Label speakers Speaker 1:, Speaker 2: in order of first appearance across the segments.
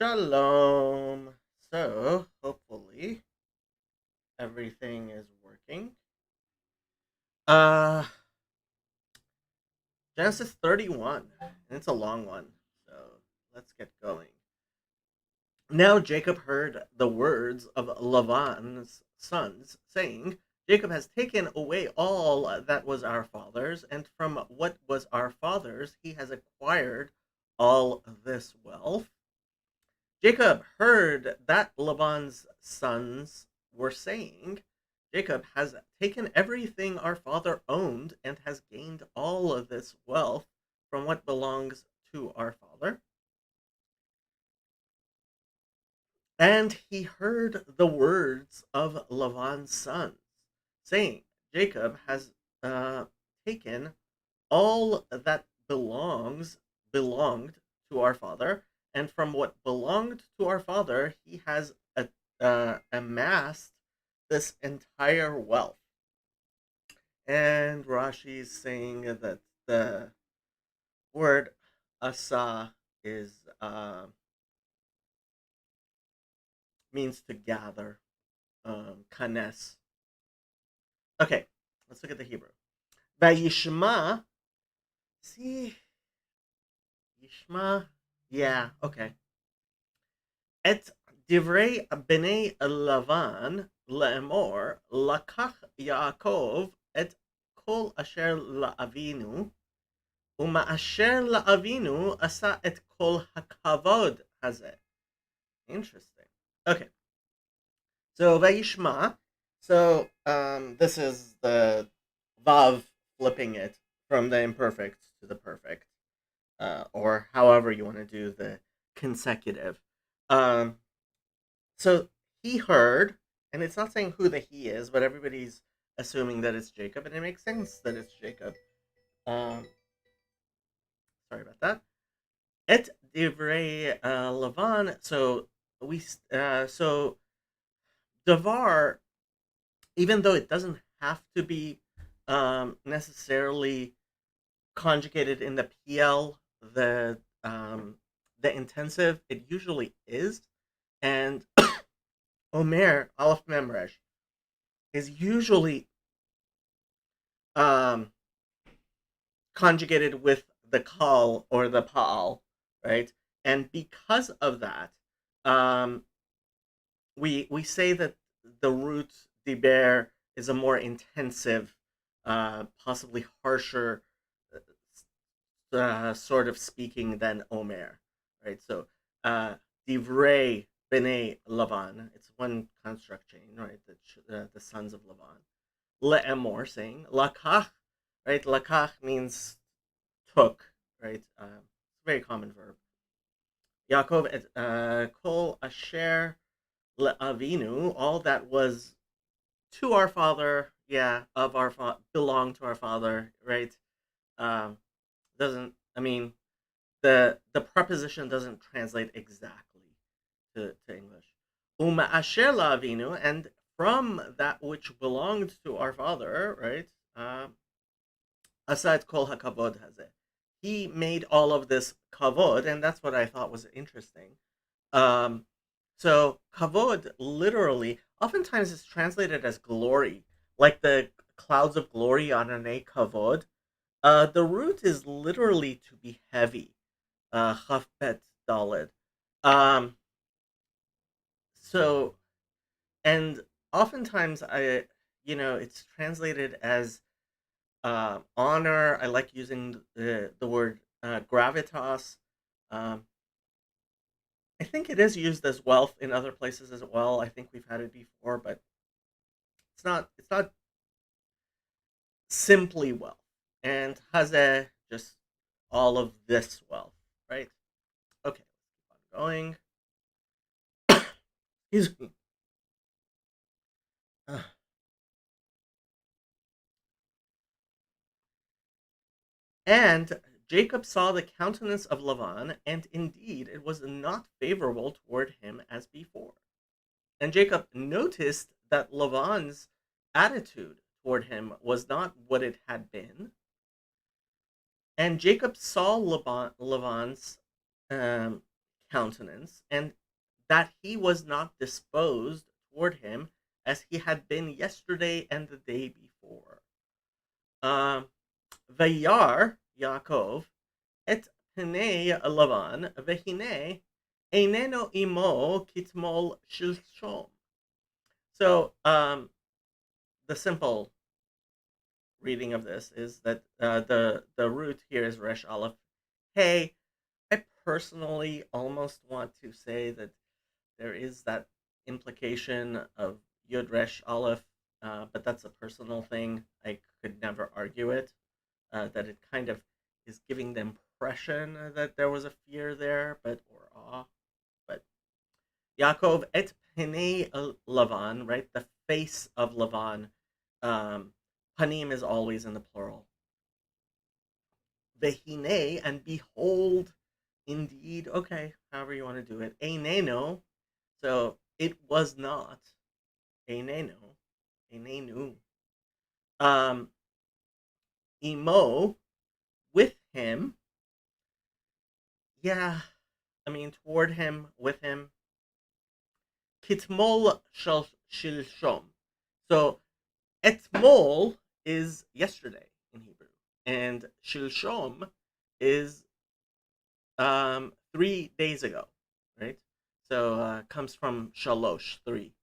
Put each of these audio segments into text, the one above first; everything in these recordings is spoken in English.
Speaker 1: Shalom. So, hopefully, everything is working. Uh, Genesis 31, and it's a long one, so let's get going. Now Jacob heard the words of Laban's sons, saying, Jacob has taken away all that was our father's, and from what was our father's he has acquired all this wealth. Jacob heard that Laban's sons were saying, Jacob has taken everything our father owned and has gained all of this wealth from what belongs to our father. And he heard the words of Laban's sons, saying, Jacob has uh, taken all that belonged to our father, and from what belonged to our father, he has amassed this entire wealth. And Rashi is saying that the word asa is means to gather, kanes. Okay, let's look at the Hebrew. Vayishma, see, Yishma, yeah, okay. את דברי בני לבן לאמור, לקח יעקב את כל אשר לאבינו, ומאשר לאבינו עשה את כל הכבוד הזה. Interesting. Okay. So Vayishma. So this is the Vav flipping it from the imperfect to the perfect, or however you want to do the consecutive. Um, so he heard, and it's not saying who the he is, but everybody's assuming that it's Jacob, and it makes sense that it's Jacob. Um, Sorry about that. Et divrei Lavan. So davar, even though it doesn't have to be necessarily conjugated in the PL, the intensive, it usually is, and Omer Aleph Memresh is usually um, conjugated with the kal or the pa'al, right? And because of that, um, we say that the root diber is a more intensive, possibly harsher sort of speaking than Omer, right? So divrei bnei Lavan, it's one construct chain, right? The sons of Lavan. Le'emor, saying lakach, right? Lakach means took, right? Very common verb. Yaakov et kol asher le'avinu, all that was to our father, yeah, of our belonged to our father, right? Um, doesn't, I mean, the preposition doesn't translate exactly to English. Uma asher la'avinu, and from that which belonged to our father, right? Asad kol hakavod hazeh. he made all of this kavod, and that's what I thought was interesting. Um, so kavod literally, oftentimes it's translated as glory, like the clouds of glory on an a kavod. The root is literally to be heavy. Chafet dalid. Um, so and oftentimes it's translated as honor. I like using the word gravitas. Um, I think it is used as wealth in other places as well. I think we've had it before, but it's not simply wealth. And hazeh, just all of this wealth, right? Okay, let's keep on going. Excuse me. Uh, And Jacob saw the countenance of Laban, and indeed it was not favorable toward him as before. And Jacob noticed that Laban's attitude toward him was not what it had been. And Jacob saw Laban's um, countenance, and that he was not disposed toward him as he had been yesterday and the day before. Um, Vayar Yaakov et pnei Lavan vehine eineno imo kitmol shilshom. So the simple reading of this is that the root here is resh aleph. Hey, I personally almost want to say that there is that implication of yud resh aleph, but that's a personal thing. I could never argue it. That it kind of is giving the impression that there was a fear there, but or awe. But Yaakov et Penei Lavan, right? The face of Lavan. Panim is always in the plural. Vehine, and behold, indeed. Okay, however you want to do it. Eineno. So it was not. Eineno. Einenu. Um, Imo, with him. Yeah, I mean, toward him, with him. Kitmol shilshom. So etmol is yesterday in Hebrew, and shilshom is 3 days ago, right? So comes from shalosh, three,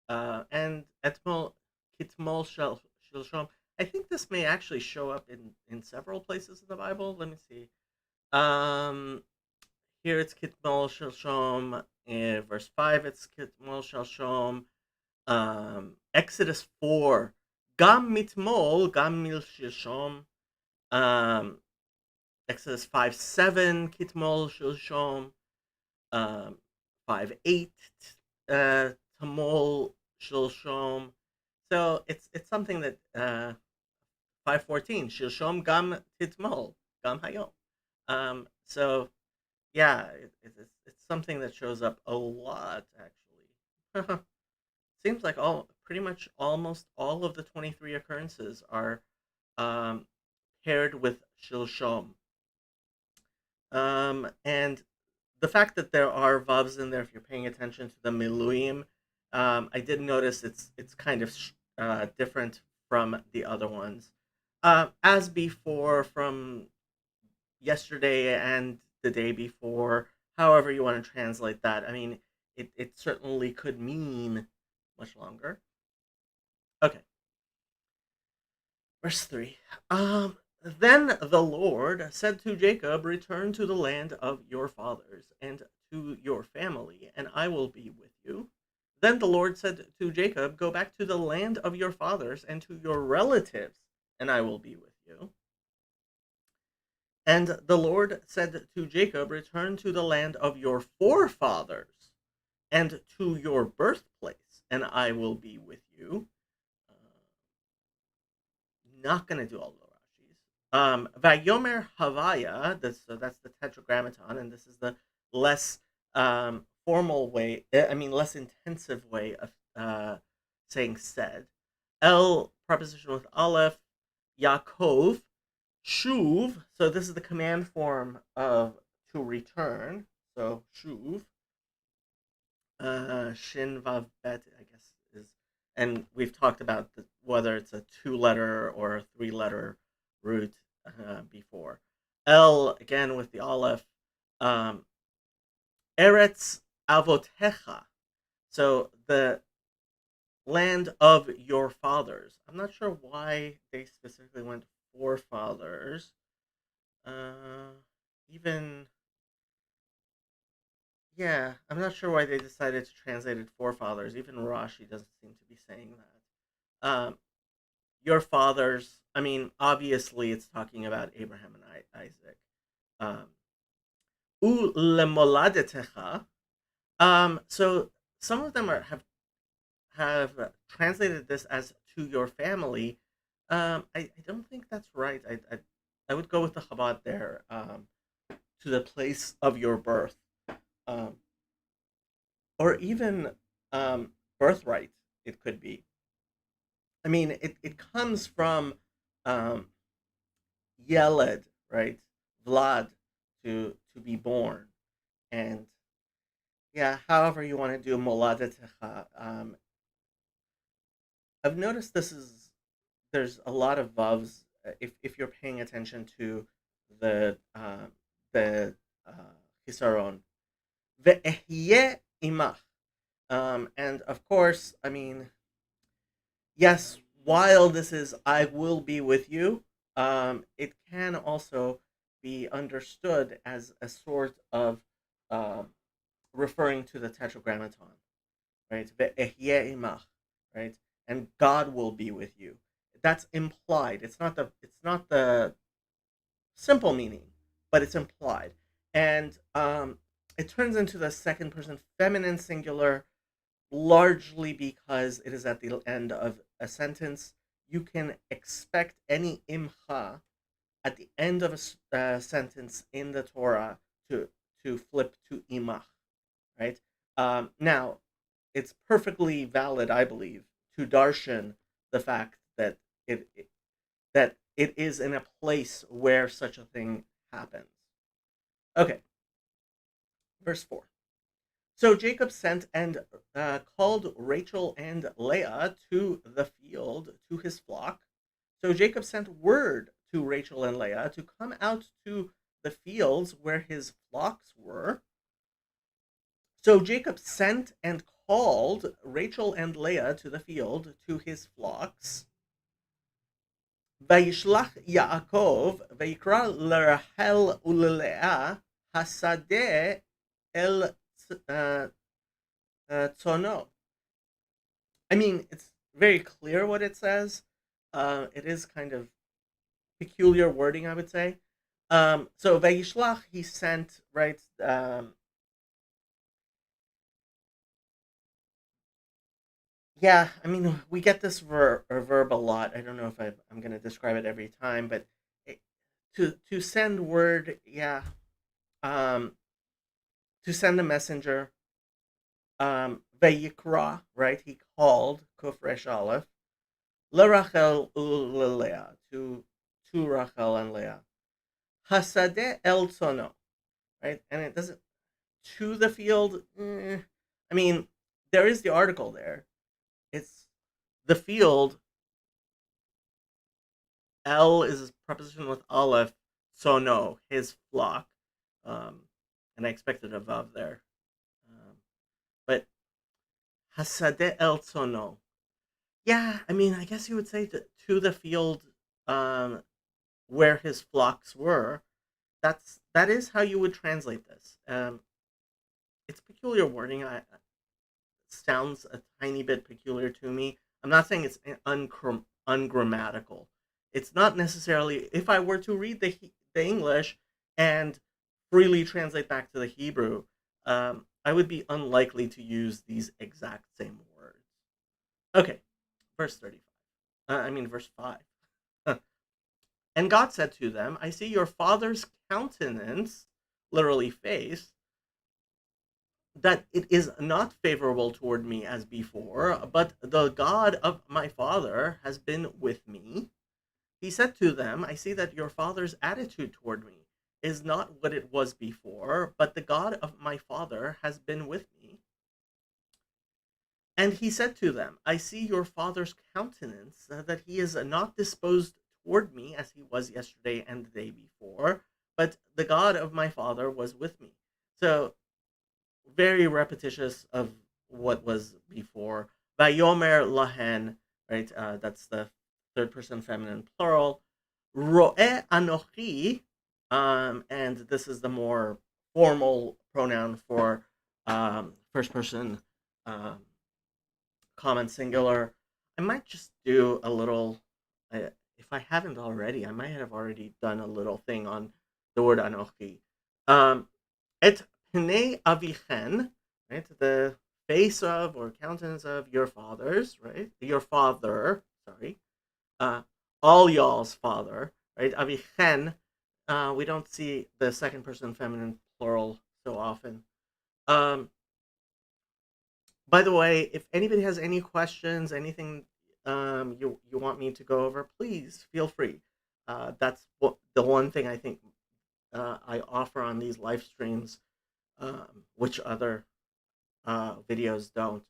Speaker 1: and etmol kitmol shilshom. I think this may actually show up in several places in the Bible. Let me see. Um, Here it's kitmol shilshom. In verse 5, it's kitmol shilshom. Exodus 4, Gam mitmol, gam mil shilshom. Um, Exodus 5:7, Kitmol shilshom. Um, 5:8, Tamol shilshom. So it's something that 5:14, shilshom gam titmol, gam hayom. So yeah, it's something that shows up a lot actually. Seems like all pretty much almost all of the 23 occurrences are um, paired with shilshom. And the fact that there are vavs in there, if you're paying attention to the miluim, I did notice it's kind of different from the other ones. As before, from yesterday and the day before, however you want to translate that. I mean, it certainly could mean much longer. Okay, verse 3. Then the Lord said to Jacob, return to the land of your fathers and to your family, and I will be with you. Then the Lord said to Jacob, go back to the land of your fathers and to your relatives, and I will be with you. And the Lord said to Jacob, return to the land of your forefathers and to your birthplace, and I will be with you. Uh, Not going to do all the Rashis. Vayomer Havaya, that's the Tetragrammaton, and this is the less formal way, I mean, less intensive way of saying said. El, preposition with Aleph, Yaakov, Shuv, so this is the command form of to return. So shuv, shin vav bet, I guess is, and we've talked about whether it's a two-letter or a three-letter root before. El again with the aleph, um, Eretz avotecha, so the land of your fathers. I'm not sure why they specifically went forefathers. Uh, even Yeah, I'm not sure why they decided to translate it forefathers. Even Rashi doesn't seem to be saying that. Your fathers. I mean, obviously, it's talking about Abraham and Isaac. Um, U lemoladetecha. So some of them have translated this as to your family. I don't think that's right. I would go with the Chabad there. To the place of your birth. Um, or even birthright. It could be. I mean, it comes from um, Yeled, right? Vlad, to be born, and yeah, however you want to do Moladetecha. I've noticed there's a lot of vavs. If you're paying attention to the the uh, Hisaron, ve'ehyeh imach, and of course, I mean, yes, while this is I will be with you, it can also be understood as a sort of um, referring to the Tetragrammaton, right? Ve'ehyeh imach, right? And God will be with you. That's implied. It's not the simple meaning, but it's implied, and it turns into the second person feminine singular largely because it is at the end of a sentence. You can expect any imcha at the end of a sentence in the Torah to flip to imach, right? Now, it's perfectly valid, I believe, to darshan the fact that it is in a place where such a thing happens. Okay, verse 4. So Jacob sent and called Rachel and Leah to the field to his flock. So Jacob sent word to Rachel and Leah to come out to the fields where his flocks were. So Jacob sent and called Rachel and Leah to the field to his flocks. Vayishlach Yaakov vayikra lerachel uleleah hasadeh el uh, tzono. I mean, it's very clear what it says. It is kind of peculiar wording, I would say. So Vayishlach, he sent, right? Yeah, I mean, we get this verb a lot. I don't know if I'm going to describe it every time, but it, to send word, yeah. Um, to send a messenger. Vayikra, right? He called Kufresh Aleph. LaRachel u'Leah, to Rachel and Leah. Hasadeh el tzono, right? And it doesn't to the field. I mean, there is the article there. It's the field. El is a preposition with aleph. Tzono, his flock. Um, and I expected a vav there, but hasadeh el tzono. Yeah, I mean, I guess you would say to the field, um, where his flocks were. That is how you would translate this. It's peculiar wording. Sounds a tiny bit peculiar to me. I'm not saying it's ungrammatical. It's not necessarily. If I were to read the English and freely translate back to the Hebrew, I would be unlikely to use these exact same words. Okay, verse 35. I mean, verse 5. And God said to them, I see your father's countenance, literally face, that it is not favorable toward me as before, but the God of my father has been with me. He said to them, I see that your father's attitude toward me is not what it was before, but the God of my father has been with me. And he said to them, I see your father's countenance, that he is not disposed toward me as he was yesterday and the day before, but the God of my father was with me. So, very repetitious of what was before. Vayomer lahen, right? That's the third person feminine plural. Ro'eh anochi, and this is the more formal pronoun for first person um, common singular. I might just do a little, if I haven't already, I might have already done a little thing on the word anochi. Um, et pnei avichen, right? The face of or countenance of your fathers, right? Your father, sorry. Uh, all y'all's father, right? Avichen. We don't see the second person feminine plural so often. Um, by the way, if anybody has any questions, anything you want me to go over, please feel free. That's the one thing I think I offer on these live streams, which other videos don't.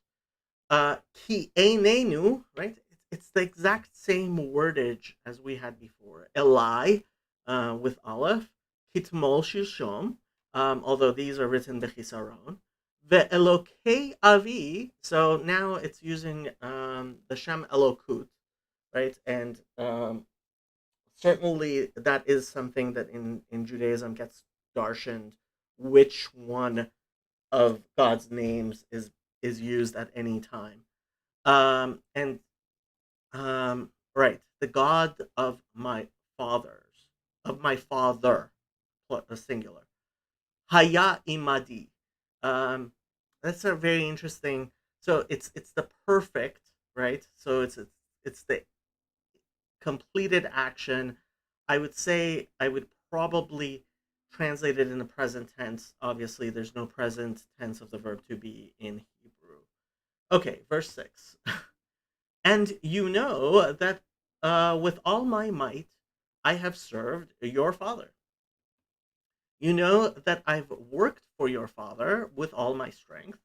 Speaker 1: Ki einenu, right? It's the exact same wordage as we had before. Eli, with Aleph. Kitmol shilshom, although these are written bechisaron. Ve'elokei avi, so now it's using the Shem Elokut, right? And certainly that is something that in Judaism gets darshaned, which one of God's names is used at any time. And right, the God of my fathers, of my father, singular. Haya imadi. Um, that's a very interesting. So it's the perfect, right? So it's the completed action. I would say I would probably translate it in the present tense. Obviously, there's no present tense of the verb to be in Hebrew. Okay, verse 6. And you know that with all my might I have served your father. You know that I've worked for your father with all my strength.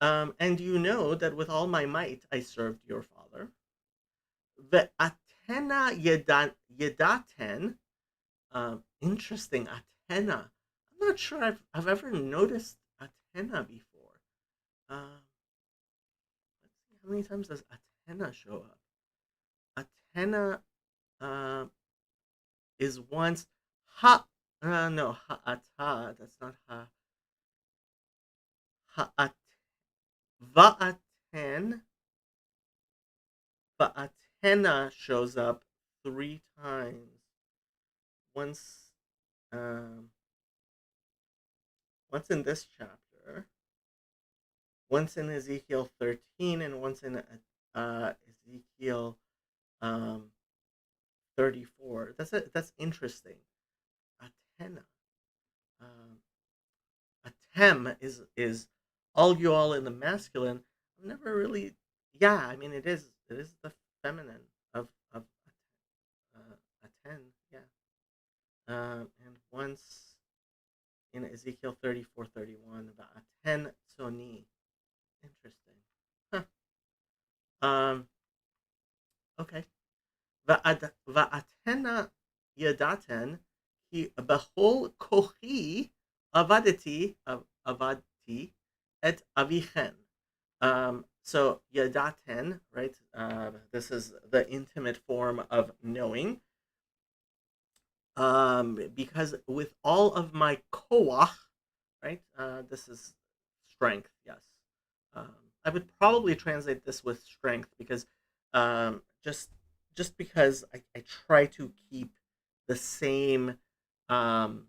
Speaker 1: And you know that with all my might I served your father. Ve'atena yedaten. Interesting, Atena. I'm not sure I've ever noticed Atena before. Let's see, how many times does Atena show up? Atena uh, is once ha. No, ha'ata. That's not ha. Ha'at. Va'aten. Va'atena shows up 3 times. Once, um, once in this chapter, once in Ezekiel 13, and once in Ezekiel um, 34. That's interesting. Atena. Um, Atem is all you all in the masculine. I've never really. Yeah, I mean it is the feminine of Aten. Yeah. And once in Ezekiel 34:31 about Aten Soni. Interesting. Huh. Um. Okay. Va'atena yadaten ki behol kochi avadti et avichen. So yadaten, right? This is the intimate form of knowing. Because with all of my koach, right? This is strength. Yes. Um, I would probably translate this with strength because just because I try to keep the same. Um,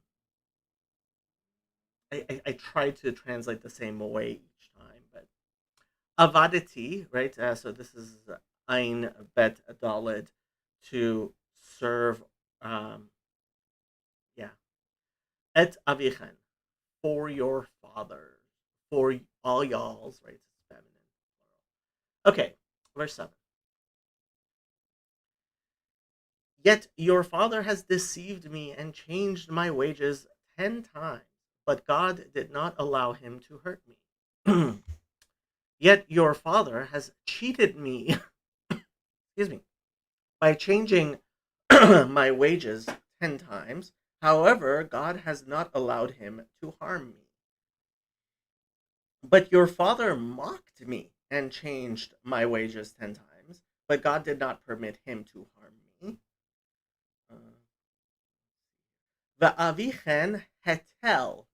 Speaker 1: I try to translate the same way each time, but avaditi, right? So this is ein bet dalid to serve. Yeah, et avichen for your fathers, for all y'all's, right? It's feminine. Okay, verse 7. Yet your father has deceived me and changed my wages 10 times, but God did not allow him to hurt me. Yet your father has cheated me, excuse me, by changing my wages 10 times. However, God has not allowed him to harm me. But your father mocked me and changed my wages 10 times, but God did not permit him to harm me. Uh, Va'avichen hetel.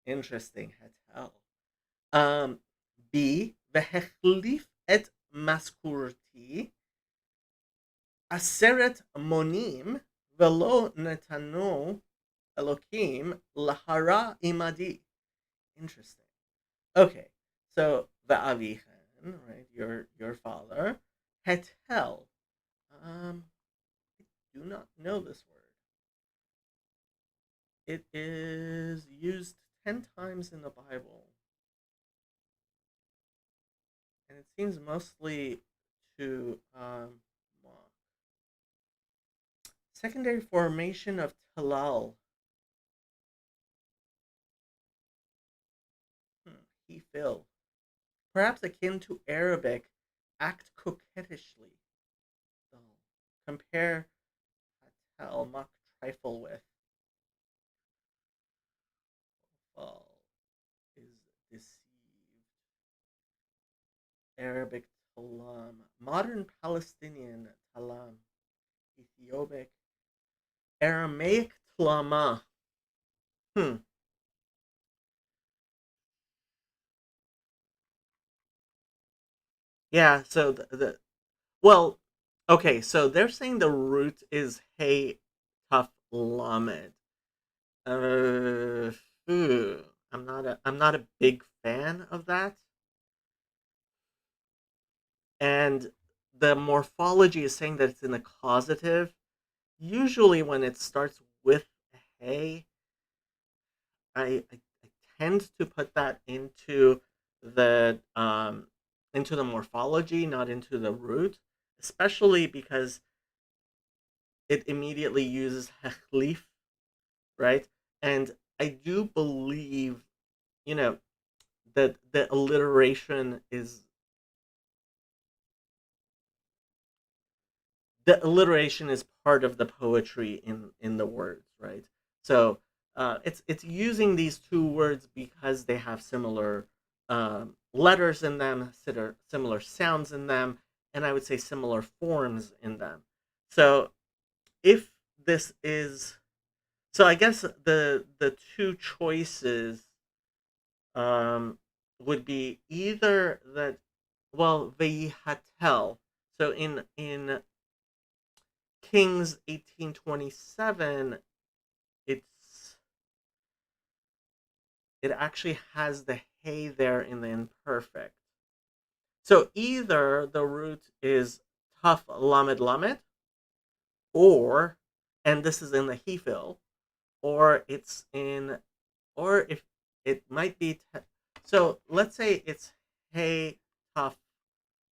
Speaker 1: Interesting, hetel. Um, B. Vehechlif et maskurti aseret monim velo netanu Elokim lahara imadi. Interesting. Okay, so va'avichen, right? Your father. Hetel. I do not know this word. It is used 10 times in the Bible, and it seems mostly to secondary formation of talal. He fill. Perhaps akin to Arabic, act coquettishly. So compare hatel, mock trifle with. Fall is deceived. Arabic talam. Modern Palestinian talam. Ethiopic. Aramaic tlama. Hmm. Yeah, so well, okay, so they're saying the root is hey tough lamed. Uh, I'm not a big fan of that. And the morphology is saying that it's in the causative. Usually when it starts with hey, I tend to put that into the morphology, not into the root, especially because it immediately uses hechlif, right? And I do believe, you know, that the alliteration is part of the poetry in the words, right? So it's using these two words because they have similar letters in them, similar sounds in them, and I would say similar forms in them. So if this is so, I guess the two choices um, would be either that, well, veyihatel. So in Kings 18:27, it's it actually has the hey there in the imperfect. So either the root is tough lamed lamed, or and this is in the hefil, or it's in or if it might be so let's say it's hey tough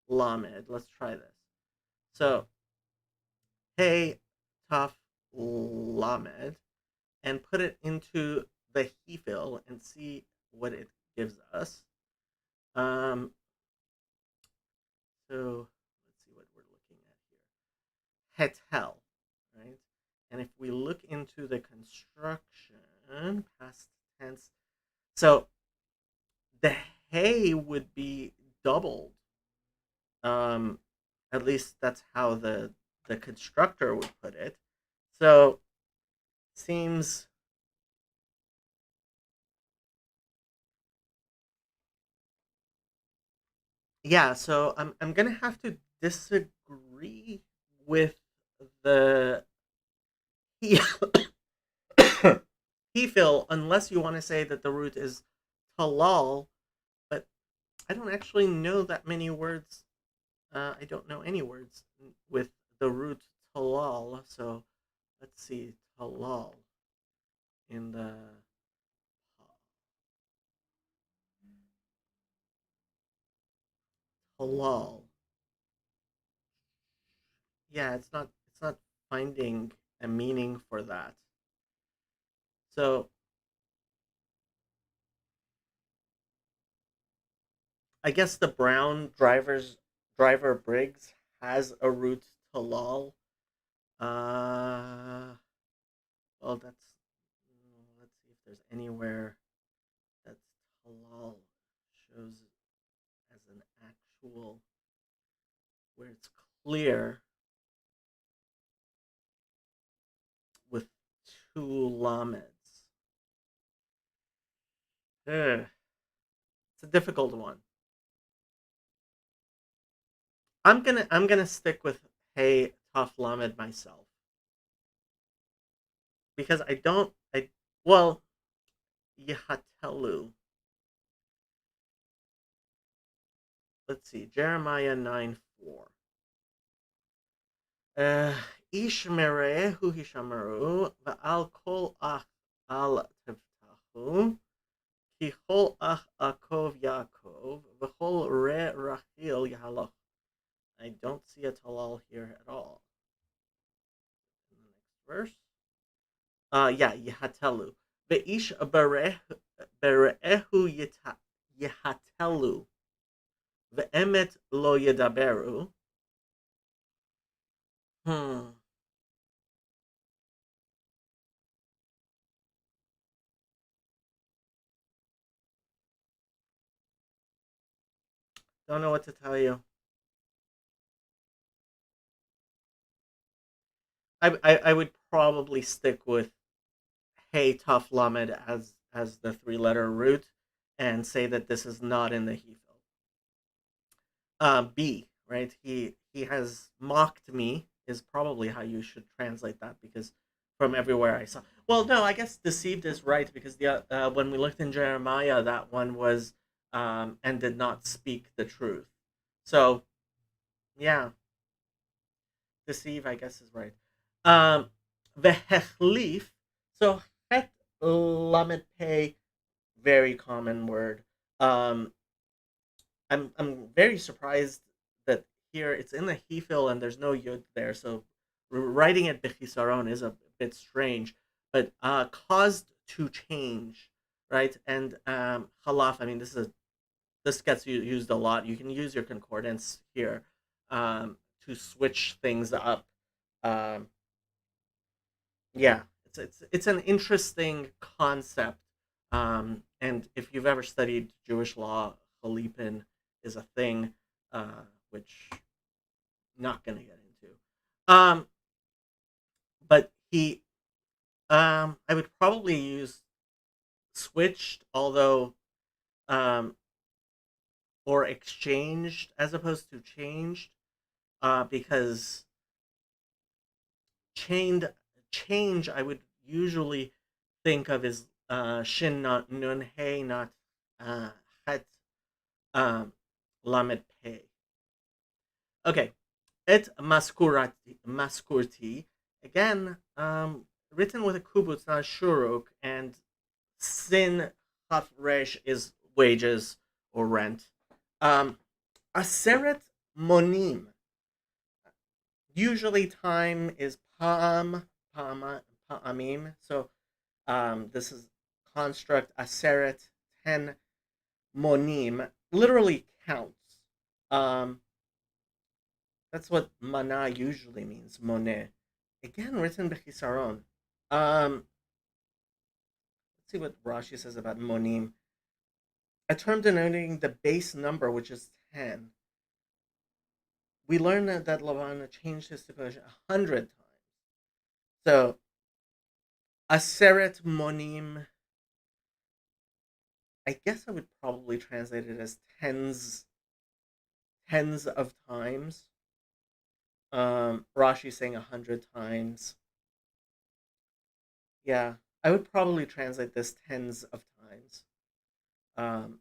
Speaker 1: lamed. Let's try this. So hey tough lamed and put it into the hefil and see what it gives us. Um, so let's see what we're looking at here. Hetel, right? And if we look into the construction, past tense, so the hay would be doubled. Um, at least that's how the constructor would put it. So seems yeah. So I'm gonna have to disagree with the he hefil unless you want to say that the root is halal, but I don't actually know that many words. I don't know any words with the root halal. So let's see halal in the halal. Yeah, it's not. It's not. finding a meaning for that. So I guess the brown driver Briggs has a root to lol. Uh, well, let's see if there's anywhere that halal shows as an actual where it's clear with two lameds. Ugh, it's a difficult one. I'm gonna stick with hey tough lamed myself because I don't I well Yahatelu. Let's see Jeremiah 9:4. איש מרעהו הישמרו ועל כל אח אל תבטחו כי כל אח עקב יעקב וכל רע רכיל יהלך. I don't see a talal here at all. In the next verse. Yeah, Yahatelu. Ve'ish bere'ehu Yahatelu. Ve'emet lo yedaberu. Hmm. Don't know what to tell you. I would probably stick with hey tough lamed as the three-letter root and say that this is not in the hefil. B, right? He has mocked me is probably how you should translate that because from everywhere I saw. Well, no, I guess deceived is right because the when we looked in Jeremiah, that one was and did not speak the truth. So yeah, deceive I guess is right. Um, Vehechlif. So het lamed pay, very common word. Um, I'm very surprised that here it's in the hefil and there's no yud there. So writing it bechisaron is a bit strange, but caused to change, right? And halaf. I mean, this gets used a lot. You can use your concordance here to switch things up. Um, yeah, it's an interesting concept. And if you've ever studied Jewish law, Chalipin is a thing, which not gonna get into. Um, but I would probably use switched, although um, or exchanged as opposed to changed, because chained change I would usually think of as shin not nun hey not het um, lamed pay. Okay, et maskurti again, written with a kubutz, not a shuruk, and sin chaf resh is wages or rent. Aseret monim. Usually time is pa'amim. So this is construct aseret 10 monim literally counts. Um, that's what mana usually means, monet. Again, written bechisaron. Let's see what Rashi says about monim. A term denoting the base number, which is 10. We learned that Lavan changed his stipulation 100 times. So, aseret monim, I guess I would probably translate it as tens of times. Rashi saying 100 times. Yeah, I would probably translate this tens of times, um,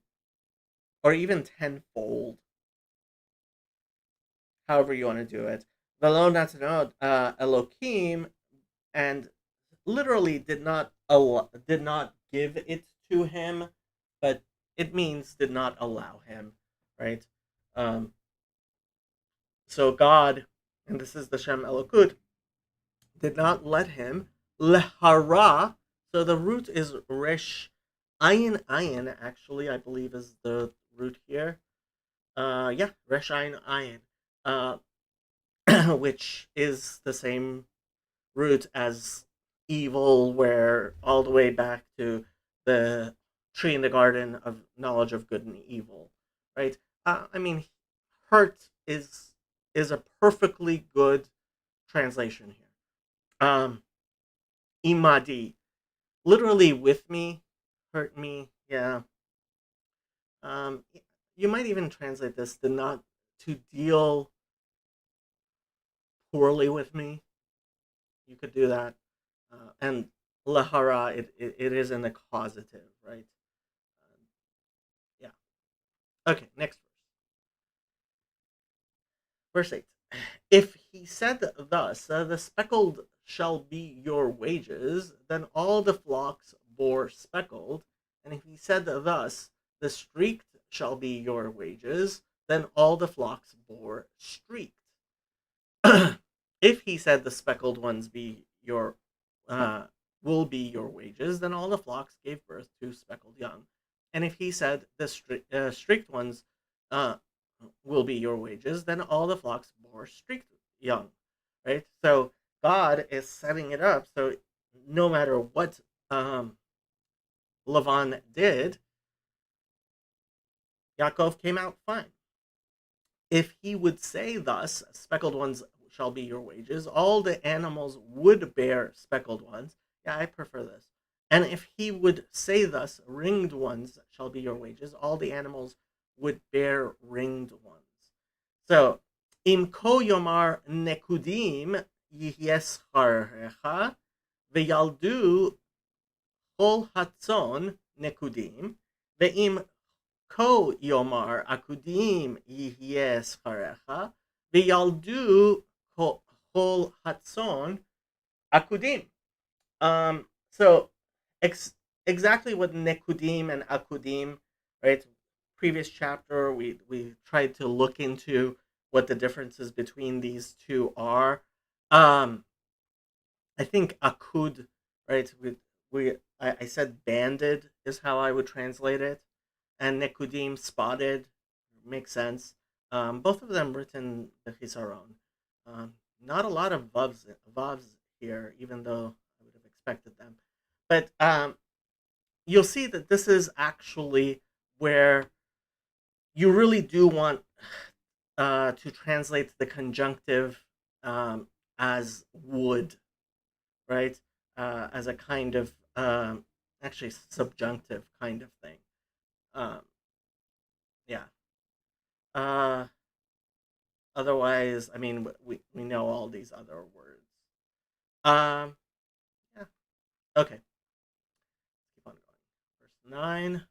Speaker 1: or even tenfold, however you want to do it. Velo natanot Elokim, and literally did not give it to him, but it means did not allow him, right? Um, so God, and this is the Shem Elokut, did not let him lehara. So the root is resh ayin ayin. Actually, I believe is the root here. Yeah, resh ayin ayin, which is the same root as evil, where all the way back to the tree in the garden of knowledge of good and evil, right? I mean, hurt is a perfectly good translation here. Imadi, literally with me, hurt me. Yeah. Um, you might even translate this to not to deal poorly with me. You could do that. And lahara, it is in the causative, right? Yeah. Okay, next verse. Verse 8. If he said thus, the speckled shall be your wages, then all the flocks bore speckled. And if he said thus, the streaked shall be your wages, then all the flocks bore streaked. If he said the speckled ones be your uh, will be your wages, then all the flocks gave birth to speckled young. And if he said the streaked ones uh, will be your wages, then all the flocks bore streaked young. Right. So God is setting it up so no matter what Lavan did, Yaakov came out fine. If he would say thus, speckled ones shall be your wages, all the animals would bear speckled ones. Yeah, I prefer this. And if he would say thus, ringed ones shall be your wages, all the animals would bear ringed ones. So, im ko yomar nekudim yescharecha, v'yaldu kol hatzon nekudim, ve'im ko yomar akudim yihye scharecha, v'yaldu kol hatzon akudim. So exactly what nekudim and akudim, right? Previous chapter, we tried to look into what the differences between these two are. Um, I think akud, right? I said banded is how I would translate it, and nekudim spotted makes sense. Both of them written the chisaron. Not a lot of vavs here, even though I would have expected them. But you'll see that this is actually where you really do want to translate the conjunctive as would, right? As a kind of actually subjunctive kind of thing. Um, yeah. Uh, Otherwise, I mean, we know all these other words. Um, yeah. Okay. Keep on going. Verse 9.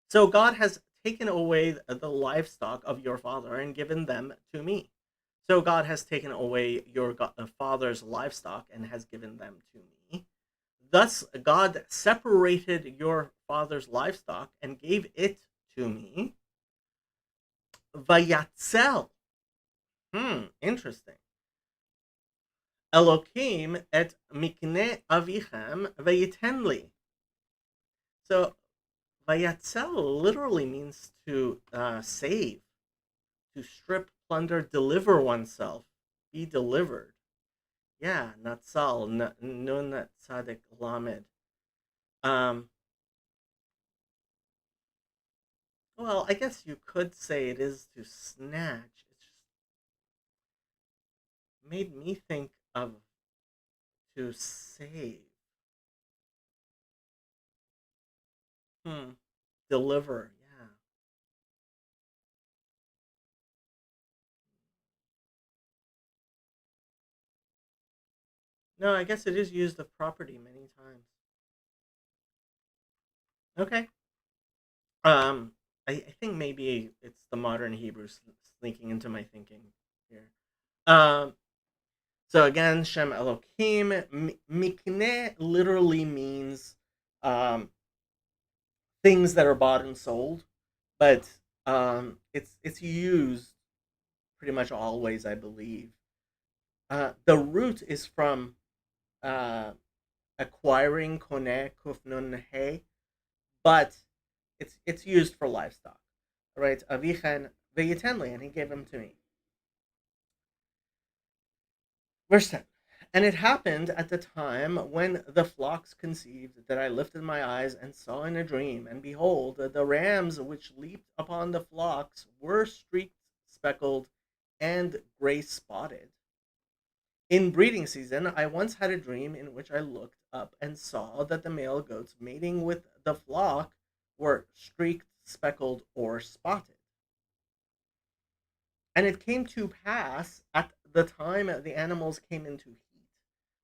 Speaker 1: So God has taken away the livestock of your father and given them to me. So God has taken away your father's livestock and has given them to me. Thus God separated your father's livestock and gave it to me. Vayatzel. Interesting. Elokim et mikne avichem vayiten li. So vayatzel literally means to save, to strip, plunder, deliver oneself, be delivered. Yeah, natsal, nun tzadik lamed. Um, well, I guess you could say it is to snatch. It just made me think of to save. Hmm. Deliver. Yeah. No, I guess it is used of property many times. Okay. I think maybe it's the modern Hebrew sneaking into my thinking here. Um, so again, Shem Elohim, mikne literally means um, things that are bought and sold, but it's used pretty much always, I believe, The root is from uh, acquiring kone kufnun he, but it's used for livestock. Right? Avichen veyitenli, and he gave him to me. Verse 10. And it happened at the time when the flocks conceived that I lifted my eyes and saw in a dream, and behold, the rams which leaped upon the flocks were streaked, speckled, and gray spotted. In breeding season, I once had a dream in which I looked up and saw that the male goats mating with the flock were streaked, speckled, or spotted. And it came to pass at the time the animals came into heat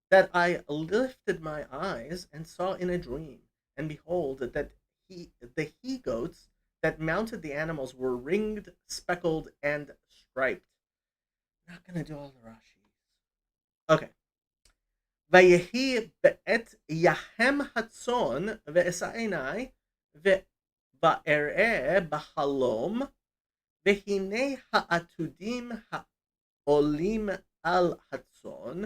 Speaker 1: that I lifted my eyes and saw in a dream, and behold, that the he goats that mounted the animals were ringed, speckled, and striped. I'm not gonna do all the Rashis. Okay. ויהי בעת יהם הצאן ואשא עיני ואראה בחלום והנה העתודים העולים על הצאן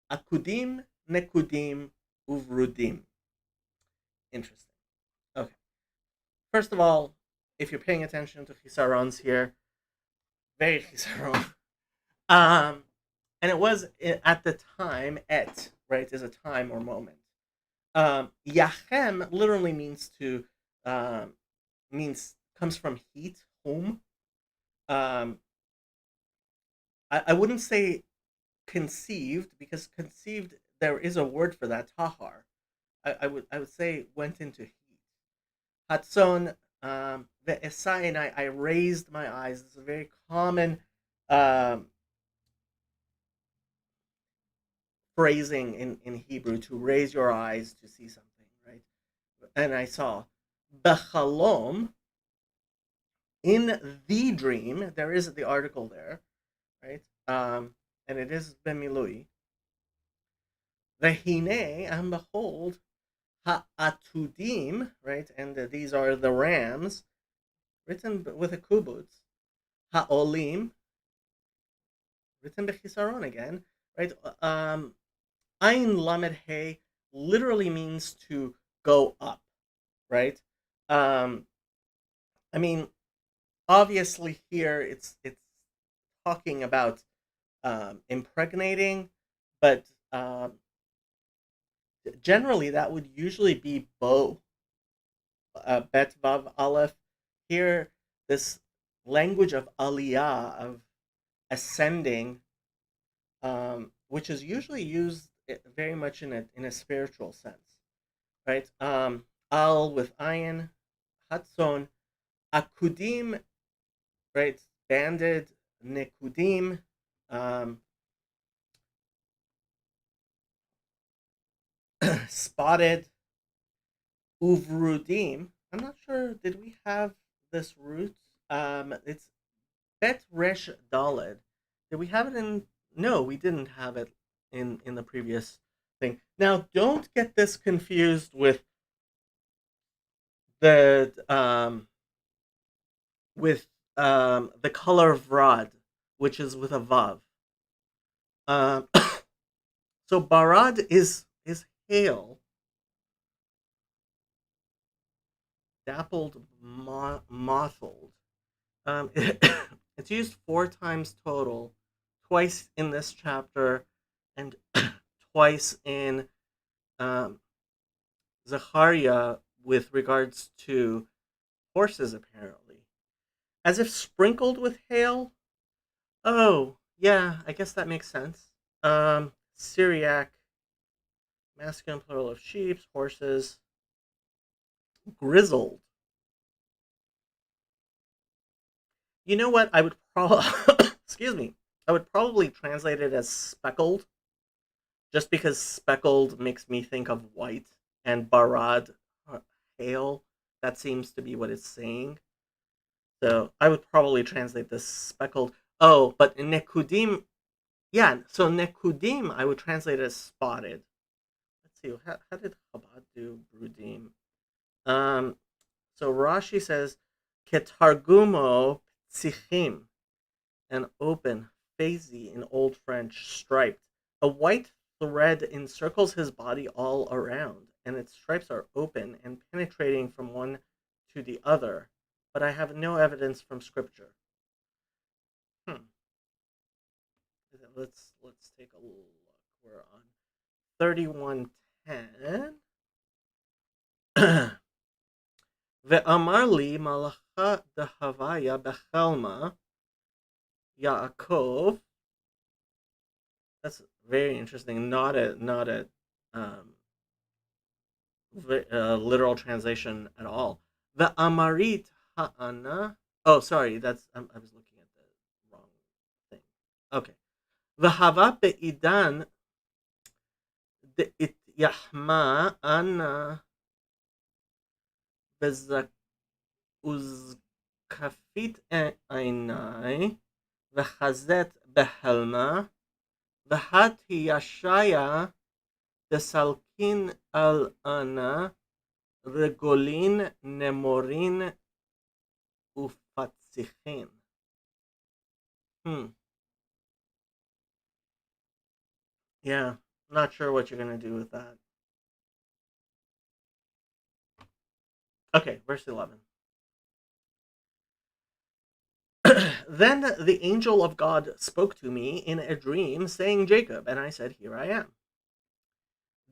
Speaker 1: עקודים נקודים uvrudim. Interesting. Okay. First of all, if you're paying attention to chisarons here, very chisaron. And it was at the time, right, is a time or moment. Yachem literally means to, means, comes from heat, home. Um, I wouldn't say conceived, because conceived, there is a word for that, tahar. I would say went into heat. Hatzon, the esai, and I raised my eyes. It's a very common um, phrasing in Hebrew, to raise your eyes to see something, right? And I saw bechalom, in the dream. There is the article there, right? And it is bemilui. Vehine, and behold, ha'atudim, right? And these are the rams, written with a kubutz. Ha'olim, written bechisaron again, right? Ain lamed he literally means to go up, right? Um, I mean, obviously here it's talking about impregnating, but generally that would usually be bo, bet vav aleph. Here, this language of aliyah, of ascending, which is usually used very much in a spiritual sense, right? Al with ayin, hatzon, akudim, right? Banded, nekudim, um, spotted, uvrudim. I'm not sure. Did we have this root? It's bet resh daled. Did we have it in? No, we didn't have it in the previous thing. Now, don't get this confused the um with the color vrad, which is with a vav. Um, so barad is hail, dappled, mottled. It's used four times total, twice in this chapter, and twice in um, Zechariah with regards to horses, apparently. As if sprinkled with hail? Oh, yeah, I guess that makes sense. Syriac, masculine plural of sheep, horses, grizzled. You know what? I would probably, excuse me, I would probably translate it as speckled, just because speckled makes me think of white, and barad, hail, that seems to be what it's saying. So I would probably translate this speckled. Oh, but nekudim, yeah. So nekudim, I would translate it as spotted. Let's see. How did Chabad do brudim? Um. So Rashi says ketargumo psichim, an open, phasie in Old French, striped. A white thread encircles his body all around, and its stripes are open and penetrating from one to the other. But I have no evidence from Scripture. Hmm. Let's take a look. We're on 31:10. ואמר לי מלאכה דהוויה בחלמה Yaakov. That's very interesting. Not a um, literal translation at all. The Amarit Ha'ana. Oh, sorry. I was looking at the wrong thing. Okay. The Hava Be'idan de It Yahma Ana Uzkafit Einai V'Chazet Behelma V'Hat Yashaya Desalkin Al Ana Regolin Nemorin Ufatzichin. Hmm. Yeah. Not sure what you're gonna do with that. Okay, verse 11. Then the angel of God spoke to me in a dream, saying, Jacob, and I said, Here I am.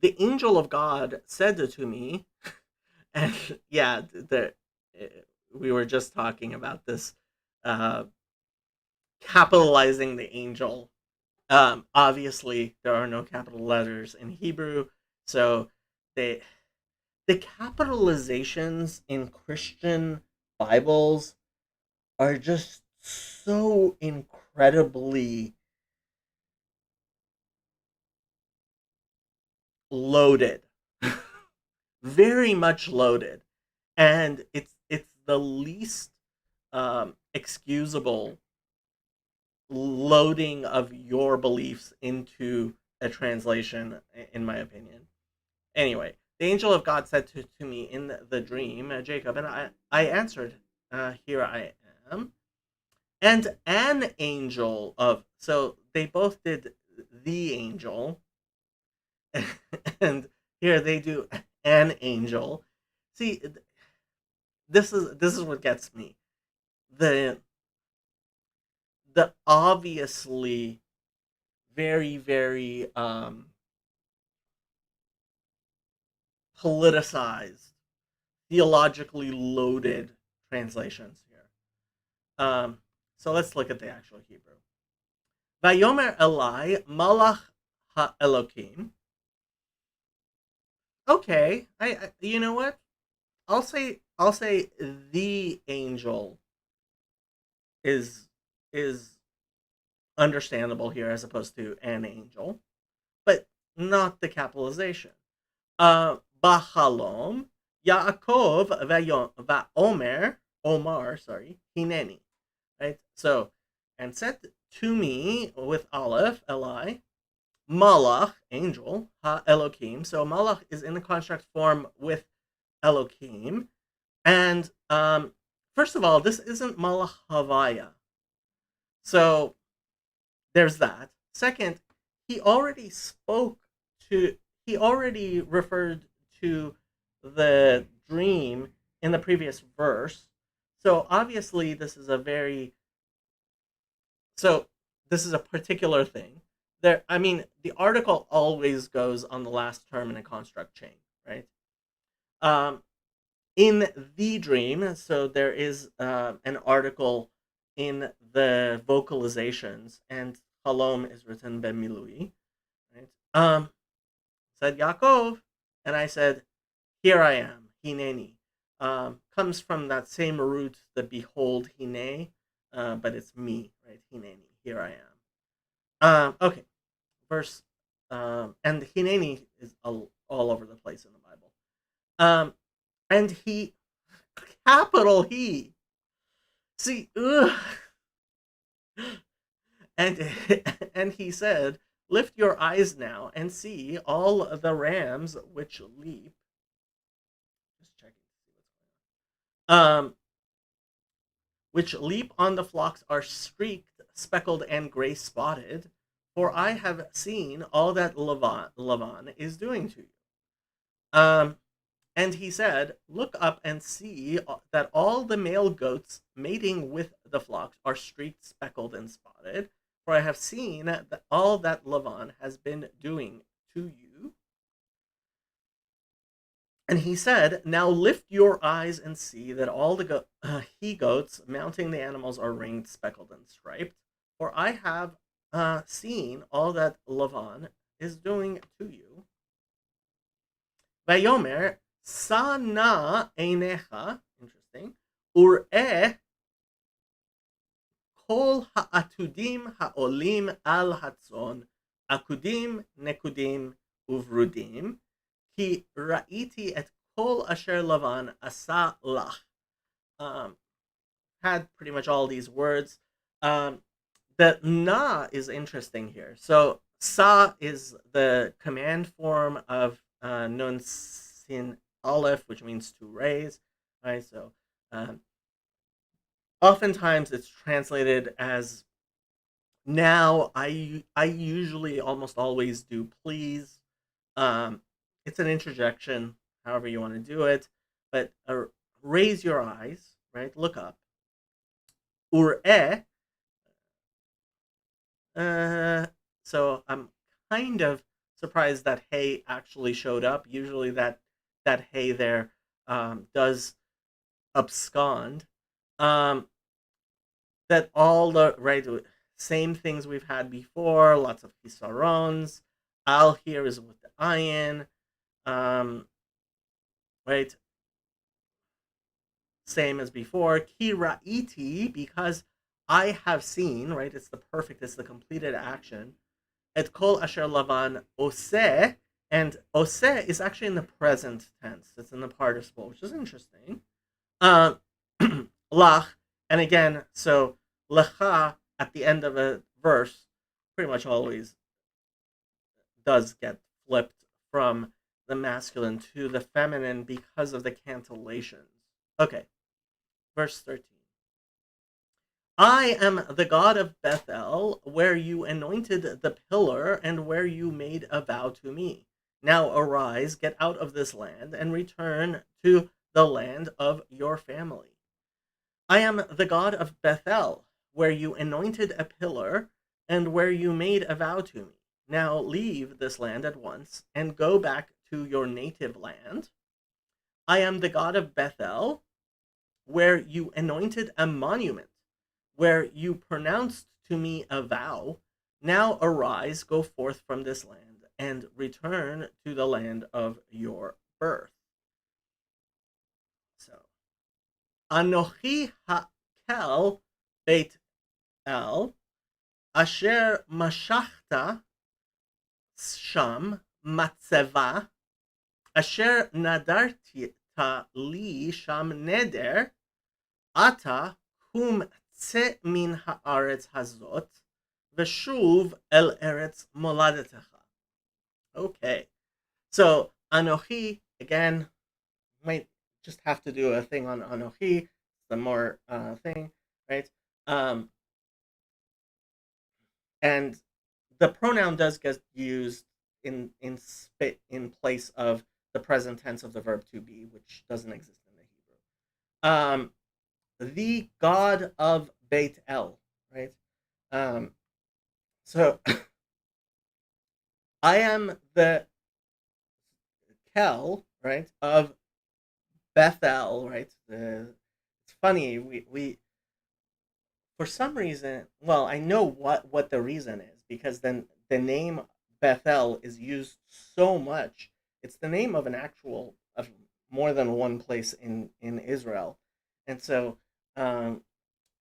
Speaker 1: The angel of God said to me, and yeah, we were just talking about this, uh, capitalizing the angel. Obviously, there are no capital letters in Hebrew, so they the capitalizations in Christian Bibles are just so incredibly loaded, very much loaded, and it's the least excusable loading of your beliefs into a translation, in my opinion. Anyway, the angel of God said to me in the dream, Jacob, and I answered, Here I am. And an angel of, so they both did the angel, and here they do an angel. See, this is what gets me. The the obviously very politicized, theologically loaded translations here. So let's look at the actual Hebrew. Vayomer Elai Malach HaElokim. Okay, you know what? I'll say the angel is is understandable here as opposed to an angel, but not the capitalization. Bachalom Yaakov Vaomer Omar, sorry, Hineni. Right? So, and said to me with Aleph, Eli, Malach, angel, Ha Elohim. So Malach is in the construct form with Elohim. And first of all, this isn't Malach Havaya. So there's that. Second, he already spoke to, he already referred to the dream in the previous verse. So obviously, so this is a particular thing. There, I mean, the article always goes on the last term in a construct chain, right? Um, in the dream, so there is an article in the vocalizations, and Halom is written Bemilui, right? Said Yaakov, and I said, Here I am, Hineni. Comes from that same root, the behold, Hine, but it's me, right? Hineni, here I am. Okay, verse, and Hineni is all over the place in the Bible. And he, capital He. See, ugh. and and he said, "Lift your eyes now and see all the rams which leap." Just checking to see what's going on. Which leap on the flocks are streaked speckled and gray spotted, for I have seen all that Lavan is doing to you. And he said, look up and see that all the male goats mating with the flocks are streaked, speckled, and spotted, for I have seen that all that Lavan has been doing to you. And he said, now lift your eyes and see that all the he goats mounting the animals are ringed, speckled, and striped, for I have seen all that Lavan is doing to you. Vayomer, sa na einecha, interesting, ur'eh kol ha'atudim ha'olim al hatzon, akudim, nekudim, uvrudim, ki ra'iti et kol asher Lavan asa lach. Had pretty much all these words. The na is interesting here. So sa is the command form of nun sin aleph, which means to raise. Right. So oftentimes it's translated as now. I usually almost always do please. It's an interjection, however you want to do it, but raise your eyes. Right. Look up. Ur'eh. So I'm kind of surprised that hey actually showed up. Usually that hey there does abscond. That all the right same things we've had before. Lots of hisarons. Al here is with the ayin. Right. Same as before. Ki ra'iti, because I have seen, right? It's the perfect, it's the completed action. Et kol asher Lavan oseh, and oseh is actually in the present tense. It's in the participle, which is interesting. Lach, and again, so lecha at the end of a verse pretty much always does get flipped from the masculine to the feminine because of the cantillations. Okay, verse 13. I am the God of Bethel, where you anointed the pillar and where you made a vow to me. Now arise, get out of this land, and return to the land of your family. I am the God of Bethel, where you anointed a pillar and where you made a vow to me. Now leave this land at once and go back to your native land. I am the God of Bethel, where you anointed a monument, where you pronounced to me a vow. Now arise, go forth from this land, and return to the land of your birth. So, Anochi hakel Beit El, asher mashachta sham matzeva, asher nadarti li sham neder, ata kum צא מן הארץ הזאת, ושוב אל ארץ מולדתך. Okay, so Anochi, again, might just have to do a thing on Anochi, the more thing, right? And the pronoun does get used in place of the present tense of the verb to be, which doesn't exist in the Hebrew. The God of Beit El, right? So I am the Kel, right, of Bethel, right? It's funny, we for some reason, well, I know what the reason is, because then the name Bethel is used so much. It's the name of an actual of more than one place in Israel, and so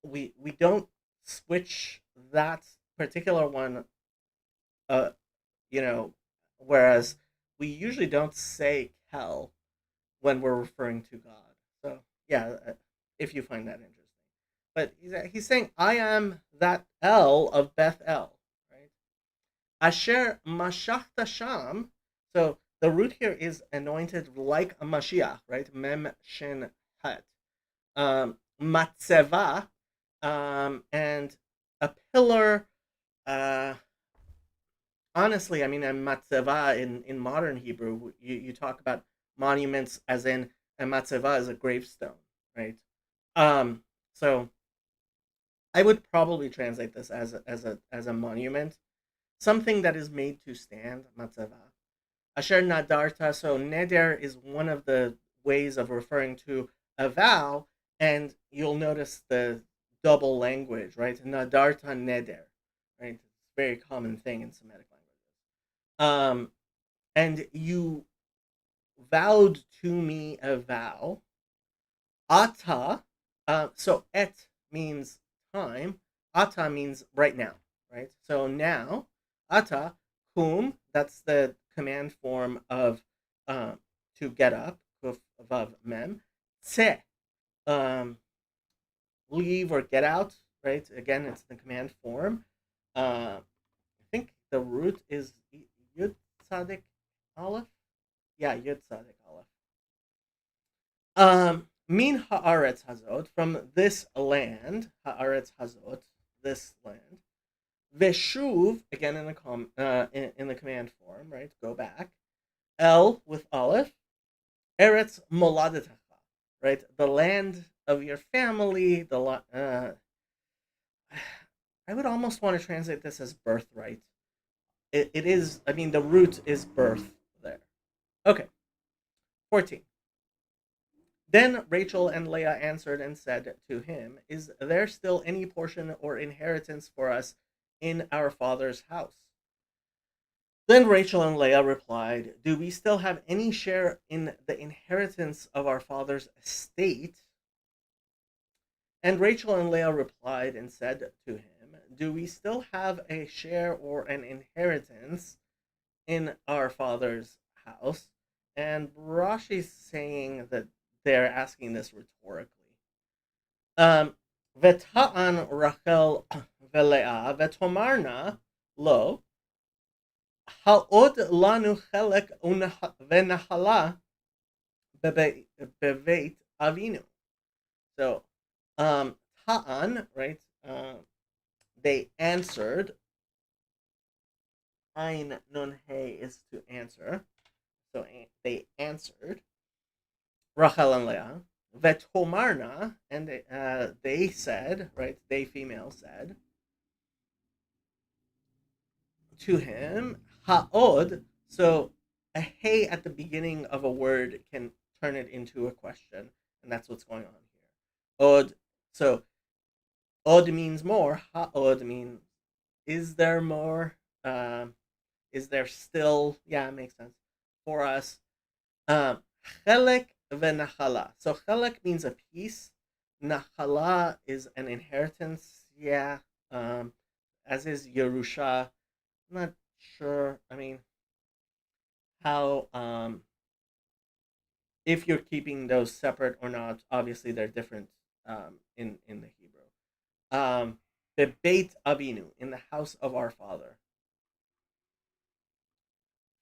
Speaker 1: we don't switch that particular one, uh, you know, whereas we usually don't say Kel when we're referring to God. So yeah, if you find that interesting. But he's saying, I am that El of Beth El, right? Asher Mashachta Sham. So the root here is anointed like a Mashiach, right? Mem Shin Het. Matzeva, and a pillar. Uh, Honestly, I mean, a matzeva in modern Hebrew, you talk about monuments as in a matzeva is a gravestone, right? Um, so I would probably translate this as a monument, something that is made to stand, matzeva. Asher nadarta, so neder is one of the ways of referring to a vow, and you'll notice the double language, right? Nadarta neder, right? It's a very common thing in Semitic languages. And you vowed to me a vow. Ata, so et means time. Ata means right now, right? So now, ata, kum, that's the command form of to get up, kuf, vav, mem. Tse, um, leave or get out, right? Again, it's the command form. I think the root is yud tzadik aleph. Yeah, yud tzadik aleph. Min haaretz hazot, from this land, haaretz hazot, this land. Veshuv, again in the in the command form, right? Go back. El with aleph. Eretz moladetacha, right? The land of your family. I would almost want to translate this as birthright. It is. I mean, the root is birth there. Okay. 14. Then Rachel and Leah answered and said to him, is there still any portion or inheritance for us in our father's house? Then Rachel and Leah replied, do we still have any share in the inheritance of our father's estate? And Rachel and Leah replied and said to him, do we still have a share or an inheritance in our father's house? And Rashi's saying that they're asking this rhetorically. ותען רחל ולאה ותאמרנה לו, העוד לנו חלק ונחלה בבית אבינו. So, ta'an, right? They answered. Ein nun hey is to answer. So they answered. Rachel and Leah. Vetomarna, and they said, right? They female said to him, ha'od. So a hey at the beginning of a word can turn it into a question, and that's what's going on here. Od. So od means more. Ha'od means is there more? Is there still? Yeah, it makes sense for us. Chelek v'nachala. So chelek means a piece. Nachala is an inheritance. Yeah. As is Yerusha. I'm not sure. I mean, how if you're keeping those separate or not. Obviously, they're different in the Hebrew. The Beit Avinu, in the house of our father.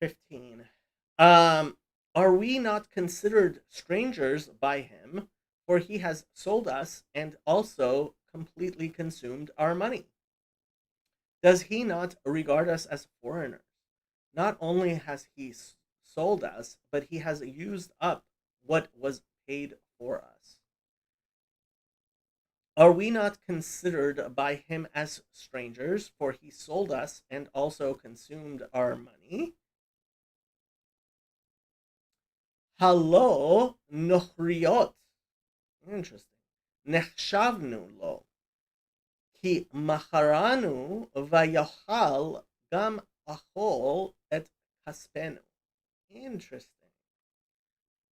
Speaker 1: 15. Are we not considered strangers by him? For he has sold us and also completely consumed our money. Does he not regard us as foreigners? Not only has he sold us, but he has used up what was paid for us. Are we not considered by him as strangers? For he sold us and also consumed our money. Halo nochriot. Interesting. Nechshavnu lo. Ki macharanu vayachal gam achol et kaspenu. Interesting.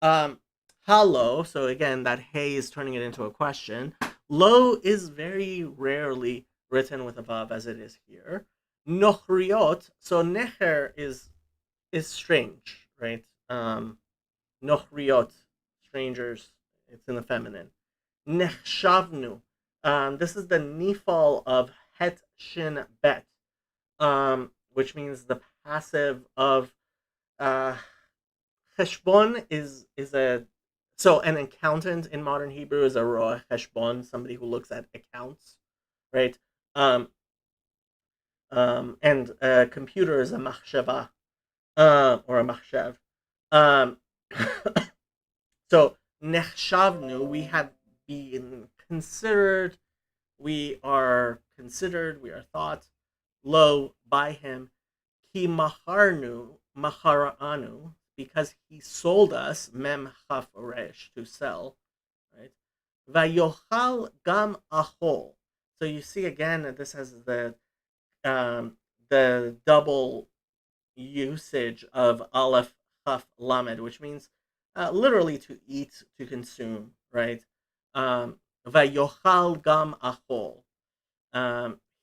Speaker 1: Halo. So again, that hey is turning it into a question. Lo is very rarely written with a vav as it is here. Nochriot. So necher is strange, right? Nochriot, strangers. It's in the feminine. Nechshavnu. This is the nifal of het shin bet, which means the passive of uh, cheshbon is a so an accountant in modern Hebrew is a roa cheshbon, somebody who looks at accounts, right? Um, and a computer is a machshava, or a machshav. Um, so nechshavnu, we have been considered, we are considered, we are thought, lo, by him, ki macharanu, because he sold us, mem chaf resh, to sell, right? Vayochal gam achol. So you see again that this has um, the double usage of aleph chaf lamed, which means literally to eat, to consume, right? Vayochal gam achol.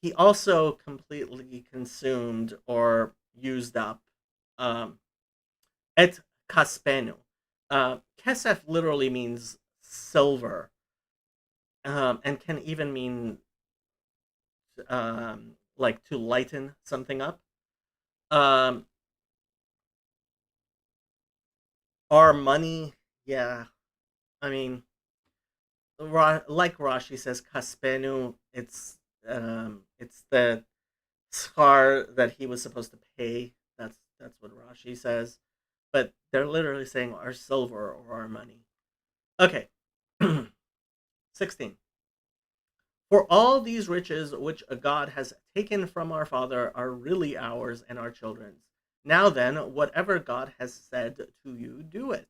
Speaker 1: He also completely consumed or used up um, et kaspenu. Kesef literally means silver, and can even mean like to lighten something up. Um, our money, yeah. I mean, like Rashi says, kaspenu. It's the schar that he was supposed to pay. That's what Rashi says. But they're literally saying our silver or our money. Okay. 16. For all these riches which a God has taken from our father are really ours and our children's. Now then, whatever God has said to you, do it.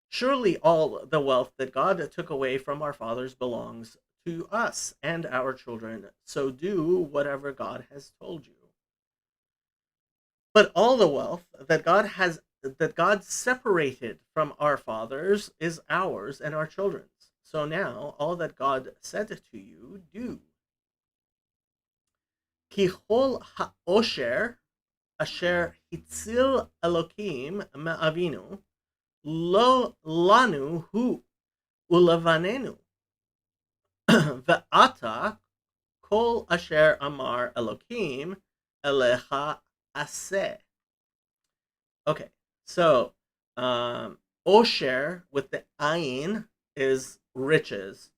Speaker 1: Surely all the wealth that God took away from our fathers belongs to us and our children. So do whatever God has told you. But all the wealth that God separated from our fathers is ours and our children's. So now all that God said to you, do. Kichol ha'osher asher hitzil Elokim me'avinu lo lanu hu ulavanenu ve'ata kol asher amar Elokim elecha aseh. Okay, so Osher with the ayin is riches.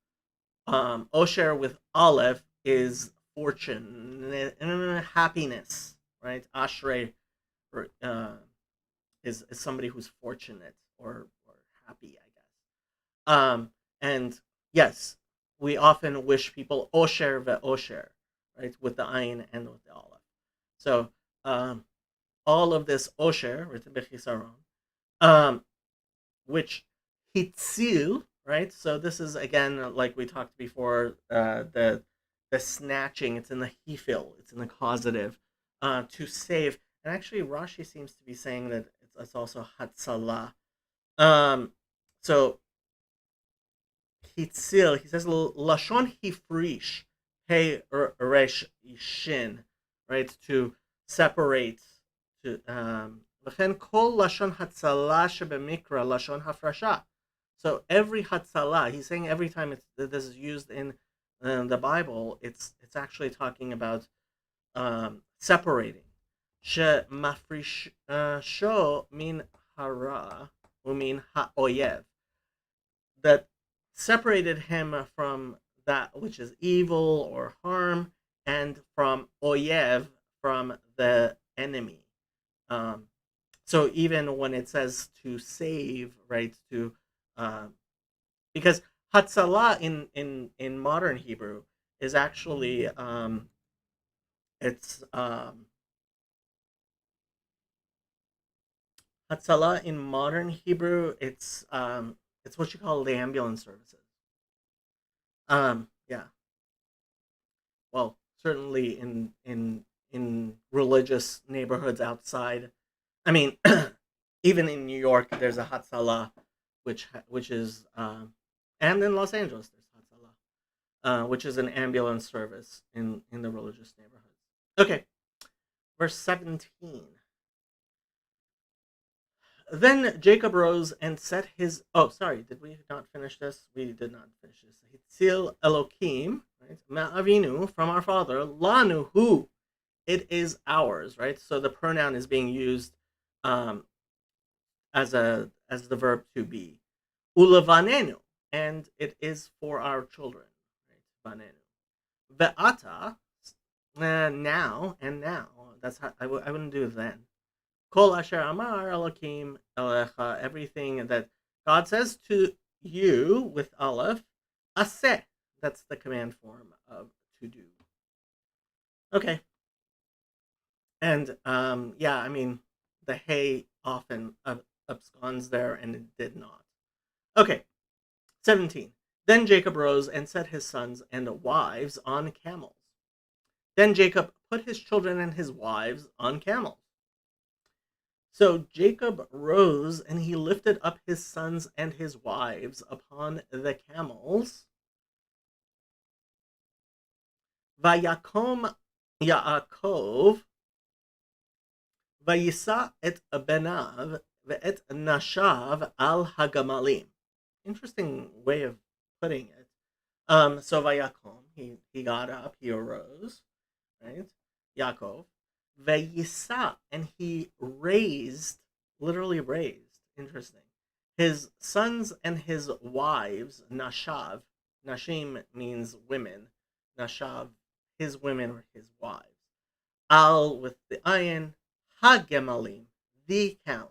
Speaker 1: Osher with aleph is fortune, happiness, right? Ashrei uh, is somebody who's fortunate or happy, I guess. And yes, we often wish people Osher ve Osher, right, with the ayin and with the aleph. So um, all of this Osher, written bechisaron, um, which hitzil, right? So this is again like we talked before, the snatching. It's in the hefil. It's in the causative, to save. And actually, Rashi seems to be saying that it's also hatzalah. Um, so hitzil. He says lashon hifrish, hey resh shin, right? To separate. To וכן כל לשון הצלה שבמקרא לשון הפרשה. So every hatzala, he's saying every time this is used in the Bible, it's actually talking about separating. שמפרישו מן הרע ומן האויב. That separated him from that which is evil or harm, and from oyev, from the enemy. Um, so even when it says to save, right, to uh, because Hatzalah in modern Hebrew is actually it's Hatzalah in modern Hebrew, it's what you call the ambulance services. Yeah, well, certainly in religious neighborhoods outside. I mean, even in New York, there's a Hatzalah, which is and in Los Angeles there's Hatzalah, which is an ambulance service in the religious neighborhoods. Okay, verse 17. Then Jacob rose and set his. Oh, sorry, did we not finish this? We did not finish this. Hitzil Elokim, right? Ma'avinu, from our father. Lanu, who? It is ours, right? So the pronoun is being used um, as the verb to be. Ulavanenu, and it is for our children, right? Vanenu. Ve'ata, now, and now. That's how I wouldn't do it then. Kol asher amar Elokim elecha, everything that God says to you with Aleph, aseh. That's the command form of to do. Okay. And yeah, I mean, the hay often absconds there, and it did not. Okay, 17. Then Jacob rose and set his sons and wives on camels. Then Jacob put his children and his wives on camels. So Jacob rose and he lifted up his sons and his wives upon the camels. Vayakom Yaakov vayisa et benav ve'et nashav al hagamalim. Interesting way of putting it. So Vayakom, he got up, he arose, right? Yaakov. Vayisa, and he raised, literally raised. Interesting. His sons and his wives, Nashav. Nashim means women. Nashav, his women or his wives. Al with the ayin, Hagemalim, the camels.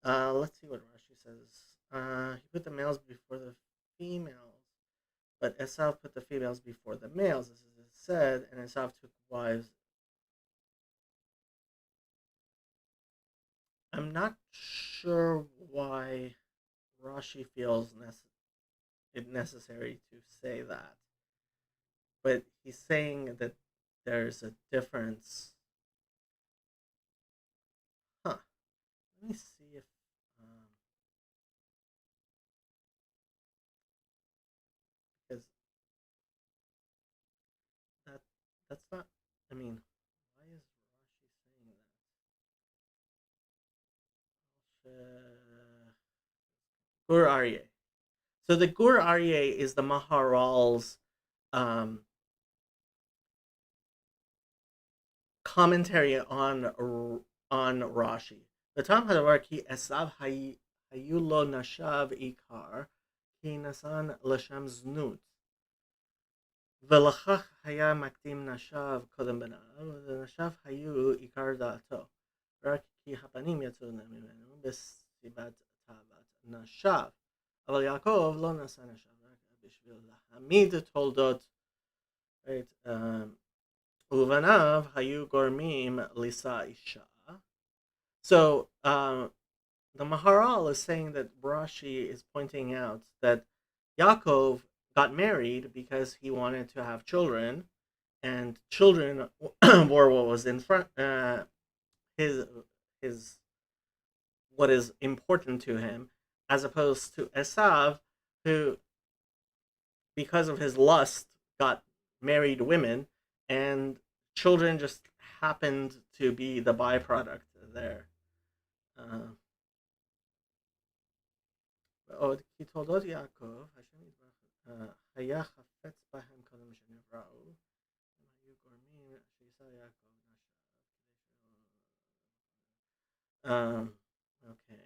Speaker 1: Let's see what Rashi says. He put the males before the females, but Esau put the females before the males, as it is said, and Esau took wives. I'm not sure why Rashi feels it necessary to say that, but he's saying that there's a difference. Huh. Let me see if because that that's not. I mean, why is Rashi saying that? Gur Aryeh. So the Gur Aryeh is the Maharal's um, commentary on Rashi. The Tam Hadavar ki esav hayulo nashav ikar ki nasan l'shem znut. ולכך היה מקדים נשב קודם בניו, ונשב היו עיקר דעתו, רק כי הפנים יצאו ממנו בסיבת תאוות נשב. אבל יעקב לא נשא נשב, רק בשביל להעמיד תולדות, ובניו היו גורמים לישא אישה. So the Maharal is saying that Rashi is pointing out that Yaakov got married because he wanted to have children, and children were what was in front his his what is important to him, as opposed to Esav, who, because of his lust, got married women, and children just happened to be the byproduct there. ועוד כי תולדות יעקב, השם יתברך, היה חפץ בהם קודם שנבראו, הם היו גורמים שיישא יעקב נשב. Okay.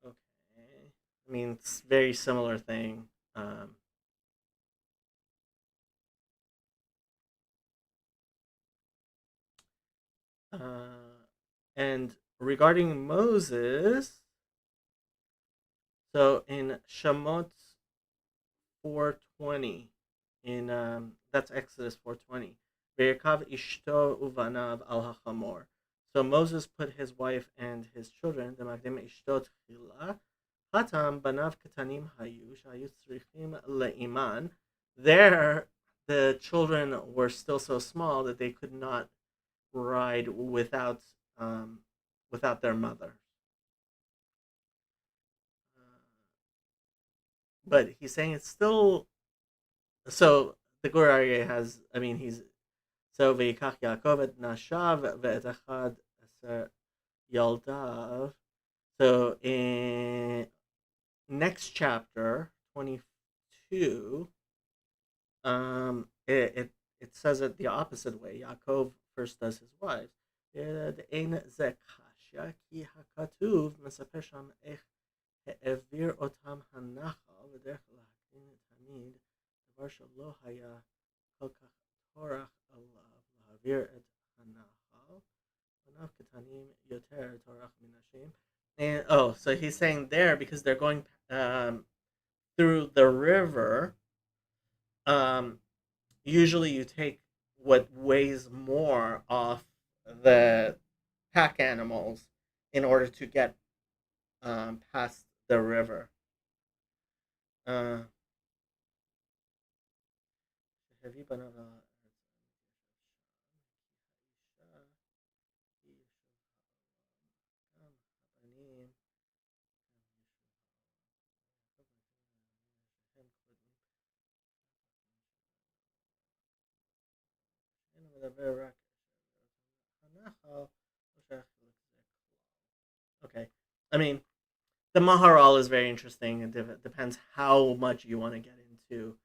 Speaker 1: Okay. I mean, it's very similar thing. And regarding Moses, so in Shemot 4:20, in that's Exodus 4:20, Ve'yakav ishto uvanav al hachamor. So Moses put his wife and his children, the magdim ishto tchila, hatam banav ketanim hayu shayu tzrichim le'iman. There, the children were still so small that they could not ride without their mother. But he's saying it's still so. The Gur Aryeh has, I mean, he's so Vayikach Yaakov et Nashav ve'et Echad Aser Yaldav. So in next chapter 22, it says it the opposite way. Yaakov first does his wives. Ein ze kashya ki hakatuv mesaper sham ech העביר אותם הנח היה כל כך טורח עליו להעביר את הנחל, בניו קטנים יותר טורח מנשים. And so he's saying there because they're going through the river. Um, Usually you take what weighs more off the pack animals in order to get past the river. Uh, okay. I mean, the Maharal is very interesting. It depends how much you want to get into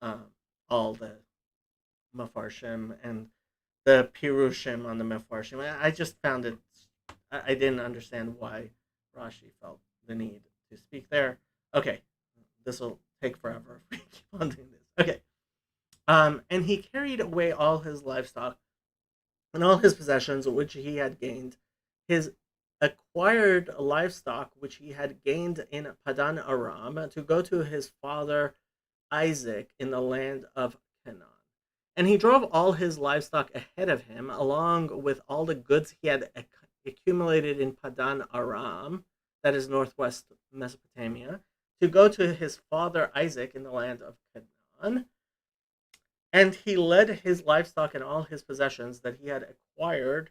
Speaker 1: um, all the Mefarshim and the Pirushim on the Mefarshim. I just found it, I didn't understand why Rashi felt the need to speak there. Okay, this will take forever if we keep on doing this. Okay. And he carried away all his livestock and all his possessions which he had gained, his acquired livestock which he had gained in Padan Aram, to go to his father Isaac in the land of Canaan. And he drove all his livestock ahead of him, along with all the goods he had accumulated in Padan Aram, that is northwest Mesopotamia, to go to his father Isaac in the land of Canaan. And he led his livestock and all his possessions that he had acquired,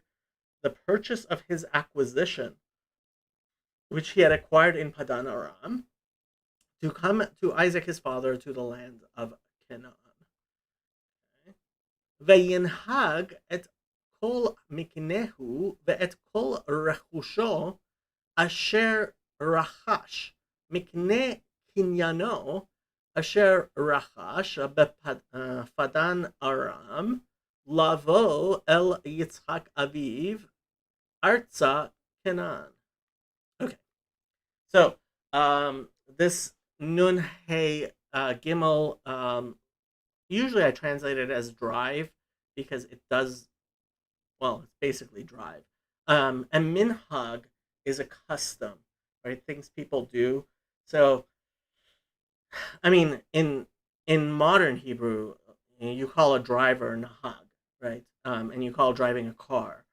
Speaker 1: the purchase of his acquisition, which he had acquired in Padan Aram, to come to Isaac his father to the land of Canaan. וינהג את כל מקנהו ואת כל רכושו אשר רכש, מקנה קניינו אשר רכש בפדן ארם, לבוא אל יצחק אביו ארצה Canaan. Okay, so this Nun Hey Gimel, usually I translate it as drive because it does, well, it's basically drive. And minhag is a custom, right? Things people do. So, I mean, in modern Hebrew, you call a driver nahag, right? And you call driving a car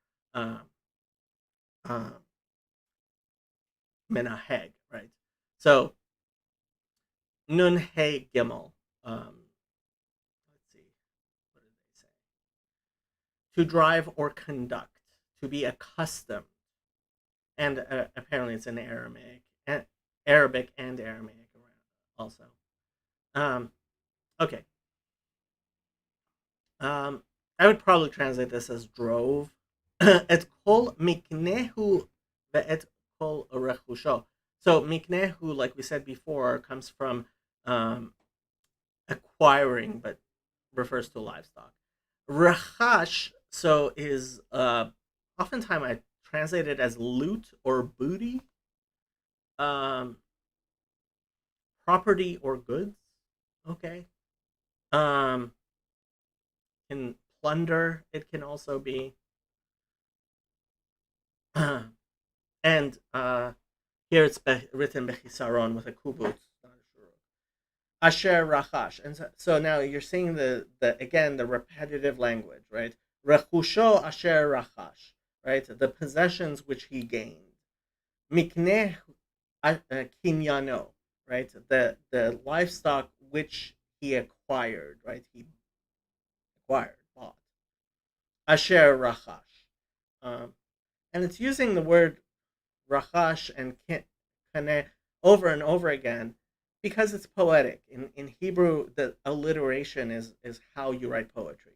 Speaker 1: menaheg, right? So, nun hey gimel. Let's see, what did they say? To drive or conduct, to be accustomed, and apparently it's in Arabic and Aramaic also. Okay. I would probably translate this as drove. Et kol miknehu ve'et kol rechusho. So miknehu, like we said before, comes from acquiring, but refers to livestock. Rachash, so is oftentimes I translate it as loot or booty, property or goods. Okay. In plunder, it can also be. And here it's written bechisaron with a kubutz, asher rachash. And so now you're seeing the again the repetitive language, right? Rechusho asher rachash, right? The possessions which he gained. Mikneh kinyano, right? The livestock which he acquired, right? He acquired, bought. Asher rachash. And it's using the word rachash and kaneh over and over again because it's poetic. In Hebrew, the alliteration is how you write poetry.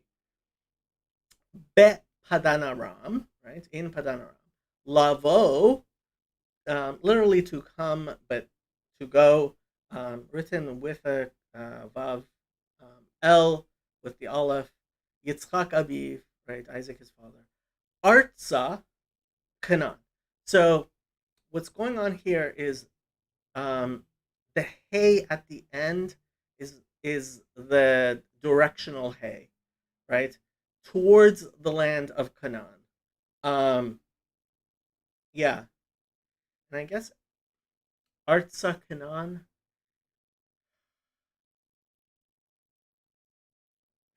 Speaker 1: Bet Padan Aram, right? In Padan Aram. Lavo, literally to come, but to go, written with a vav, El with the aleph, Yitzchak Aviv, right? Isaac his father. Artza, Canaan. So what's going on here is the hey at the end is directional hay, right? Towards the land of Canaan. Um, yeah, and I guess Artsa Canaan.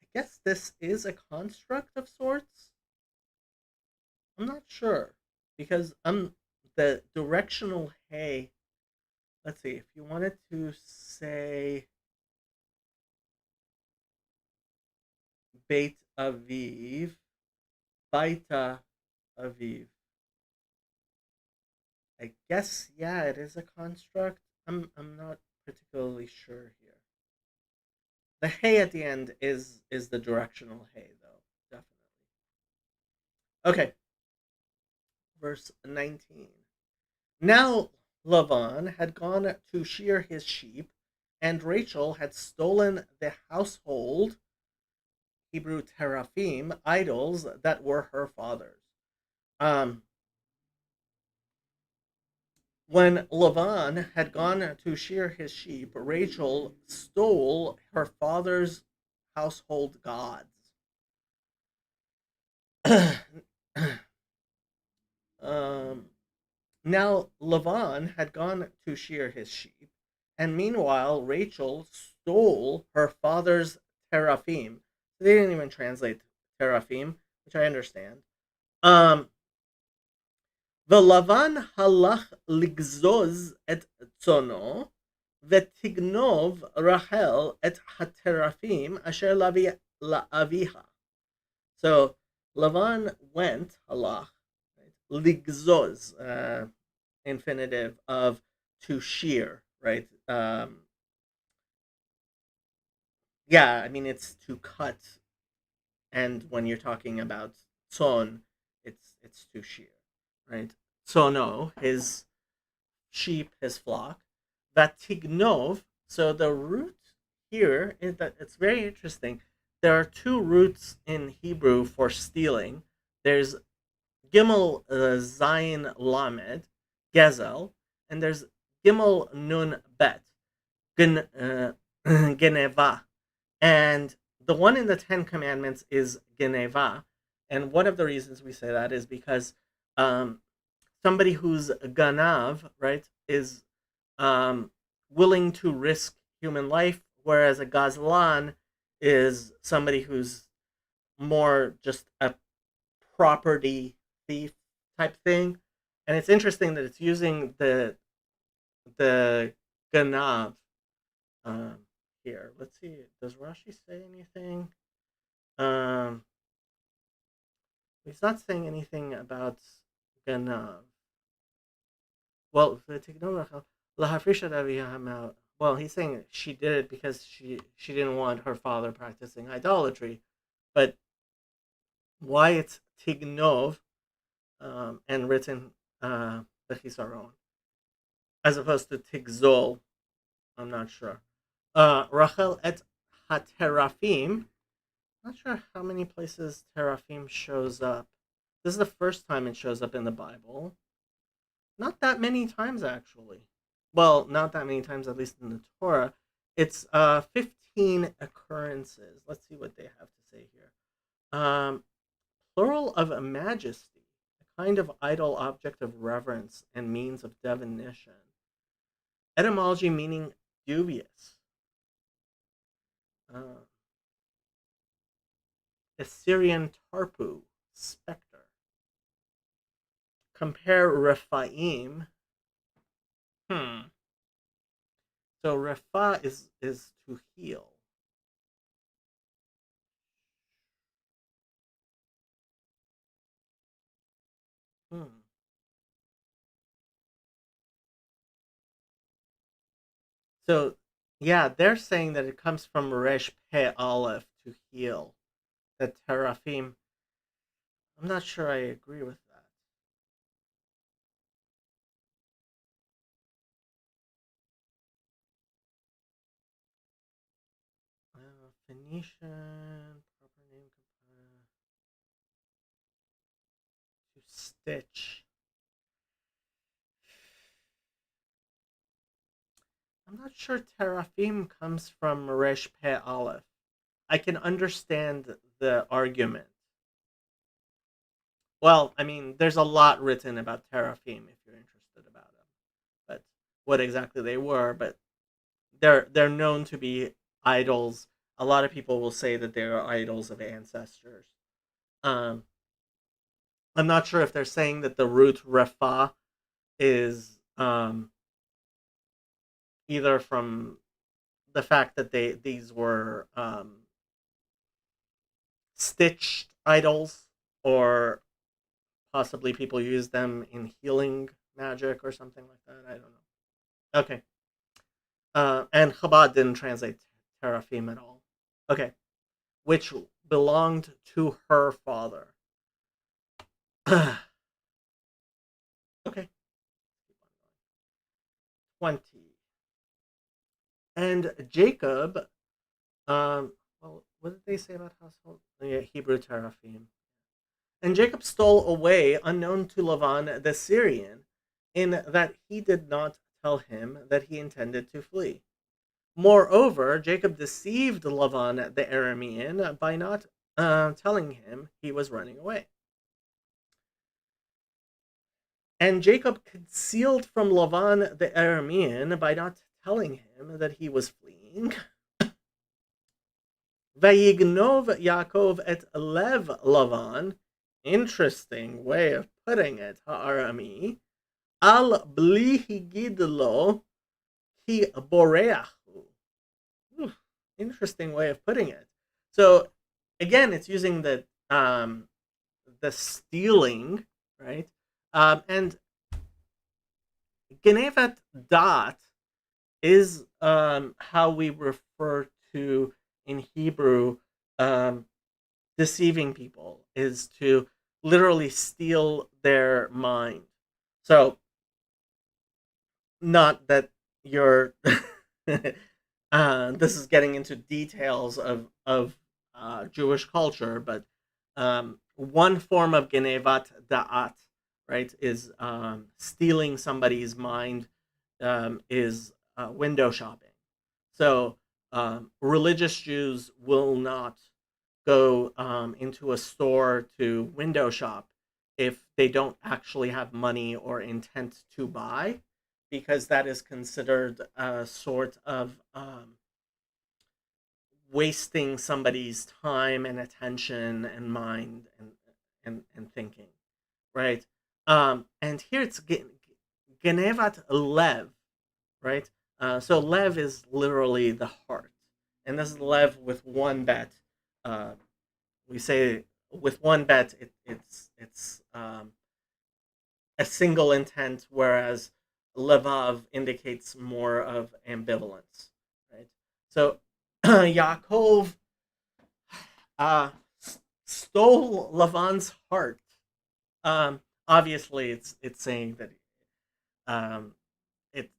Speaker 1: I guess this is a construct of sorts. I'm not sure because the directional hay. Let's see if you wanted to say Beit Aviv, Baita Aviv. I guess yeah, it is a construct. I'm not particularly sure here. The hay at the end is the directional hay though, definitely. Okay, verse 19. Now Lavan had gone to shear his sheep, and Rachel had stolen the household Hebrew teraphim idols that were her father's. Um, when Lavan had gone to shear his sheep, Rachel stole her father's household gods. um, Now Lavan had gone to shear his sheep, and meanwhile Rachel stole her father's teraphim. They didn't even translate teraphim, which I understand. Um, ולבן הלך לגזוז את צאנו, ותגנוב רחל את התרפים אשר לאביה. So Lavan went, halach, right? Ligzoz, infinitive of to shear, right? Yeah, I mean it's to cut, and when you're talking about tzon, it's to shear, right? Tzono, his sheep, his flock. Vatignov. So the root here is that it's very interesting. There are two roots in Hebrew for stealing. There's Gimel Zayin Lamed, Gezel, and there's Gimel Nun Bet, Geneva. And the one in the Ten Commandments is Geneva. And one of the reasons we say that is because um, somebody who's ganav, right, is um, willing to risk human life, whereas a gazlan is somebody who's more just a property thief type thing. And it's interesting that it's using the ganav um, here. Let's see. Does Rashi say anything? Um, he's not saying anything about ganav. Well, well, he's saying she did it because she didn't want her father practicing idolatry, but why it's tignov and written the chisaron as opposed to tigzol, I'm not sure. Rachel et haterafim. Not sure how many places terafim shows up. This is the first time it shows up in the Bible. Not that many times, actually. Well, not that many times, at least in the Torah. It's 15 occurrences. Let's see what they have to say here. Plural of a majesty, a kind of idol object of reverence and means of divination. Etymology meaning dubious. Uh, Assyrian tarpu, specter. Compare Rephaim. Hmm. So Repha is to heal. Hmm. So yeah, they're saying that it comes from Resh Pe Aleph to heal. The Teraphim. I'm not sure I agree with that. Phoenician proper name to stitch. I'm not sure Teraphim comes from Resh Pe Aleph. I can understand the argument. Well, I mean, there's a lot written about teraphim if you're interested about them, but what exactly they were. But they're known to be idols. A lot of people will say that they are idols of ancestors. Um, I'm not sure if they're saying that the root refa is either from the fact that these were stitched idols, or possibly people use them in healing magic or something like that. I don't know. Okay. And Chabad didn't translate teraphim at all. Okay. Which belonged to her father. Okay. 20. And Jacob, well, what did they say about household? Yeah, Hebrew teraphim. And Jacob stole away, unknown to Lavan the Syrian, in that he did not tell him that he intended to flee. Moreover, Jacob deceived Lavan the Aramean by not telling him he was running away. And Jacob concealed from Lavan the Aramean by not telling him that he was fleeing. Vayignov Yaakov et lev Lavan. Interesting way of putting it, Ha'arami. Al bli higidlo ki boreachu. Interesting way of putting it. So again, it's using the stealing, right? And Genevat dot is how we refer to in Hebrew deceiving people, is to literally steal their mind. So not that you're this is getting into details of Jewish culture, but one form of genevat da'at, right, is stealing somebody's mind, is window shopping. So religious Jews will not go into a store to window shop if they don't actually have money or intent to buy, because that is considered a sort of wasting somebody's time and attention and mind and thinking, right? And here it's genevat lev, right? So lev is literally the heart, and this is lev with one bet. Uh, we say with one bet, it's a single intent, whereas levav indicates more of ambivalence, right? So Yaakov uh, stole Lavan's heart. Obviously, it's saying that um, it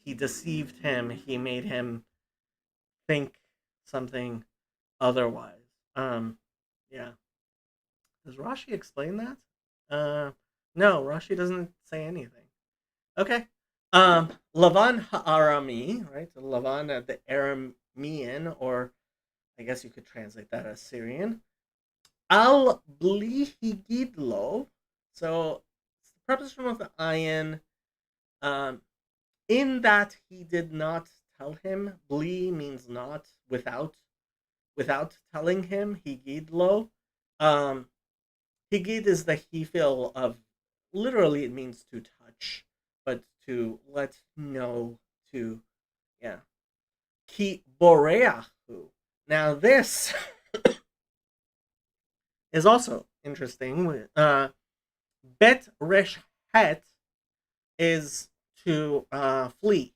Speaker 1: he deceived him. He made him think something otherwise. Yeah. Does Rashi explain that? No, Rashi doesn't say anything. Okay. Lavan Ha'arami, right? Lavan, the Aramean, or I guess you could translate that as Syrian. Al Blihigidlo. So it's the preposition of the ayin. Um, in that he did not tell him. Bli means not, without telling him. Higidlo. Um, Higid is the hefil of, literally it means to touch, but to let know, to, yeah. Ki boreahu. Now this is also interesting. Bet resh het is to flee,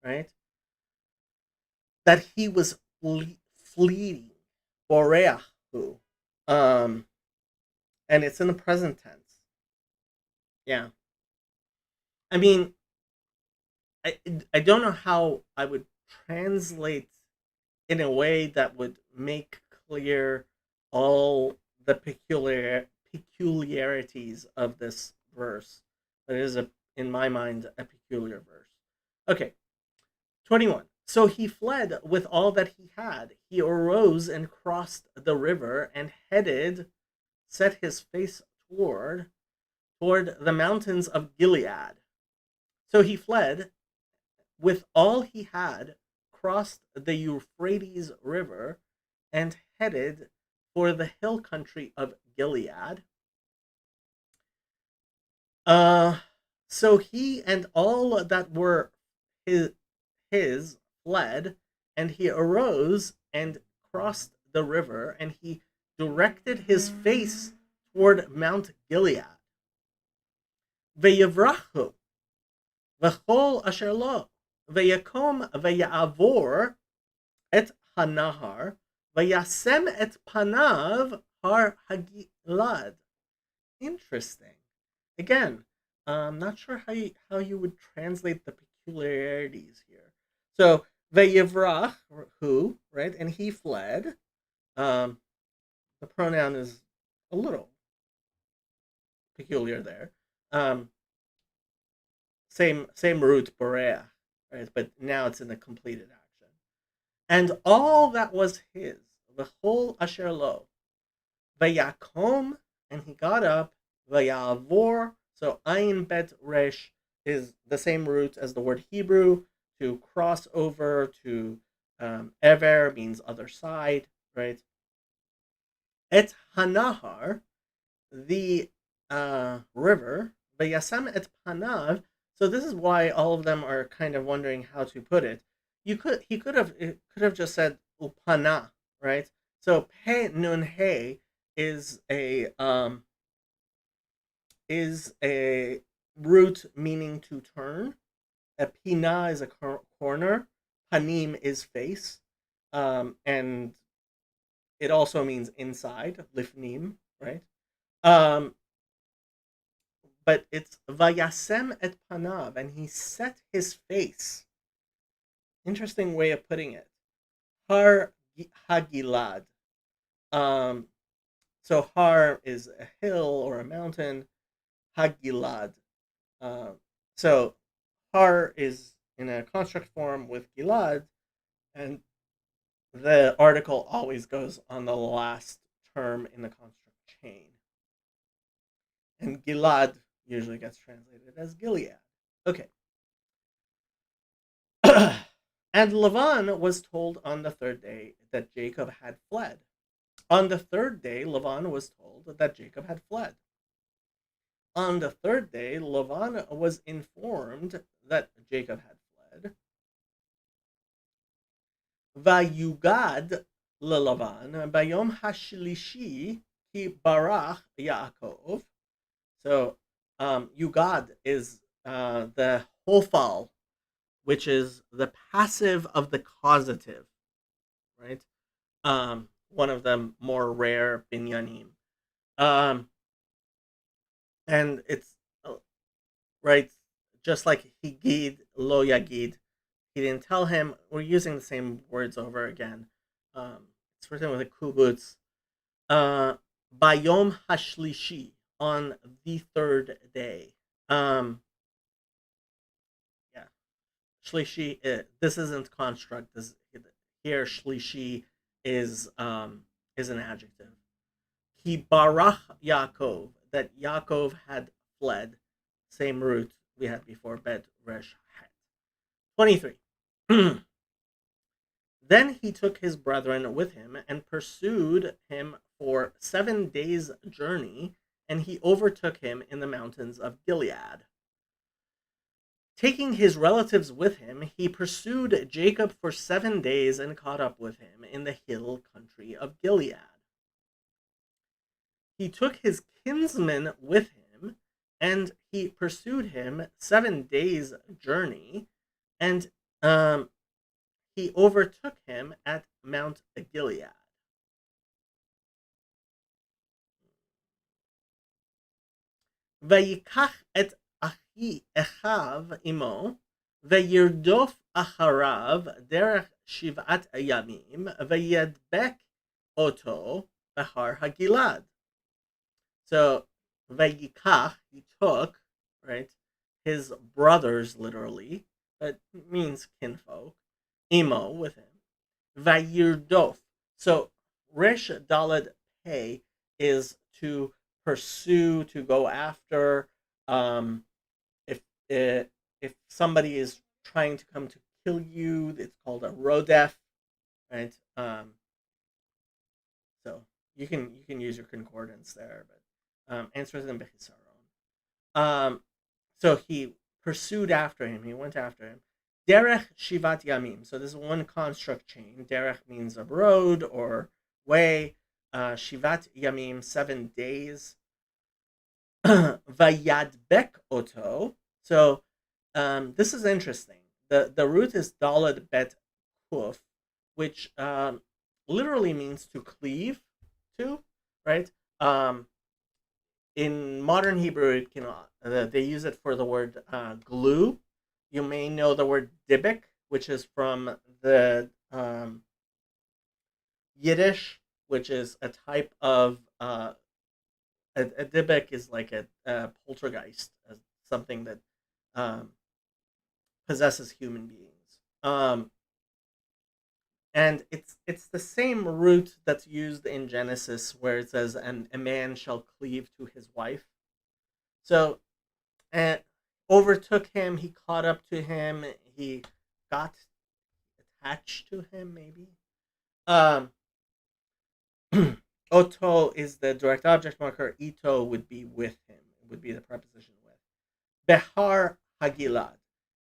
Speaker 1: right? That he was fleeing. Boreahu. Um, and it's in the present tense. Yeah. I mean, I I don't know how I would translate in a way that would make clear all the peculiarities of this verse. But it is, in my mind, a peculiar verse. Okay, 21. So he fled with all that he had. He arose and crossed the river and set his face toward the mountains of Gilead. So he fled with all he had, crossed the Euphrates River, and headed for the hill country of Gilead. Uh, so he and all that were his, his fled, and he arose and crossed the river, and he directed his face toward Mount Gilead. Veyavrachu, v'chol asher lo, veyakom veyavor et hanahar, vayasem et panav har hagilad. Interesting. Again, I'm not sure how you would translate the peculiarities here. So veyivrach, who, right, and he fled. Um, the pronoun is a little peculiar there. Um, same root, boreach, right, but now it's in the completed action. And all that was his, the whole asher lo, vayakom, and he got up, vayavor. So ayin bet resh is the same root as the word Hebrew to cross over. To ever means other side, right? Et hanahar, the river, vayasam et panav. So this is why all of them are kind of wondering how to put it. He could have just said upana, right? So pe nun he is a root meaning to turn. A pina is a corner. Panim is face, and it also means inside. Lifnim, right? Um, but it's vayasem et panav, and he set his face. Interesting way of putting it. Har hagilad. Um, so har is a hill or a mountain. Hagilad. Uh, so har is in a construct form with gilad, and the article always goes on the last term in the construct chain. And gilad usually gets translated as Gilead. Okay. And Lavan was told on the third day that Jacob had fled. On the third day, Lavan was told that Jacob had fled. On the third day, Lavan was informed that Jacob had fled. Vayugad lelavan bayom hashlishi ki barach Yaakov. So, Yugad is the hofal, which is the passive of the causative, right? One of the more rare binyanim. Um, and it's right, just like higid lo yagid. He didn't tell him. We're using the same words over again. It's written with a kubutz. Uh, Bayom hashlishi, on the third day. Um, yeah, shlishi. This isn't construct. This here shlishi is an adjective. He barach Yaakov, that Yaakov had fled. Same root we had before. Bet resh het. 23. Then he took his brethren with him and pursued him for 7 days' journey, and he overtook him in the mountains of Gilead. Taking his relatives with him, he pursued Jacob for 7 days and caught up with him in the hill country of Gilead. He took his kinsmen with him, and he pursued him 7 days' journey, and he overtook him at Mount Gilead. Vayikach et achi echav imo, vayirdof acharav derech shivat yamim, vayadbek oto behar hagilad. So vayikach, he took, right, his brothers literally, that means kinfolk, imo, with him. Vayirdof. So Resh Dalad Pei is to pursue, to go after. Um, if if somebody is trying to come to kill you, it's called a rodef, right? So you can use your concordance there, but answers in bechisaron. So he pursued after him. He went after him. Derech Shivat Yamim. So this is one construct chain. Derech means a road or way. Shivat Yamim, 7 days. Vayadbek Oto. So this is interesting. The root is Dalad Bet Kuf, which literally means to cleave to, right? In modern Hebrew, it can they use it for the word glue. You may know the word dibik, which is from the Yiddish, which is a type of a dibik is like a poltergeist, something that um, possesses human beings. And it's the same root that's used in Genesis where it says, "And a man shall cleave to his wife." So, and overtook him. He caught up to him. He got attached to him. Maybe. Um, Oto is the direct object marker. Ito would be with him. It would be the preposition with. Behar Hagilad,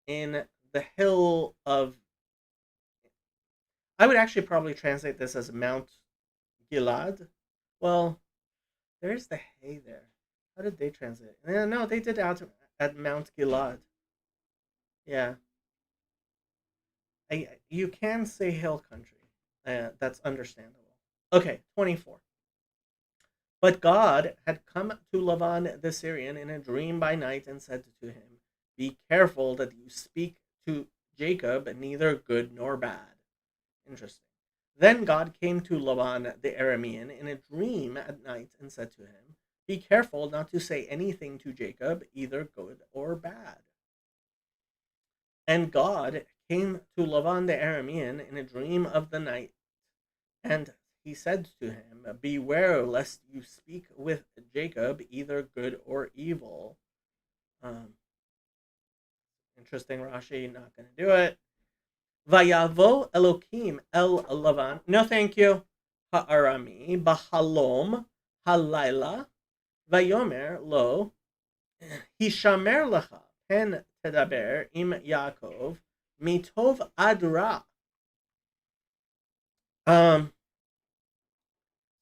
Speaker 1: in the hill of. I would actually probably translate this as Mount Gilad. Well, there's the hay there. How did they translate it? No, they did out at Mount Gilad. Yeah, you can say hill country. That's understandable. Okay, 24. But God had come to Lavan the Syrian in a dream by night and said to him, "Be careful that you speak to Jacob neither good nor bad." Interesting. Then God came to Laban the Aramean in a dream at night and said to him, "Be careful not to say anything to Jacob, either good or bad." And God came to Laban the Aramean in a dream of the night, and he said to him, "Beware lest you speak with Jacob either good or evil." Um, Interesting, Rashi, not going to do it. Vayavo Elokim el Lavan. No, thank you. Ha'arami bahalom halayla vayomer lo hishamer lecha pen tedaber im Yaakov mitov adra.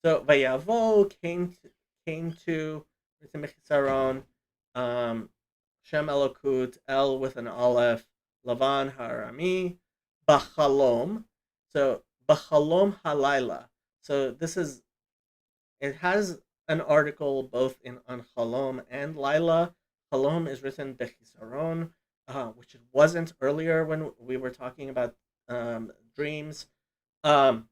Speaker 1: So Vayavo came to Mechisaron, Shem Elokut, El with an Aleph, Lavan Harami, Bachalom. So Bachalom Halayla. So it has an article both in on Chalom and Laila. Chalom is written Bechisaron, which it wasn't earlier when we were talking about dreams. Um,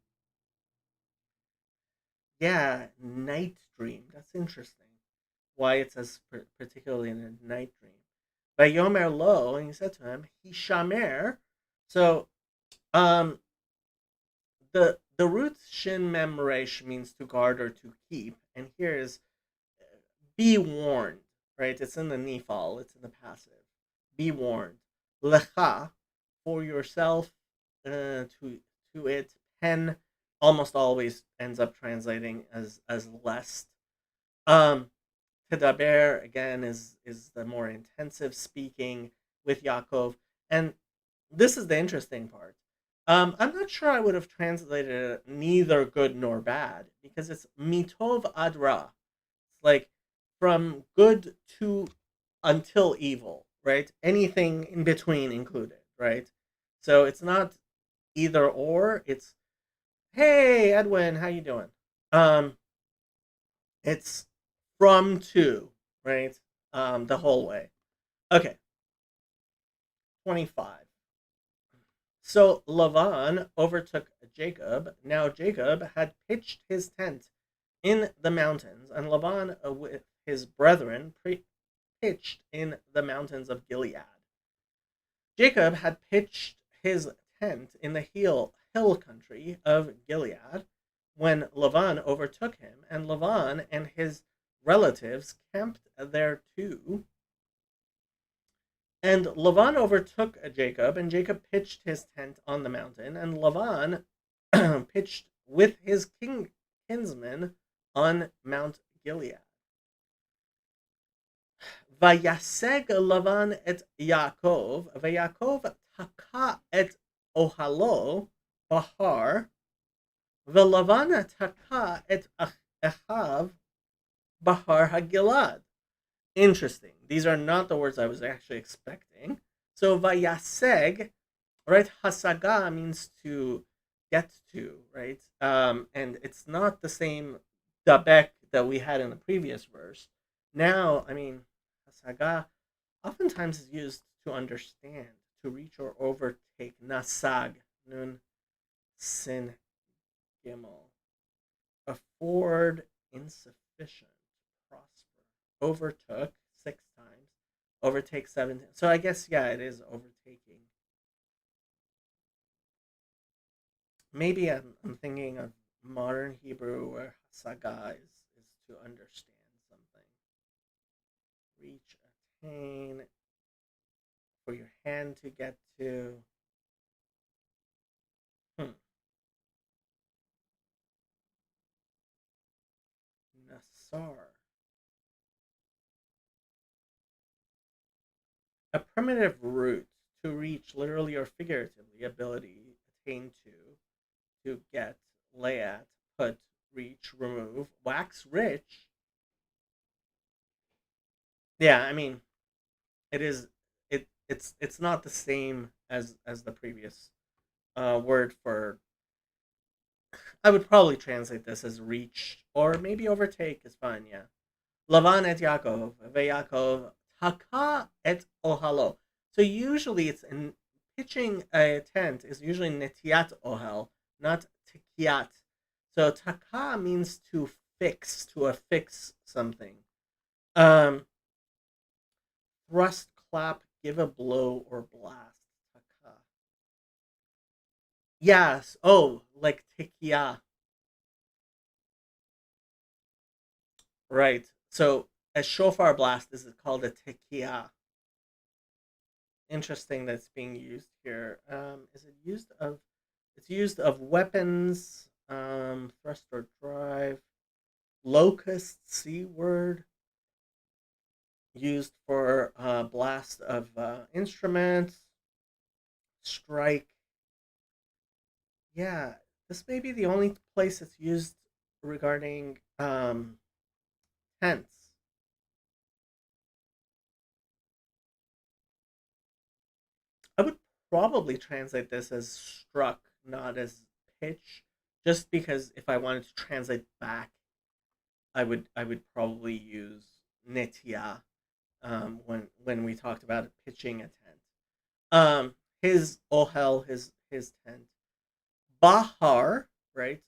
Speaker 1: yeah, night dream. That's interesting. Why it says particularly in a night dream. Vayomer lo, and he said to him, Hishamer. So, um, the root shin mem resh means to guard or to keep, and here is be warned. Right? It's in the nifal. It's in the passive. Be warned. Lecha, for yourself. To it. Pen almost always ends up translating as lest. Um, Tedaber again is the more intensive speaking with Yaakov, and this is the interesting part. I'm not sure I would have translated it neither good nor bad because it's mitov adra. It's like from good to until evil, right? Anything in between included, right? So it's not either or. It's hey Edwin, how you doing? Um, it's from to, right? The whole way. Okay, 25. So Lavan overtook Jacob. Now Jacob had pitched his tent in the mountains, and Lavan with his brethren pitched in the mountains of Gilead. Jacob had pitched his tent in the hill country of Gilead when Lavan overtook him, and Lavan and his relatives camped there too. And Lavan overtook Jacob, and Jacob pitched his tent on the mountain, and Lavan pitched with his kinsmen on Mount Gilead. Vayaseg Lavan et Yaakov, Yaakov taka et ohalo bahar, Velavan taka et Achav bahar hagilad. Interesting. These are not the words I was actually expecting. So vayaseg, right? Hasaga means to get to, right? And it's not the same dabek that we had in the previous verse. Now, I mean, hasaga oftentimes is used to understand, to reach or overtake. Nasag, nun, sin, gimel. Afford, insufficient, prosper. Overtook 6 times. Overtake 7 times. So I guess, yeah, it is overtaking. Maybe I'm thinking of modern Hebrew where hasaga is to understand something. Reach, attain, for your hand to get to. Nasar. A primitive root, to reach, literally or figuratively, ability, attain to get, lay at, put, reach, remove, wax rich. Yeah, I mean, it is it's not the same as the previous word for. I would probably translate this as reach or maybe overtake is fine. Yeah, Lavan et Yaakov, veYaakov taka et ohalo. So usually it's in pitching a tent is usually netiat ohel, not tikiat. So taka means to fix, to affix something. Um, Thrust, clap, give a blow, or blast. Taka. Yes. Oh, like tikia. Right. So a shofar blast is called a tikia. Interesting that it's being used here. Is it used of? It's used of weapons, thrust or drive, locust, C word, used for blast of instruments, strike. Yeah, this may be the only place it's used regarding tense. I would probably translate this as struck, not as pitch, just because if I wanted to translate back, I would probably use netia when we talked about pitching a tent. His ohel, his tent. Bahar, right?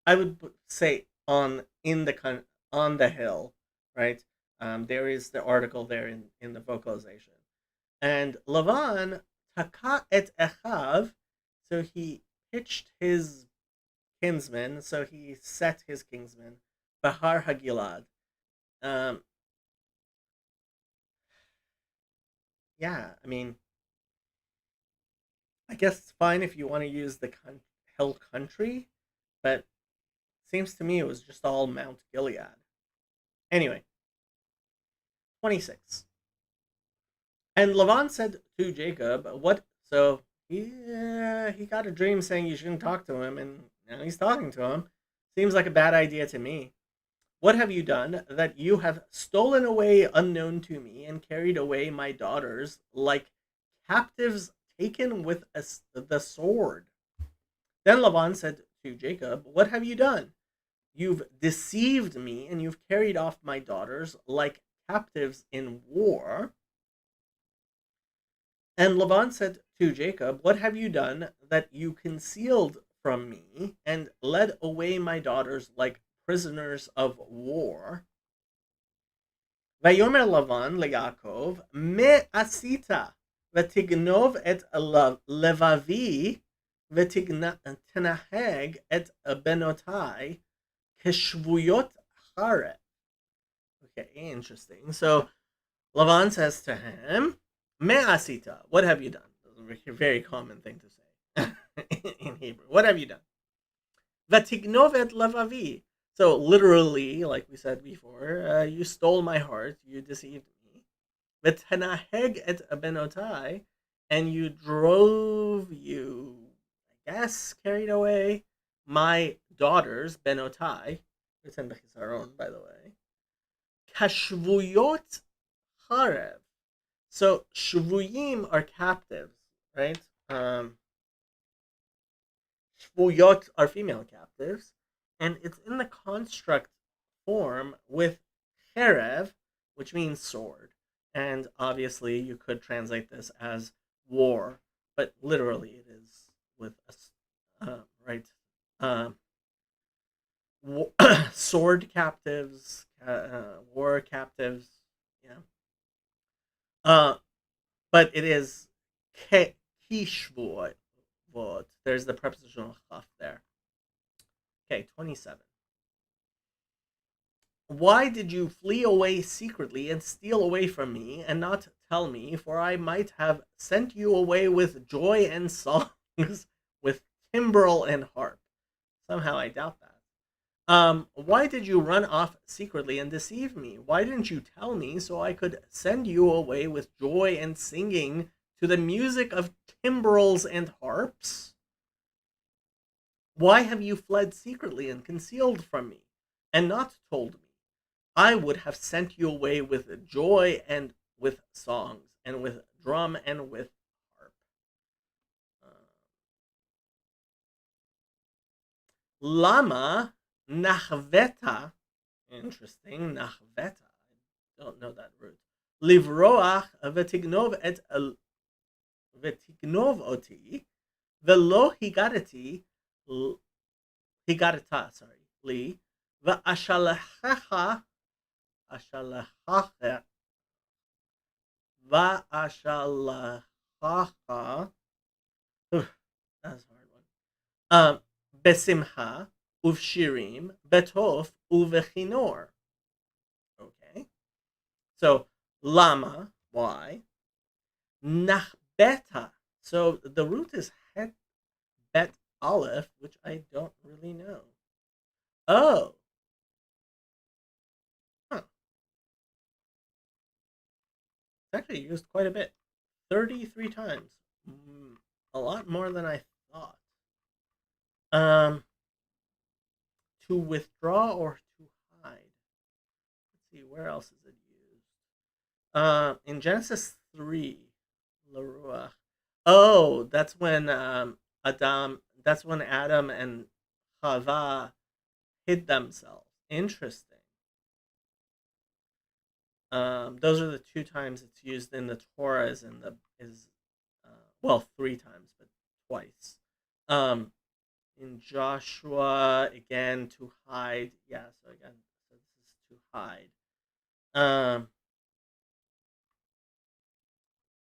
Speaker 1: I would say on the hill, right? There is the article there in the vocalization. And Lavan taka et echav, so he pitched his kinsman, so he set his kinsman, Bahar Hagilad. Um, yeah, I mean, I guess it's fine if you want to use the hill country, but seems to me it was just all Mount Gilead. Anyway, 26. And Lavan said to Jacob, "What?" So he got a dream saying you shouldn't talk to him, and now he's talking to him. Seems like a bad idea to me. What have you done that you have stolen away unknown to me and carried away my daughters like captives taken with the sword? Then Laban said to Jacob, "What have you done? You've deceived me and you've carried off my daughters like captives in war." And Laban said to Jacob, "What have you done that you concealed from me and led away my daughters like prisoners of war?" Vayomer Lavan leYaakov, me asita. ותגנוב את לבבי ותנהג את בנותיי כשבויות חרב. Okay, interesting. So Lavan says to him, Me asita, what have you done? That's a very common thing to say in Hebrew. What have you done? Vatignov et lavavi. So literally, like we said before, you stole my heart, you deceived me. V'tanaheg et benotai, and you, I guess, carried away my daughters, benotai. It's in Bechisaron, by the way. Kashvuyot charev. So shvuyim are captives, right? Shvuyot are female captives, and it's in the construct form with cherev, which means sword. And obviously, you could translate this as war, but literally, it is with right, sword captives, war captives. Yeah, uh, but it is kishvuot. There's the prepositional chaf there. Okay, 27. Why did you flee away secretly and steal away from me and not tell me? For I might have sent you away with joy and songs, with timbrel and harp. Somehow I doubt that. Why did you run off secretly and deceive me? Why didn't you tell me so I could send you away with joy and singing to the music of timbrels and harps? Why have you fled secretly and concealed from me, and not told me? I would have sent you away with joy and with songs, and with drum and with harp. Lama nachveta. Interesting. Nachveta. I don't know that root. Livroach vetignov et vetignov oti velo higadata. Sorry, li va'ashalachacha ashalachacha va'ashalachacha. That's a hard one. Besimha uvshirim betof uvechinor. Okay, so lama, why? Nachbeta. So the root is het bet aleph, which I don't really know. Oh, huh. It's actually used quite a bit. 33 times. A lot more than I thought. Um, to withdraw or to hide. Let's see, where else is it used? In Genesis 3, Laruach. Oh, that's when Adam and Chava hid themselves. Interesting. Those are the two times it's used in the Torah. Well, three times, but twice. Um, in Joshua again to hide. Yeah, so again, so this is to hide. Um,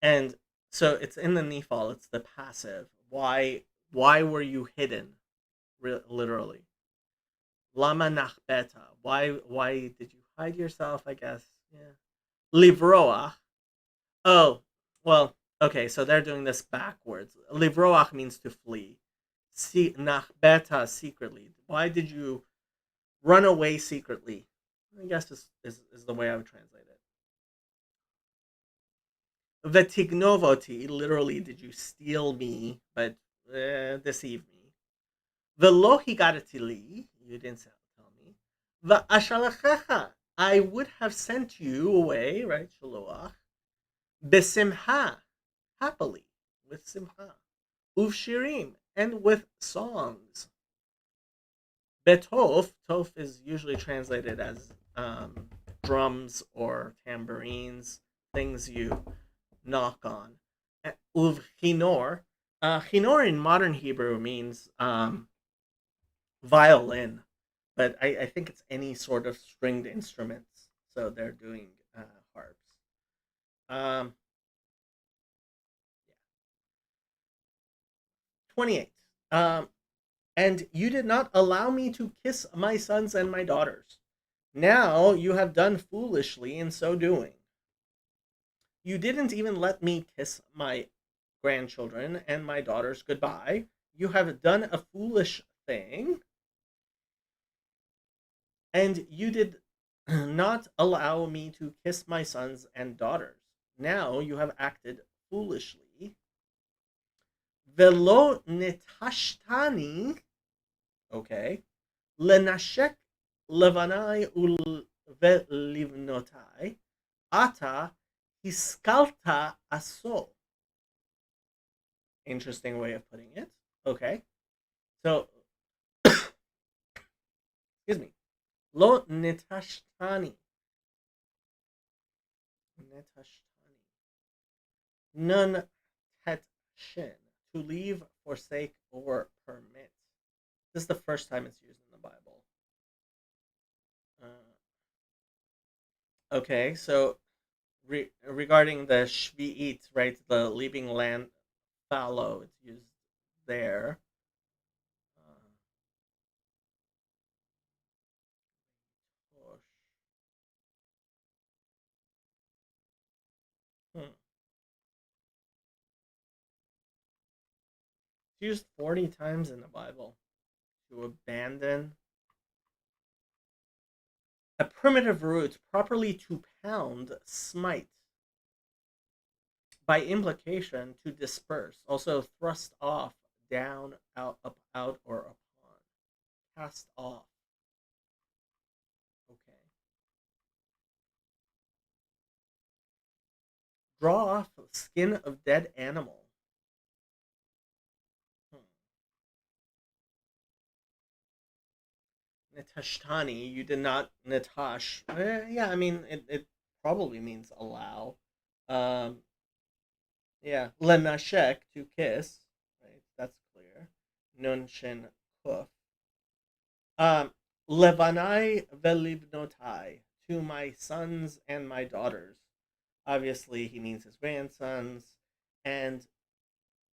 Speaker 1: and so it's in the Nephal. It's the passive. Why were you hidden? Literally. Lama nachbeta. Why did you hide yourself? I guess. Yeah. Livroach. Oh, well, okay, so they're doing this backwards. Livroach means to flee. Nachbeta, secretly. Why did you run away secretly? I guess is the way I would translate it. Vetignovoti, literally, did you steal me, but deceive me. Velo higaratili, you didn't tell me. Va'ashalachecha, I would have sent you away, right, shaloach. Besimha, happily, with simha. Uvshirim, and with songs. Betof, tof is usually translated as drums or tambourines, things you knock on. Uv chinor. Chinor in modern Hebrew means violin, but I think it's any sort of stringed instruments. So they're doing harps. Um, 28. Um, and you did not allow me to kiss my sons and my daughters. Now you have done foolishly in so doing. You didn't even let me kiss my grandchildren and my daughters goodbye. You have done a foolish thing, and you did not allow me to kiss my sons and daughters. Now you have acted foolishly. Velo netashtani, okay, lenashek levanai velivnotai, ata hiskalta aso. Interesting way of putting it. Okay, so excuse me. Lo netashtani, netashtani, none het shin, to leave, forsake, or permit. This is the first time it's used in the Bible. Uh, okay, so regarding the shvi'it, right, the leaving land fallow, it's used there. Uh, hmm. It's used 40 times in the Bible. To abandon. A primitive root, properly to pound, smite. By implication, to disperse. Also thrust off, down, out, up, out, or upon. Cast off. Okay. Draw off skin of dead animal. Hmm. Netashtani, you did not Natash. Yeah, I mean, it probably means allow. Um, yeah, lenashek, to kiss. Right, that's clear. Nun shin kuf. Levanai velibnotai, to my sons and my daughters. Obviously, he means his grandsons. And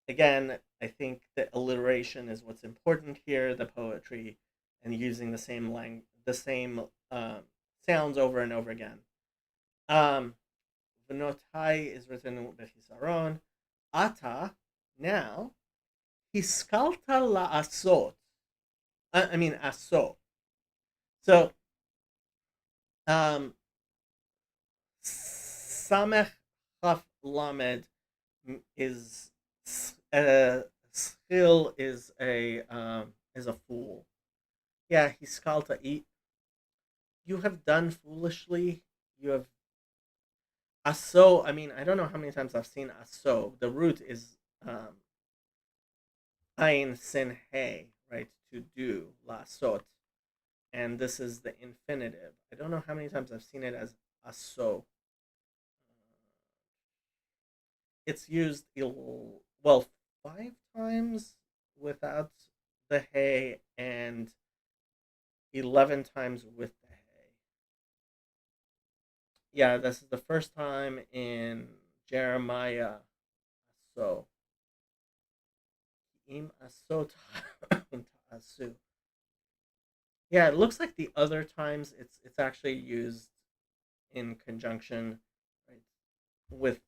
Speaker 1: again, I think the alliteration is what's important here, the poetry, and using the same sounds over and over again. Um, Venotai is written with hisaron. Ata, now, hiskalta la asot. I mean, aso. So, samech chaf lamed is skill is a fool. Yeah, hiskalta. You have done foolishly. You have aso. I mean, I don't know how many times I've seen aso. The root is ain sin hey, right? To do lasot, and this is the infinitive. I don't know how many times I've seen it as aso. It's used well 5 times without the hey, and 11 times with the hay. Yeah, this is the first time in Jeremiah. So, im asot asu. Yeah, it looks like the other times it's actually used in conjunction, right, with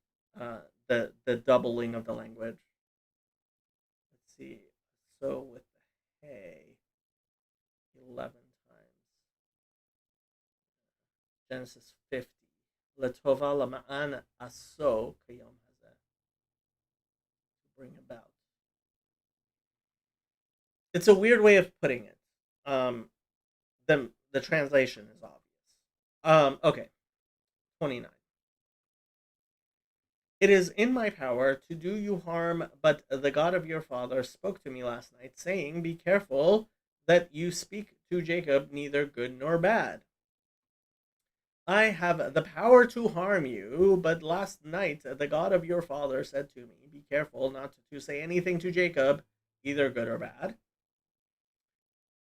Speaker 1: the doubling of the language. Let's see. So with the hay, 11 times. Genesis 50. Letova lama'an aso kayom hazeh, to bring about. It's a weird way of putting it. The translation is obvious. Okay, 29. It is in my power to do you harm, but the God of your father spoke to me last night, saying, "Be careful that you speak to Jacob neither good nor bad. I have the power to harm you, but last night the God of your father said to me, Be careful not to say anything to Jacob, either good or bad.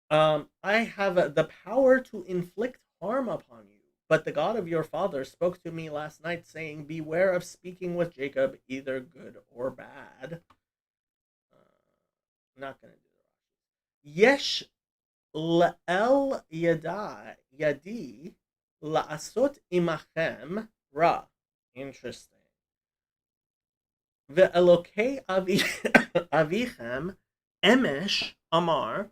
Speaker 1: I have the power to inflict harm upon you, but the God of your father spoke to me last night, saying, Beware of speaking with Jacob, either good or bad." I'm not going to do the Rashi. Yesh le'el yadi la'asot imachem ra. Interesting. Ve'elokei avichem emesh amar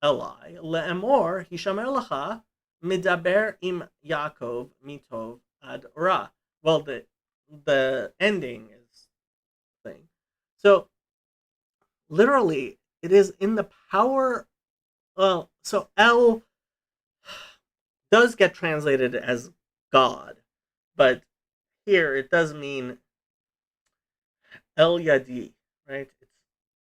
Speaker 1: Elai le'emor hishamer lacha midaber im Yaakov mitov ad ra. Well, the ending is thing. So literally, it is in the power. Well, so El does get translated as God, but here it does mean El Yadi, right?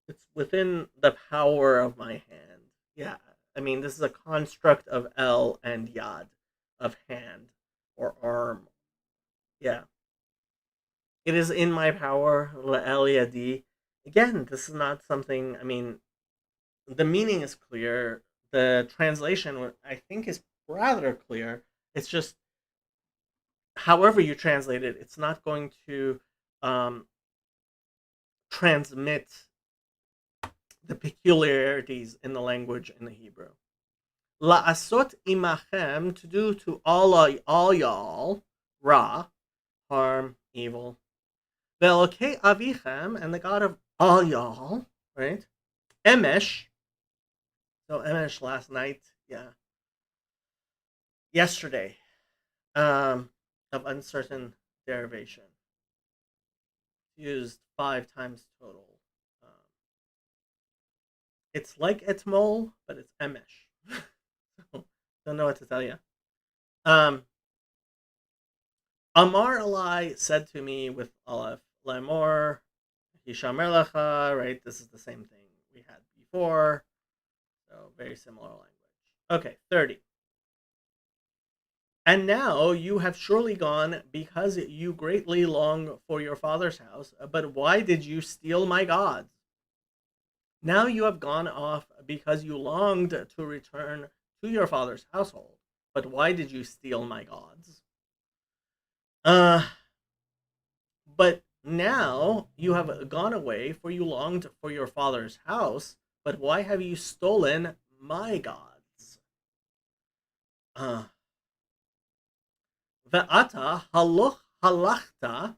Speaker 1: It's within the power of my hand. Yeah, I mean this is a construct of El and Yad, of hand or arm. Yeah, it is in my power. El Yadi. Again, this is not something. I mean, the meaning is clear. The translation, I think, is rather clear. It's just, however you translate it, it's not going to um, transmit the peculiarities in the language in the Hebrew. La'asot imachem, to do to all y'all, ra, harm, evil. Ve'elokei avichem, and the God of all y'all, right? Emesh, so Emesh last night, yeah, yesterday, of uncertain derivation, used 5 times total. Um, it's like etmol, but it's emesh. So, don't know what to tell you. Um, Amar Alai said to me with Aleph, Lemor, Hishamer Lecha, right? This is the same thing we had before. So, very similar language. Okay, 30. And now you have surely gone because you greatly long for your father's house. But why did you steal my gods? Now you have gone off because you longed to return to your father's household. But why did you steal my gods? Uh, but now you have gone away, for you longed for your father's house. But why have you stolen my gods? Uh, Ve'ata haloch halachta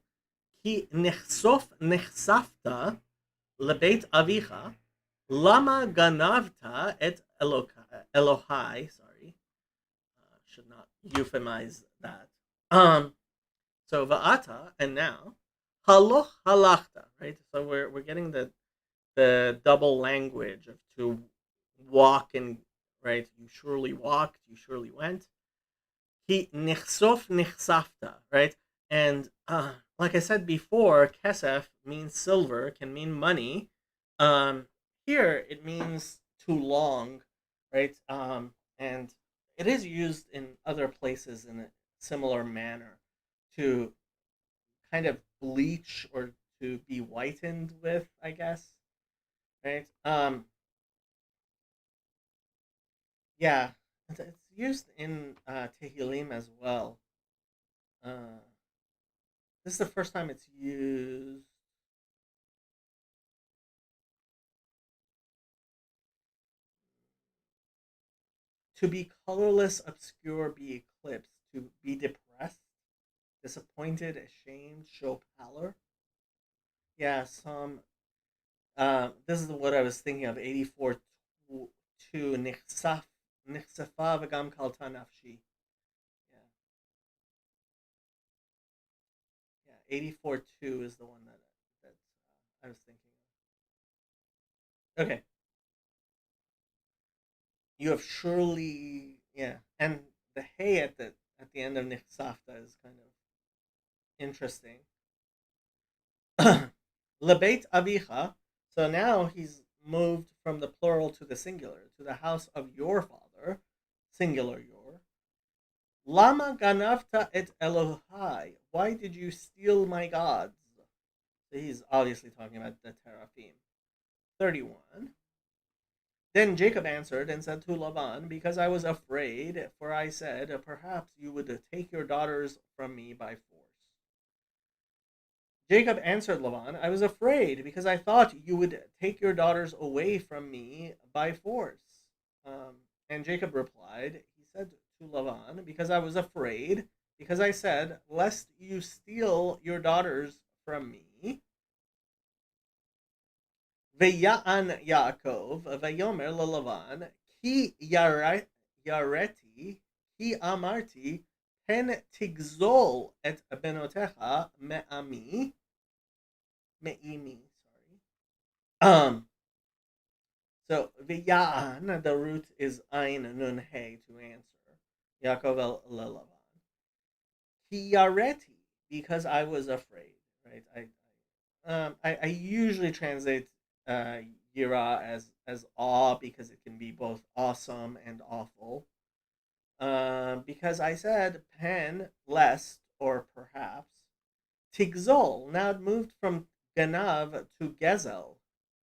Speaker 1: ki נחשפת לבית אביך, lama ganavta et Elohai. Sorry, should not euphemize that. So va'ata, and now haloch halachta, right? So we're getting the double language of to walk, and right. You surely walked. You surely went. He nichsof nichsafta, right? And like I said before, kesef means silver, can mean money. Um, Here it means too long, right? And it is used in other places in a similar manner to kind of bleach or to be whitened with, I guess, right? Yeah, it's used in Tehillim as well. Uh, this is the first time it's used. To be colorless, obscure, be eclipsed, to be depressed, disappointed, ashamed, show pallor. Yeah, some. This is what I was thinking of. 84 to Nichsafa v'gam kalta nafshi. Yeah, yeah. 84 2 is the one that I was thinking of. Okay, you have surely, yeah, and the hey at the end of Nichsafta is kind of interesting. Lebeit avicha. So now he's moved from the plural to the singular, to the house of your father, singular your. Lama ganavta et Elohai. Why did you steal my gods? So he's obviously talking about the teraphim. 31. Then Jacob answered and said to Laban, because I was afraid, for I said, perhaps you would take your daughters from me by force. Jacob answered Laban, I was afraid because I thought you would take your daughters away from me by force. And Jacob replied, he said to Laban, because I was afraid, because I said, lest you steal your daughters from me. V'ya'an Yaakov, v'yomer lelavan, ki yareti, ki amarti, pen tigzol et benotecha me'imi, sorry. So v'ya'an, the root is ein nun hey to answer. Yaakov lelavan. Ki yareti, because I was afraid, right? I usually translate uh, Yira as awe because it can be both awesome and awful. Because I said pen, lest, or perhaps. Tigzol, now it moved from Ganav to Gezel,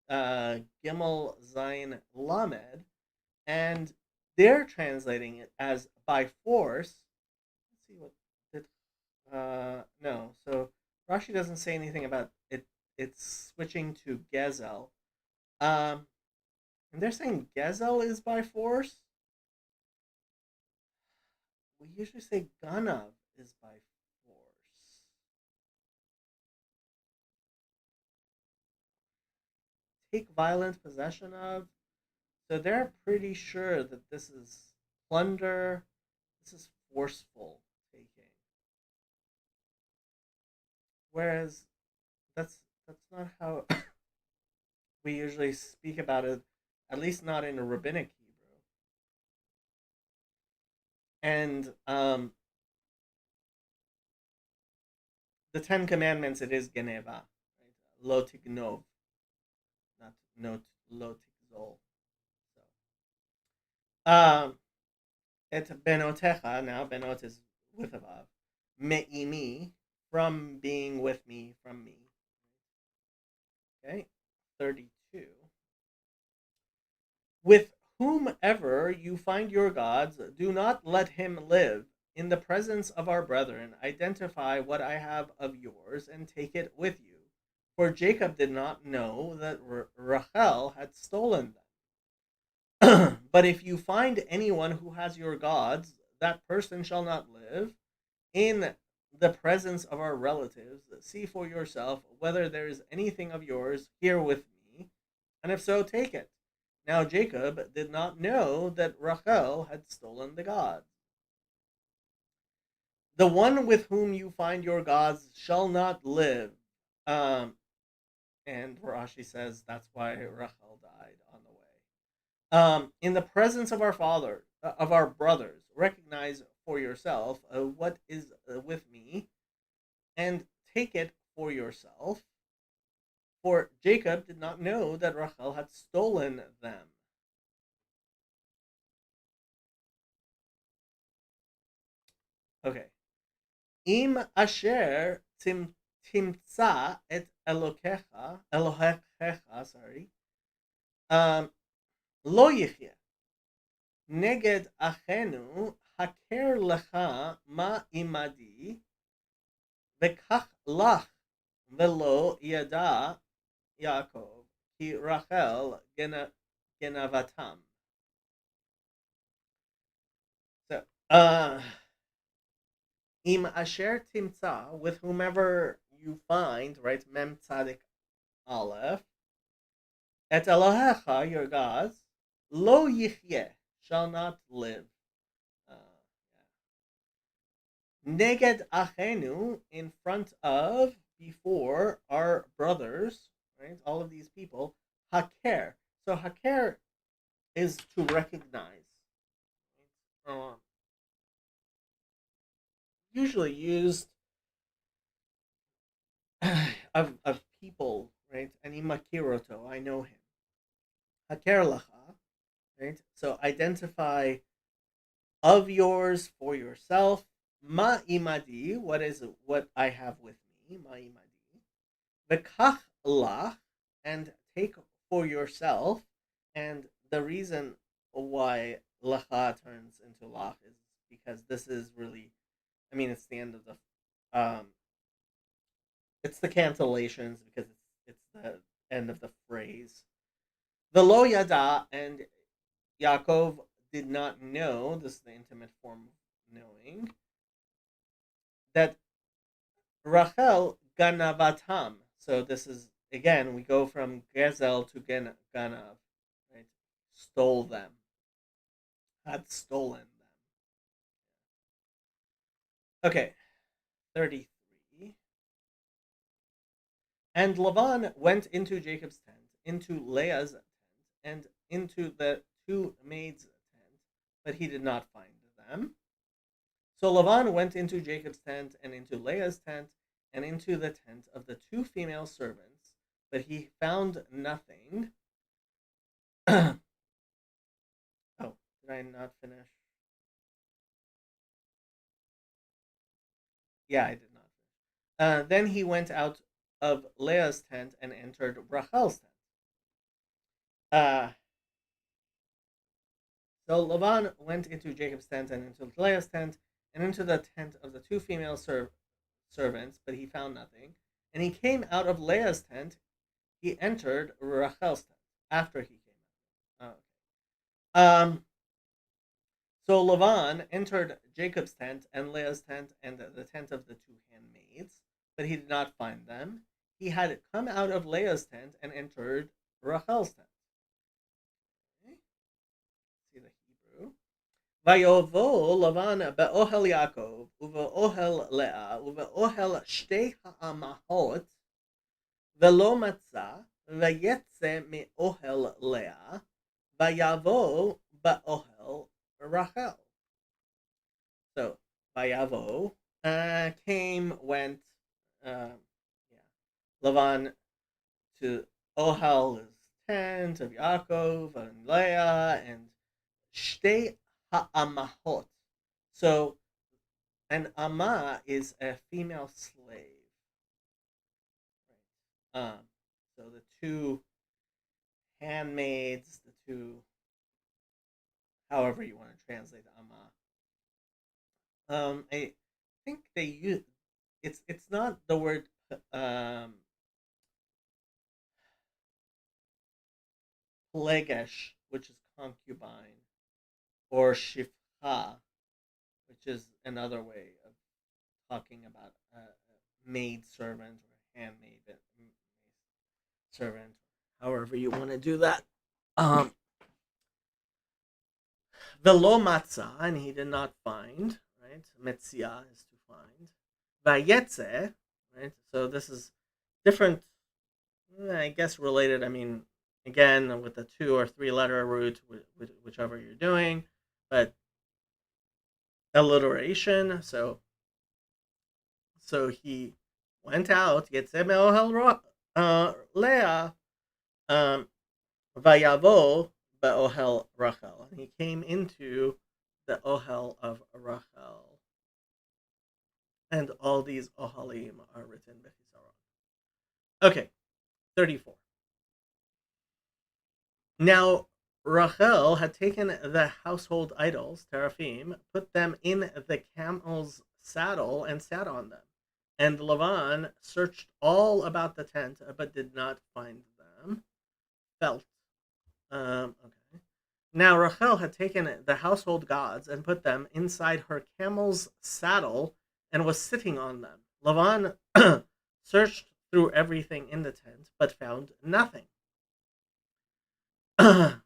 Speaker 1: Gimel Zain Lamed, and they're translating it as by force. Let's see what did. No, so Rashi doesn't say anything about it. It's switching to Gezel. Um, and they're saying Gezel is by force. We usually say Ganav is by force. Take violent possession of. So they're pretty sure that this is plunder. This is forceful taking. Whereas that's not how we usually speak about it, at least not in a rabbinic Hebrew. And the Ten Commandments, it is Geneva, right? Lo tignov, not no lo tigzol. So, et benotecha, now benot is with a vav, me'imi, from being with me, from me. Okay, 32. With whomever you find your gods, do not let him live. In the presence of our brethren, identify what I have of yours and take it with you. For Jacob did not know that Rachel had stolen them. But if you find anyone who has your gods, that person shall not live. In the presence of our relatives, see for yourself whether there is anything of yours here with me, and if so, take it. Now Jacob did not know that Rachel had stolen the gods. The one with whom you find your gods shall not live. Um, and Rashi says that's why Rachel died on the way. In the presence of our father, of our brothers, recognize for yourself what is with me, and take it for yourself. For Jacob did not know that Rachel had stolen them. Okay. Im asher timtza et Elohecha, sorry, um, lo yichye. Neged achenu haker lecha ma imadi, vekach lach velo yada Yaakov ki Rachel genavatam. So, im asher timtza, with whomever you find, right? Mem tzadik aleph, et Elohecha, your gods, lo yichye, shall not live. Uh, Neged achenu, in front of, before our brothers, right? All of these people, haker. So haker is to recognize. Right? Usually used of people, right? Ani makiroto, I know him. Haker lacha, right? So identify of yours for yourself. Ma imadi, what I have with me, ma imadi. V'kach lach, and take for yourself. And the reason why lacha turns into lach is because this is really, I mean, it's the end of the, It's the cancellations because it's the end of the phrase. The lo yada and Yaakov did not know, this is the intimate form of knowing, that Rachel ganavatam. So this is, again, we go from gezel to ganav, right? Stole them, had stolen them. Okay, 33. And Laban went into Jacob's tent, into Leah's tent, and into the two maids' tent, but he did not find them. So Laban went into Jacob's tent, and into Leah's tent, and into the tent of the two female servants, but he found nothing. Oh, did I not finish? Yeah, I did not finish. Then he went out of Leah's tent and entered Rachel's tent. Uh, So Laban went into Jacob's tent and into Leah's tent and into the tent of the two female servants, but he found nothing. And he came out of Leah's tent. He entered Rachel's tent after he came out. Oh, okay. So Laban entered Jacob's tent and Leah's tent and the tent of the two handmaids, but he did not find them. He had come out of Leah's tent and entered Rachel's tent. Okay. See the Hebrew. ויבוא לבן באוהל יעקב ובאוהל לאה ובאוהל שתי האמהות ולא מצא ויצא מאוהל לאה ויבוא באוהל רחל. So ויבוא came, went, yeah, Lavan to Ohel's tent of Yaakov and Leah and Shtei ha'amahot. So an ama is a female slave. Right. So the two handmaids, the two, however you want to translate ama. I think they use it's not the word plegesh, which is concubine, or shifcha, which is another way of talking about a maid servant or handmaid servant, however you want to do that. Velo matzah, and he did not find, right? Metzia is to find. Vayetze, right? So this is different, I guess related. I mean, again, with the 2 or 3 letter root, whichever you're doing, but alliteration. So he went out, Yetzeh me'ohel Leah, vayavo be'ohel Rachel, and he came into the ohel of Rachel. And all these ohalim are written bechisaron. Okay, 34. Now Rachel had taken the household idols, teraphim, put them in the camel's saddle, and sat on them. And Lavan searched all about the tent, but did not find them. Felt. Okay. Now Rachel had taken the household gods and put them inside her camel's saddle and was sitting on them. Lavan searched through everything in the tent, but found nothing. Kind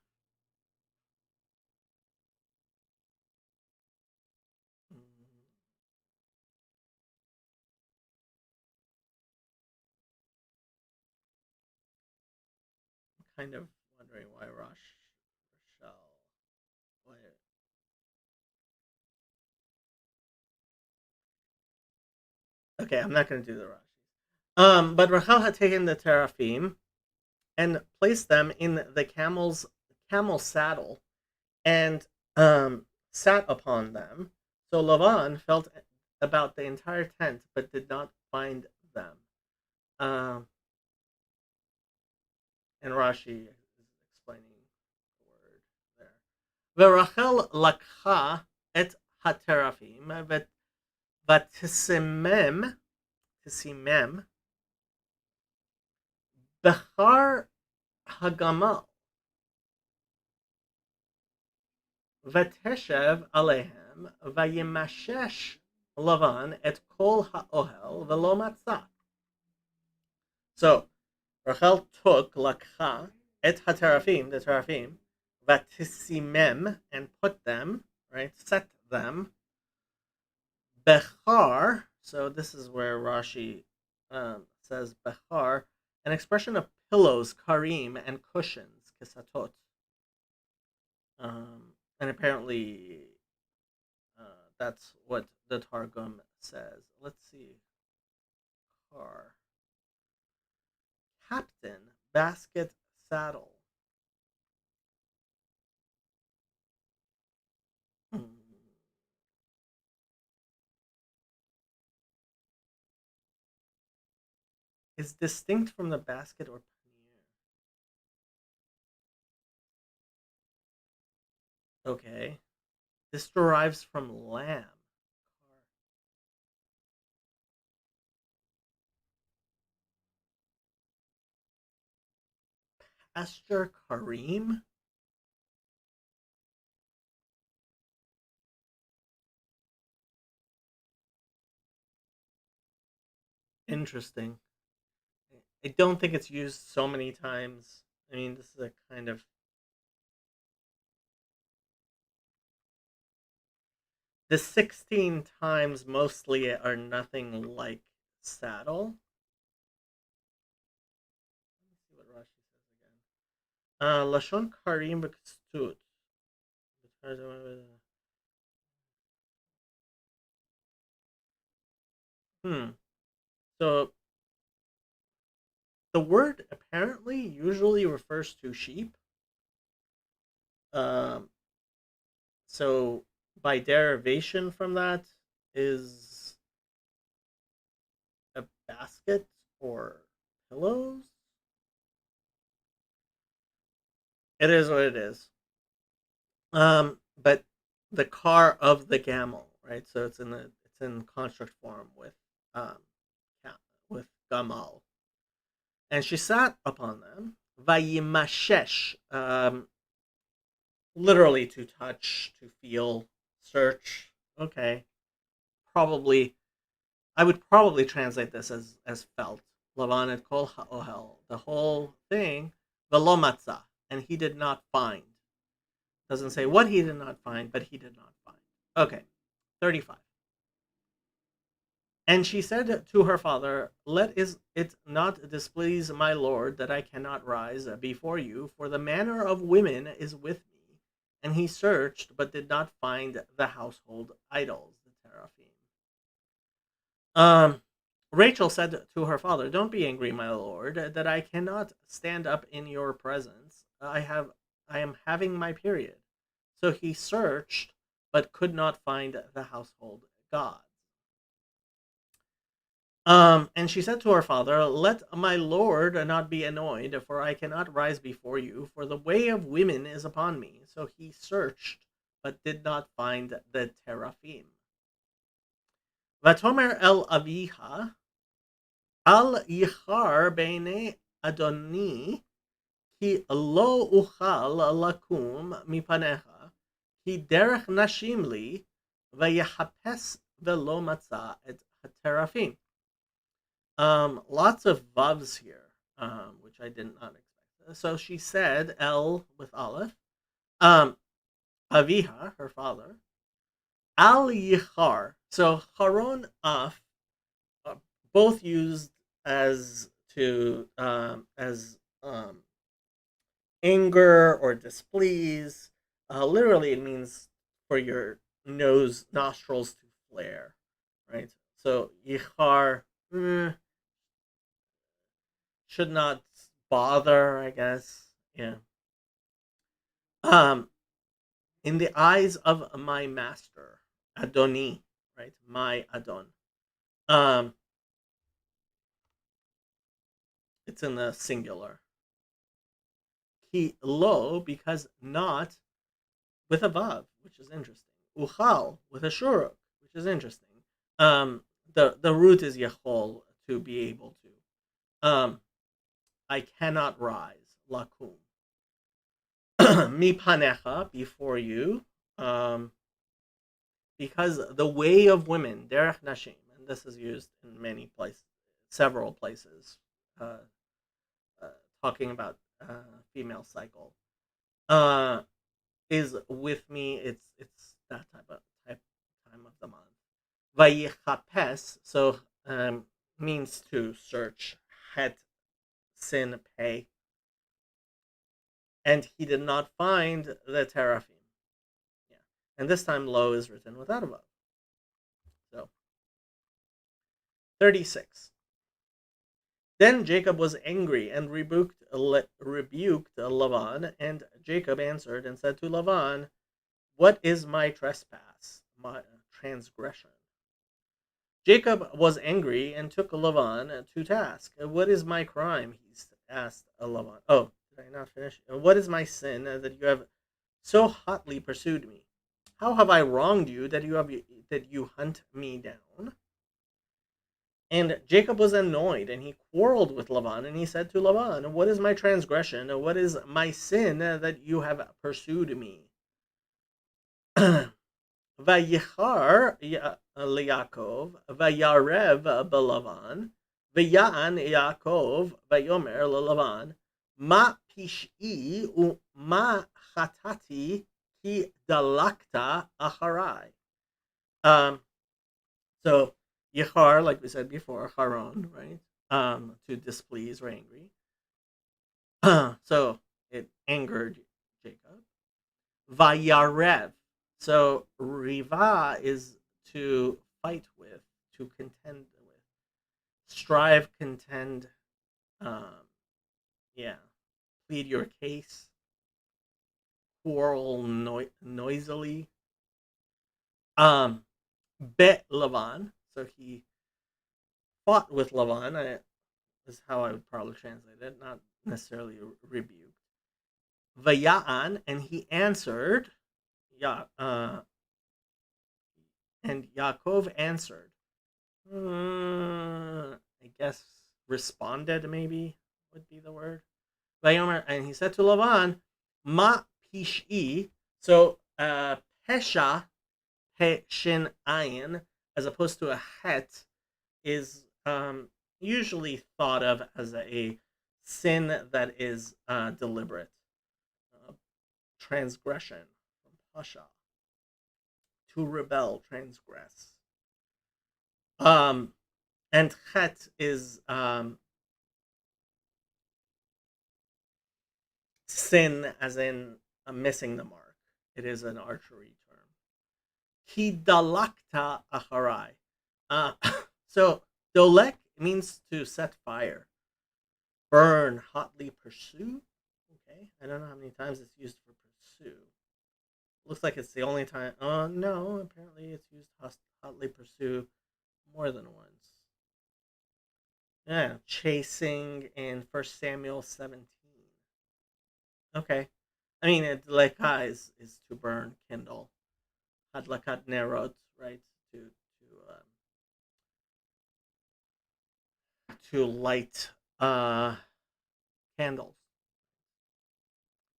Speaker 1: of wondering why Rochelle. Why? Okay, I'm not going to do the Rashi. But Rachel had taken the teraphim and placed them in the camel saddle and sat upon them. So Lavan felt about the entire tent, but did not find them. Um, and Rashi is explaining the word there. V'Rachel lakha et haterafim v'tisimem Bechar Hagamal Vateshev Alehem Vayimashesh Lavan et Kol Haohel Velo Matzah. So Rachel took Lakcha et Haterafim, the Terafim, Vatisimem, and put them, right, set them, Bechar. So this is where Rashi says Bechar, an expression of pillows, karim, and cushions, kisatot. And apparently that's what the Targum says. Let's see. Car. Captain, basket, saddle. Hmm. Is distinct from the basket or pannier. Okay. This derives from lamb. Pasture Karim? Interesting. I don't think it's used so many times. I mean, this is a kind of the 16 times mostly are nothing like saddle. Let me see what Rashi says again. Lashon Karim B'Kstut. Hmm. So the word apparently usually refers to sheep. Um, so by derivation from that is a basket or pillows. It is what it is. But the car of the camel, right? So it's in construct form um with gamal, and she sat upon them. Vayimashesh, literally to touch, to feel, search. Okay, probably I would probably translate this as felt. Lavan et kol ha'ohel, the whole thing, velo matzah, and he did not find. Doesn't say what he did not find, but he did not find. Okay, 35. And she said to her father, let it not displease my lord that I cannot rise before you, for the manner of women is with me. And he searched, but did not find the household idols, the teraphim. Um, Rachel said to her father, don't be angry, my lord, that I cannot stand up in your presence. I am having my period. So he searched, but could not find the household gods. And she said to her father, let my lord not be annoyed, for I cannot rise before you, for the way of women is upon me. So he searched, but did not find the teraphim. Vatomer el aviha, al yichar bene adoni, ki lo uchal lakum mipanecha, ki derech nashim li, vayahapes velo matza et teraphim. Lots of vavs here, which I did not expect. So she said, El with Aleph, um, Aviha, her father, Al Yichar. So Haron Af, both used as anger or displease. Literally, it means for your nostrils to flare, right? So Yichar. Should not bother, I guess. Yeah. Um, in the eyes of my master, Adoni, right? My Adon. Um, it's in the singular. He lo because not with a vav, which is interesting. Uchal with a shuruk, which is interesting. The root is yachol to be able to. Um, I cannot rise. Lakum. Mi panecha, before you. Um, because the way of women, derech nashim, and this is used in many places, several places, uh, uh, talking about female cycle, uh, is with me. It's that type time of the month. Vayichapes, so means to search. Het sin pay, and he did not find the teraphim. Yeah, and this time lo is written without a vav. So 36. Then Jacob was angry and rebuked Lavan, and Jacob answered and said to Lavan, "What is my trespass, my transgression?" Jacob was angry and took Lavan to task. "What is my crime?" he asked Lavan. Oh, did I not finish? "What is my sin that you have so hotly pursued me? How have I wronged you that you hunt me down?" And Jacob was annoyed, and he quarreled with Laban, and he said to Laban, "What is my transgression? What is my sin that you have pursued me?" Vayichar Yaakov, Vayarev belavan, Vayaan Yaakov, Vayomer lelavan, Ma pish'i ma chatati ki dalakta acharai. Um, So Yechar, like we said before, Haron, right? To displease or angry. So it angered Jacob. Vayarev. So Riva is to fight with, to contend with, strive, contend. Um, yeah, plead your case, quarrel noisily. Bet Lavan. So he fought with Lavan. Is how I would probably translate it, not necessarily rebuked. Vayaan, and he answered, yeah, and Yaakov answered. I guess responded maybe would be the word. Vayomer, and he said to Lavan, "Ma pish'i." So pesha, pe shin ayin, as opposed to a het, is usually thought of as a sin that is deliberate, uh, transgression from pasha, to rebel, transgress. Um, and chet is sin, as in missing the mark. It is an archery term. Hidalakta acharai. Uh, so dolek means to set fire, burn, hotly pursue. Okay, I don't know how many times it's used for pursue. Looks like it's the only time. Oh no, apparently it's used hotly pursue more than once. Yeah, chasing in First Samuel 17. Okay, I mean leka is to burn, kindle. Hadlakat nerot, right? To light uh candles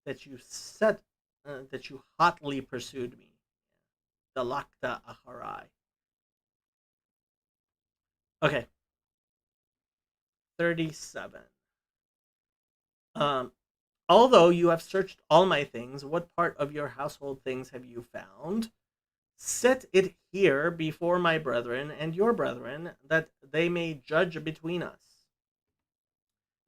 Speaker 1: that you set that you hotly pursued me. Dalakta aharai. Okay, 37. Um, although you have searched all my things, what part of your household things have you found? Set it here before my brethren and your brethren, that they may judge between us.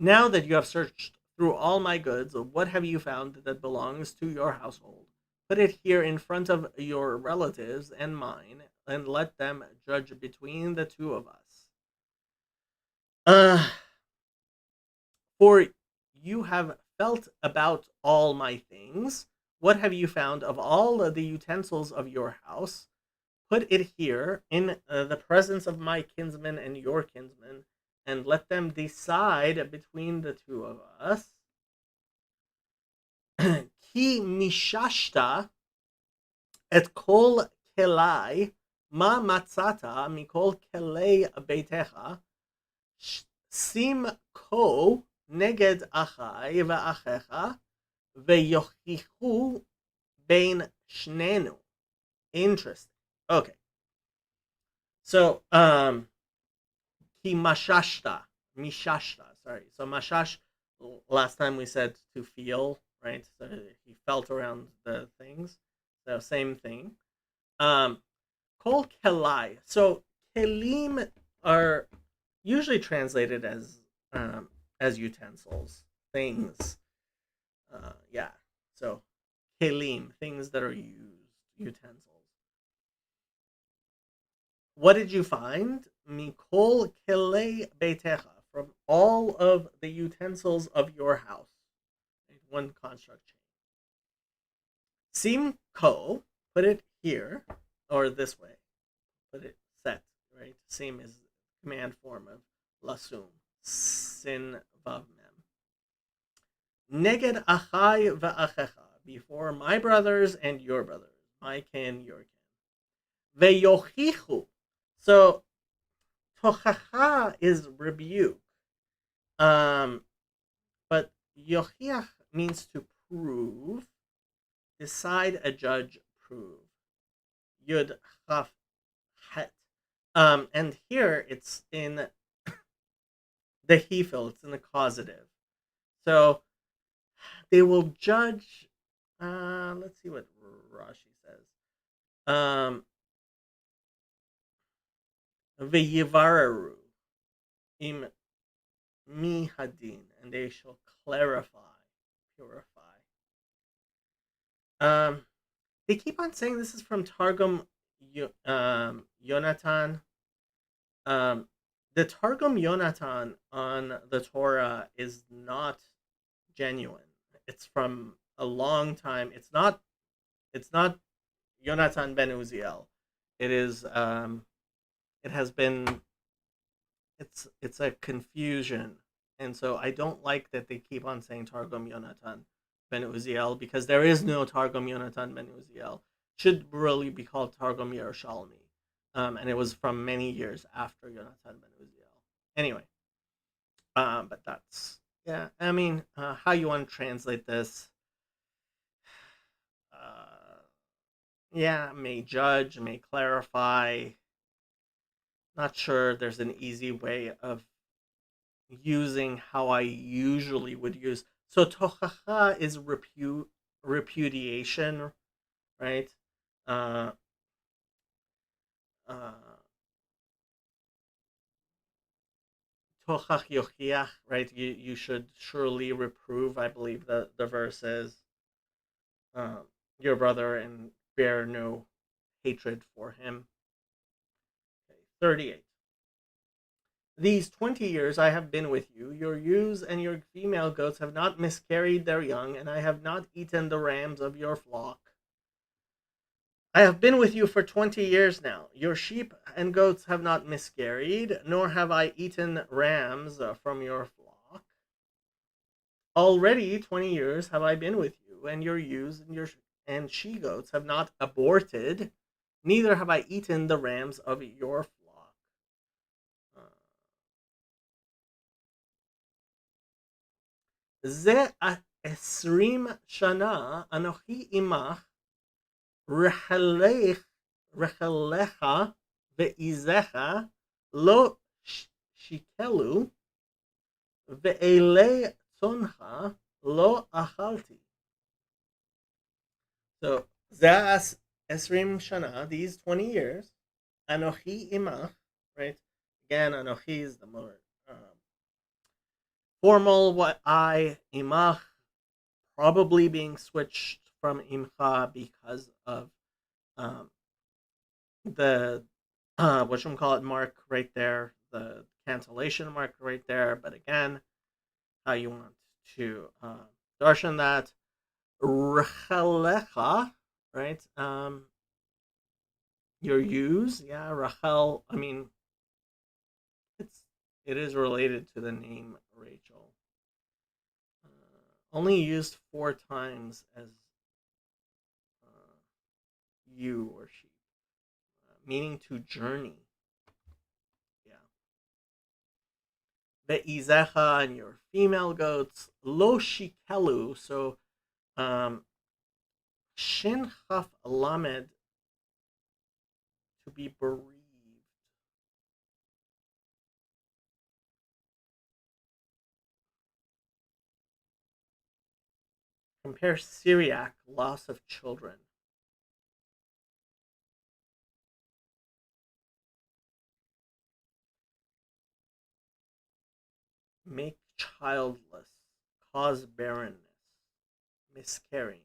Speaker 1: Now that you have searched through all my goods, what have you found that belongs to your household? Put it here in front of your relatives and mine, and let them judge between the two of us. Uh, for you have felt about all my things. What have you found of all the utensils of your house? Put it here in the presence of my kinsmen and your kinsmen, and let them decide between the two of us. Ki mishashta et kol kelai ma matzata mikol kelei beitecha sim ko neged achai ve'achecha ve'yochichu bein shnenu. Interesting. Okay. So, he mishashta. Sorry. So mashash. Last time we said to feel, right? So he felt around the things. So same thing. Um, kol kelai. So kelim are usually translated as utensils, things. Yeah. So kelim, things that are used, utensils. What did you find? Mikol kele beitecha, from all of the utensils of your house. One construct chain. Sim ko, put it here, or this way. Put it set, right? Sim is command form of lasum. Sin vav mem. Neged achai va'achecha, before my brothers and your brothers. My kin, your kin. Ve'yochichu. So tochacha is rebuke. But yochiach means to prove, decide, a judge, prove. Yud chaf het. And here it's in the hefil, it's in the causative. So they will judge. Let's see what Rashi says. V'yivararu im mi hadin, and they shall clarify, purify. They keep on saying this is from Targum Yonatan. Um, the Targum Yonatan on the Torah is not genuine. It's from a long time. It's not. It's not Yonatan ben Uziel. It is. It has been. It's a confusion, and so I don't like that they keep on saying Targum Yonatan ben Uziel, because there is no Targum Yonatan ben Uziel. It should really be called Targum Yerushalmi, and it was from many years after Yonatan ben Uziel. Anyway, but that's, yeah. I mean, how you want to translate this? Uh, yeah, may judge, may clarify. Not sure there's an easy way of using how I usually would use. So tochacha is repudiation, right? Uh, uh, Tochach yochiach, right? You should surely reprove. I believe the verse is, your brother, and bear no hatred for him. Okay, 38. These 20 years I have been with you. Your ewes and your female goats have not miscarried their young, and I have not eaten the rams of your flock. I have been with you for 20 years now. Your sheep and goats have not miscarried, nor have I eaten rams from your flock. Already 20 years have I been with you, and your ewes and she goats have not aborted, neither have I eaten the rams of your flock. זה 20 שנה אנוכי עמך, רחליך ועזיך לא שיקלו, ואלי צונך לא אכלתי. So, זה 20 שנה, these 20 years, אנוכי עמך, right? Again, אנוכי is the more formal, what I, imach, probably being switched from imcha because of um, the what should we call it, mark right there, the cancellation mark right there. But again, how you want to darshan that, rachelecha, right? Your use, yeah, Rachel. I mean, it is related to the name Rachel. Only used 4 times as you or she, meaning to journey. Yeah. ve'izecha, and your female goats, lo shikelu. So um, shin chaf lamed, to be bereaved. Compare Syriac, loss of children. Make childless, cause barrenness, miscarrying.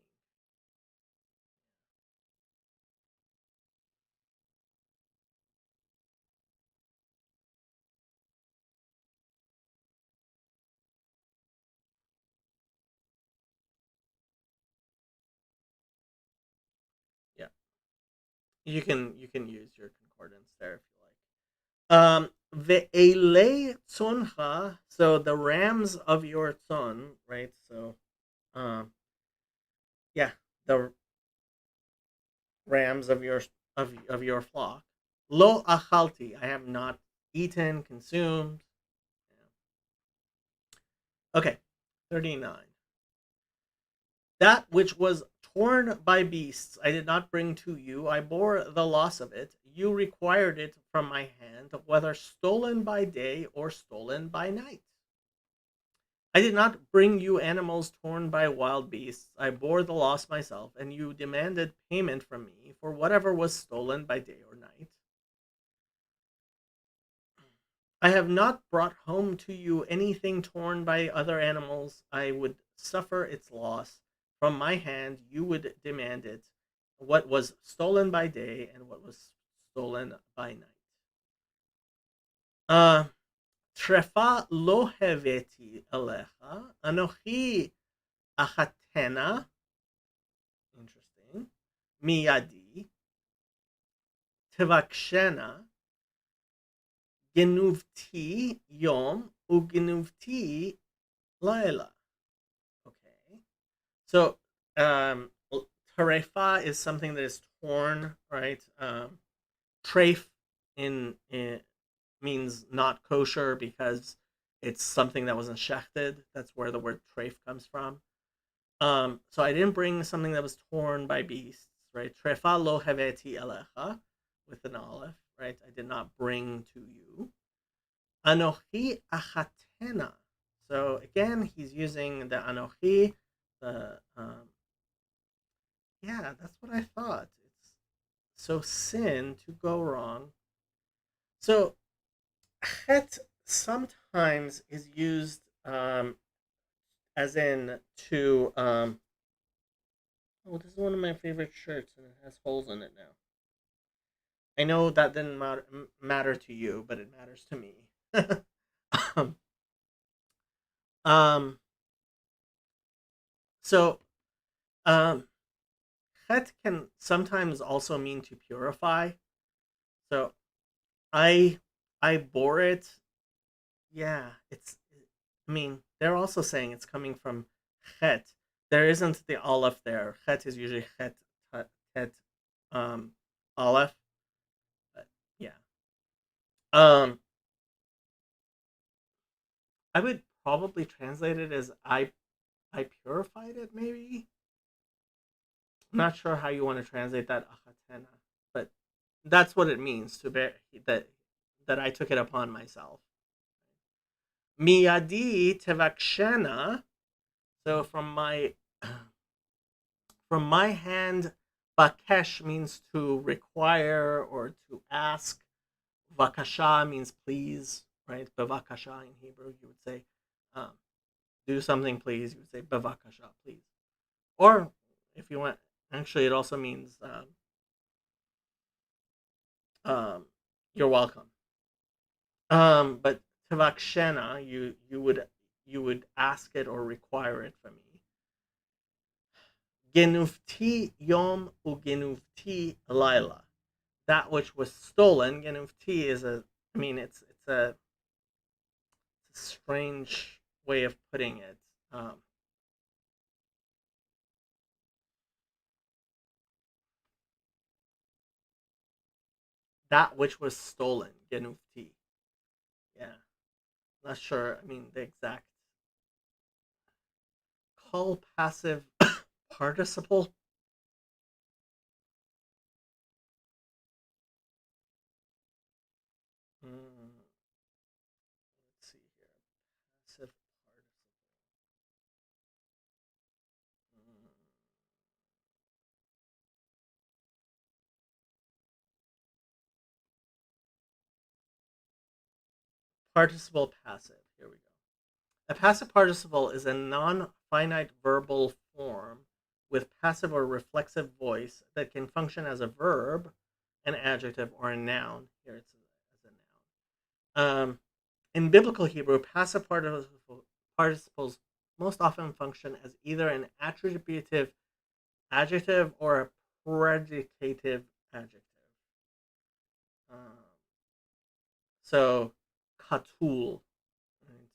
Speaker 1: Yeah, you can use your concordance there if you like. Ve'elei tzoncha, so the rams of your tzon, right? So, um, yeah, the rams of your flock. Lo achalti, I have not eaten, consumed. Yeah. Okay, 39. That which was torn by beasts I did not bring to you. I bore the loss of it. You required it from my hand, whether stolen by day or stolen by night. I did not bring you animals torn by wild beasts. I bore the loss myself, and you demanded payment from me for whatever was stolen by day or night. I have not brought home to you anything torn by other animals. I would suffer its loss. From my hand, you would demand it. What was stolen by day and what was stolen by night. Uh, Trefa lo heveti alecha, anochi achatena. Interesting. Miyadi, tevakshena, genuvti yom, ugenuvti laila. Okay. So, tarefa is something that is torn, right? Treif in means not kosher because it's something that wasn't shechted. That's where the word treif comes from. So I didn't bring something that was torn by beasts, right? Trefa lo heveti elecha, with an aleph, right? I did not bring to you. Anochi achatena. So again, he's using the anochi, the yeah, that's what I thought. It's so sin to go wrong. So het sometimes is used as in to oh, this is one of my favorite shirts and it has holes in it now. I know that didn't matter to you, but it matters to me. um, um so um het can sometimes also mean to purify. So I I bore it. Yeah, it's. I mean, they're also saying it's coming from chet. There isn't the aleph there. Chet is usually chet, um, aleph. But yeah. Um, I would probably translate it as I purified it. Maybe I'm not sure how you want to translate that achatena, but that's what it means to bear that I took it upon myself. Miyadi tevakshena. So from my hand, bakesh means to require or to ask. Vakasha means please, right? Bavakasha in Hebrew, you would say, um, do something, please. You would say bavakasha, please. Or if you want, actually, it also means um, you're welcome. But tavakshena, you would ask it or require it from me. Genufti yom ugenufti laila. That which was stolen. Genufti is I mean, it's a strange way of putting it. Um, that which was stolen. Genufti. Yeah. Not sure. I mean, the exact call passive participle. Mm, let's see here. Passive participle. Mm, participle passive. Here we go. A passive participle is a non finite verbal form with passive or reflexive voice that can function as a verb, an adjective, or a noun. Here it's as a noun. In Biblical Hebrew, participles most often function as either an attributive adjective or a predicative adjective. Um, so, katul. Right?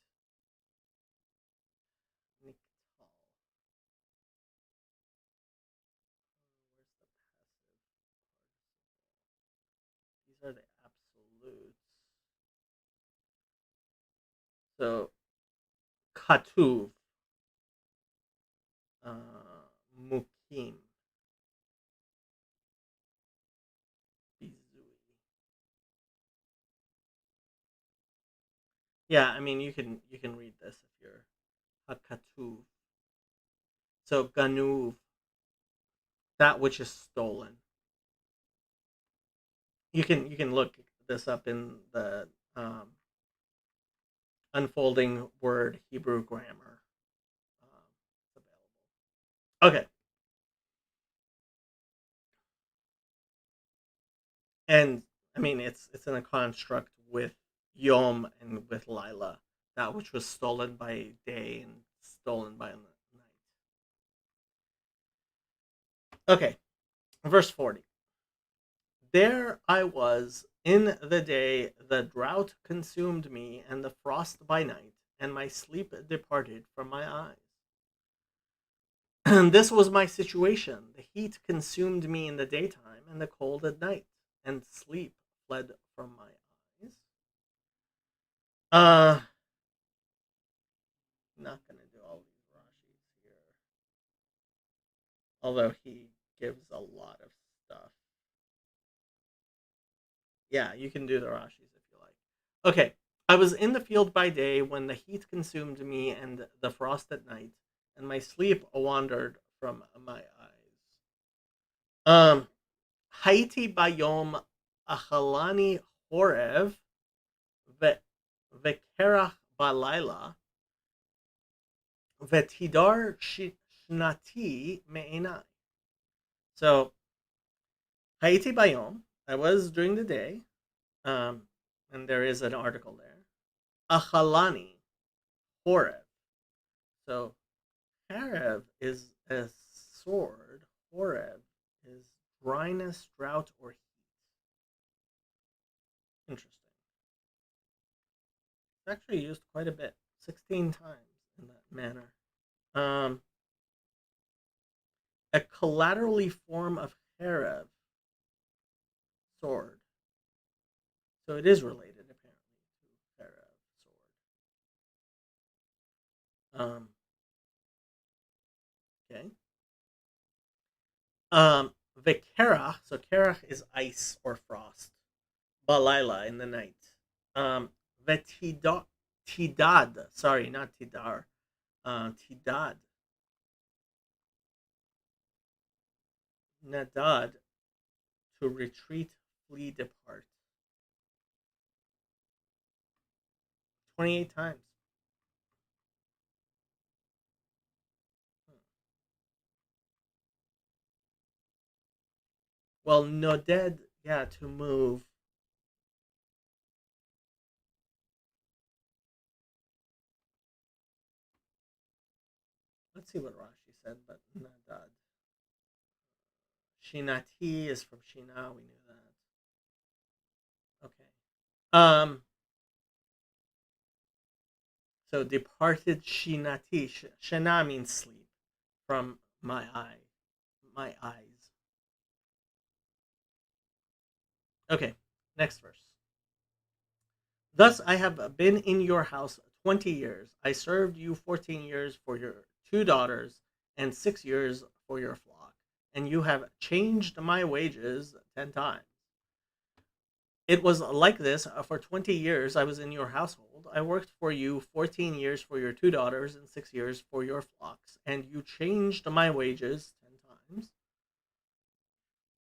Speaker 1: Niktal. Where's the passive participle? These are the absolutes. So, katuv, mukim, bizui. Yeah, I mean you can read this if you're hakatuv. So ganuv, that which is stolen. You can look this up in the unfolding word Hebrew grammar. Available. Okay, and I mean it's in a construct with Yom and with Lila, that which was stolen by day and stolen by night. Okay, verse 40. There I was in the day, the drought consumed me, and the frost by night, and my sleep departed from my eyes. And this was my situation. The heat consumed me in the daytime, and the cold at night, and sleep fled from my eyes. Uh, not gonna do all these Rashis here, although he gives a lot of stuff. Yeah, you can do the Rashis if you like. Okay. I was in the field by day when the heat consumed me and the frost at night, and my sleep wandered from my eyes. Haiti bayom achalani horev vekerach balayla vetidar shnati me'enai. So Haiti bayom, I was during the day, um, and there is an article there. Achalani horev. So Harev is a sword. Horeb is dryness, drought, or heat. Interesting. It's actually used quite a bit, 16 times in that manner. Um, a collaterally form of Harev, sword. So it is related, apparently, to Harev, sword. Okay. Vekerach, so Kerach is ice or frost. Balila in the night. Um, Vetidad, Tidad, sorry, not Tidar. Tidad, Nadad, to retreat, flee, depart. 28 times. Hmm. Well, Noded, yeah, to move. Let's see what Rashi said, but Nadad. Shinati is from Shina, we knew that. Okay. Um, so departed Shinati. Shana means sleep from my eye, my eyes. Okay, next verse. Thus I have been in your house 20 years. I served you 14 years for your two daughters, and 6 years for your flock, and you have changed my wages 10 times. It was like this for 20 years I was in your household. I worked for you 14 years for your two daughters and 6 years for your flocks, and you changed my wages 10 times.